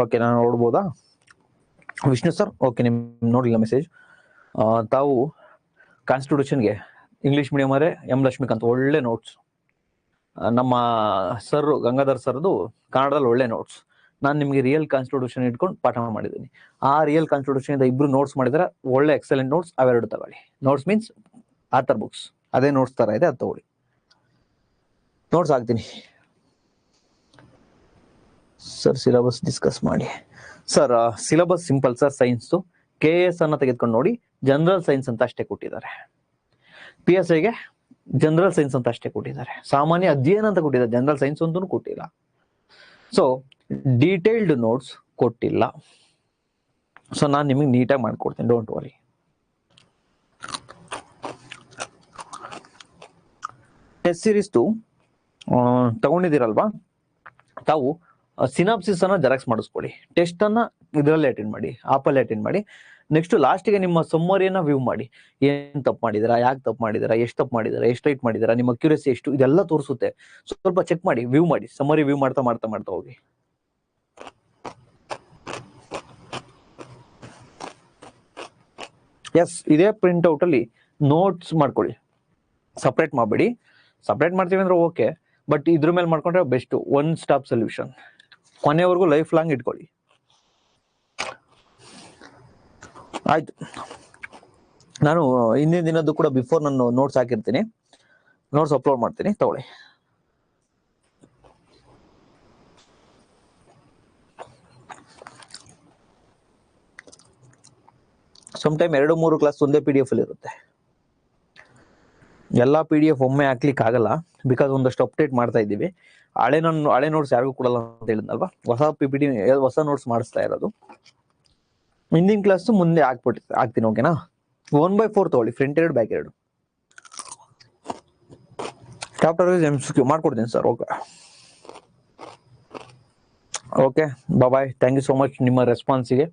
ಓಕೆ, ನಾನು ನೋಡ್ಬೋದಾ? ವಿಷ್ಣು ಸರ್, ಓಕೆ, ನಿಮ್ ನೋಡಿಲ್ಲ ಮೆಸೇಜ್. ತಾವು ಕಾನ್ಸ್ಟಿಟ್ಯೂಷನ್ಗೆ ಇಂಗ್ಲಿಷ್ ಮೀಡಿಯಂ ಅವರೇ ಎಂ ಲಕ್ಷ್ಮೀಕಾಂತ್ ಒಳ್ಳೆ ನೋಟ್ಸ್. ನಮ್ಮ ಸರ್ ಗಂಗಾಧರ್ ಸರ್ದು ಕನ್ನಡದಲ್ಲಿ ಒಳ್ಳೆ ನೋಟ್ಸ್. ನಾನು ನಿಮಗೆ ರಿಯಲ್ ಕಾನ್ಸ್ಟಿಟ್ಯೂಷನ್ ಇಟ್ಕೊಂಡು ಪಾಠ ಮಾಡಿದ್ದೀನಿ. ಆ ರಿಯಲ್ ಕಾನ್ಸ್ಟಿಟ್ಯೂಷನ್ ಇಂದ ಇಬ್ರು ನೋಟ್ಸ್ ಮಾಡಿದ್ರೆ ಒಳ್ಳೆ ಎಕ್ಸಲೆಂಟ್ ನೋಟ್ಸ್. ಅವೆರಡು ತಗೊಳ್ಳಿ. ನೋಟ್ಸ್ ಮೀನ್ಸ್ ಆರ್ಥರ್ ಬುಕ್ಸ್, ಅದೇ ನೋಟ್ಸ್ ತರ ಇದೆ, ಅದು ತಗೊಳ್ಳಿ. ನೋಟ್ಸ್ ಹಾಕ್ತೀನಿ. ಸರ್ ಸಿಲೆಬಸ್ ಡಿಸ್ಕಸ್ ಮಾಡಿ. Sir syllabus simple sir. Science KS ಅನ್ನ ತೆಗೆದುಕೊಂಡು ನೋಡಿ, ಜನರಲ್ ಸೈನ್ಸ್ ಅಂತ ಅಷ್ಟೇ ಕೊಟ್ಟಿದ್ದಾರೆ. PSIಗೆ ಜನರಲ್ ಸೈನ್ಸ್ ಅಂತ ಅಷ್ಟೇ ಕೊಟ್ಟಿದ್ದಾರೆ. ಸಾಮಾನ್ಯ ಅಧ್ಯಯನ ಅಂತ ಕೊಟ್ಟಿದ್ದಾರೆ, ಜನರಲ್ ಸೈನ್ಸ್ ಅಂತೂ ಕೊಟ್ಟಿಲ್ಲ. ಸೊ ಡೀಟೇಲ್ಡ್ ನೋಟ್ಸ್ ಕೊಟ್ಟಿಲ್ಲ. ಸೊ ನಾನು ನಿಮಗೆ ನೀಟಾಗಿ ಮಾಡ್ಕೊಡ್ತೀನಿ, ಡೋಂಟ್ ವರಿ. ಟೆಸ್ಟ್ ಸೀರೀಸ್ 2 ತಗೊಂಡಿದ್ದೀರಲ್ವಾ, ತಾವು ಸಿನಾಪ್ಸಿಸ್ ಅನ್ನ ಜೆರಾಕ್ಸ್ ಮಾಡಿಸ್ಕೊಳ್ಳಿ. ಟೆಸ್ಟ್ ಅನ್ನ ಇದರಲ್ಲಿ ಅಟೆಂಡ್ ಮಾಡಿ, ಆಪಲ್ಲಿ ಅಟೆಂಡ್ ಮಾಡಿ. ನೆಕ್ಸ್ಟ್ ಲಾಸ್ಟ್ಗೆ ನಿಮ್ಮ ಸಮ್ಮರಿಯನ್ನ ವ್ಯೂ ಮಾಡಿ. ಏನ್ ತಪ್ಪು ಮಾಡಿದಿರಾ, ಯಾಕೆ ತಪ್ಪು ಮಾಡಿದಿರಾ, ಎಷ್ಟು ತಪ್ಪು ಮಾಡಿದಿರಾ, ಎಷ್ಟು ರೈಟ್ ಮಾಡಿದಿರಾ, ನಿಮ್ಮ ಅಕ್ಯುರಸಿ ಎಷ್ಟು, ಇದೆಲ್ಲ ತೋರಿಸುತ್ತೆ. ಸ್ವಲ್ಪ ಚೆಕ್ ಮಾಡಿ, ವ್ಯೂ ಮಾಡಿ, ಸಮ್ಮರಿ ವ್ಯೂ ಮಾಡ್ತಾ ಮಾಡ್ತಾ ಮಾಡ್ತಾ ಹೋಗಿ. ಎಸ್, ಇದೇ ಪ್ರಿಂಟ್ ಔಟ್ ಅಲ್ಲಿ ನೋಟ್ಸ್ ಮಾಡ್ಕೊಳ್ಳಿ. ಸಪ್ರೇಟ್ ಮಾಡಬೇಡಿ. ಸಪ್ರೇಟ್ ಮಾಡ್ತೀವಿ ಅಂದ್ರೆ ಓಕೆ, ಬಟ್ ಇದ್ರ ಮೇಲೆ ಮಾಡ್ಕೊಂಡ್ರೆ ಬೆಸ್ಟ್. One stop solution. ಕೊನೆವರೆಗೂ ಲೈಫ್ ಲಾಂಗ್ ಇಟ್ಕೊಳ್ಳಿ. ಆಯ್ತು, ನಾನು ಹಿಂದಿನ ದಿನದ್ದು ಕೂಡ ಬಿಫೋರ್ ನಾನು ನೋಟ್ಸ್ ಹಾಕಿರ್ತೀನಿ, ನೋಟ್ಸ್ ಅಪ್ಲೋಡ್ ಮಾಡ್ತೀನಿ, ತಗೊಳ್ಳಿ. ಸಮ್ ಟೈಮ್ 2-3 ಕ್ಲಾಸ್ ಒಂದೇ PDF ಅಲ್ಲಿ ಇರುತ್ತೆ. ಎಲ್ಲಾ PDF ಒಮ್ಮೆ ಹಾಕ್ಲಿಕ್ಕೆ ಆಗಲ್ಲ, ಬಿಕಾಸ್ ಒಂದಷ್ಟು ಅಪ್ಡೇಟ್ ಮಾಡ್ತಾ ಇದ್ದೀವಿ. ಹಳೆ ನೋಟ್ಸ್ ಯಾರಿಗೂ ಕೊಡಲ್ಲ ಅಂತ ಹೇಳಿದ್ನಲ್ವಾ, ಹೊಸ PPT ಹೊಸ ನೋಟ್ಸ್ ಮಾಡಿಸ್ತಾ ಇರೋದು. ಹಿಂದಿನ ಕ್ಲಾಸ್ ಮುಂದೆ ಹಾಕ್ತೀನಿ, ಓಕೆನಾ? 1/4 ತಗೊಳ್ಳಿ, front 2 back 2. Chapter wise MCQ ಮಾಡ್ಕೊಡ್ತೀನಿ sir. Okay, bye. Thank you so much ನಿಮ್ಮ ರೆಸ್ಪಾನ್ಸಿಗೆ.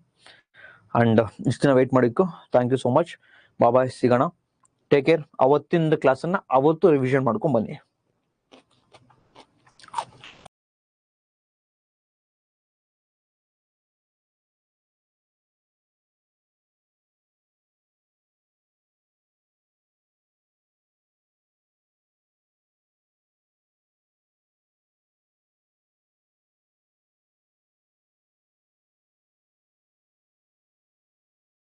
ಅಂಡ್ ಇಷ್ಟು ದಿನ ವೆಯ್ಟ್ ಮಾಡಿದ್ದು thank you so much. Bye, ಸಿಗೋಣ. Take care. ಅವತ್ತಿನ ಕ್ಲಾಸನ್ನ ಅವತ್ತು ರಿವಿಷನ್ ಮಾಡ್ಕೊಂಡು ಬನ್ನಿ.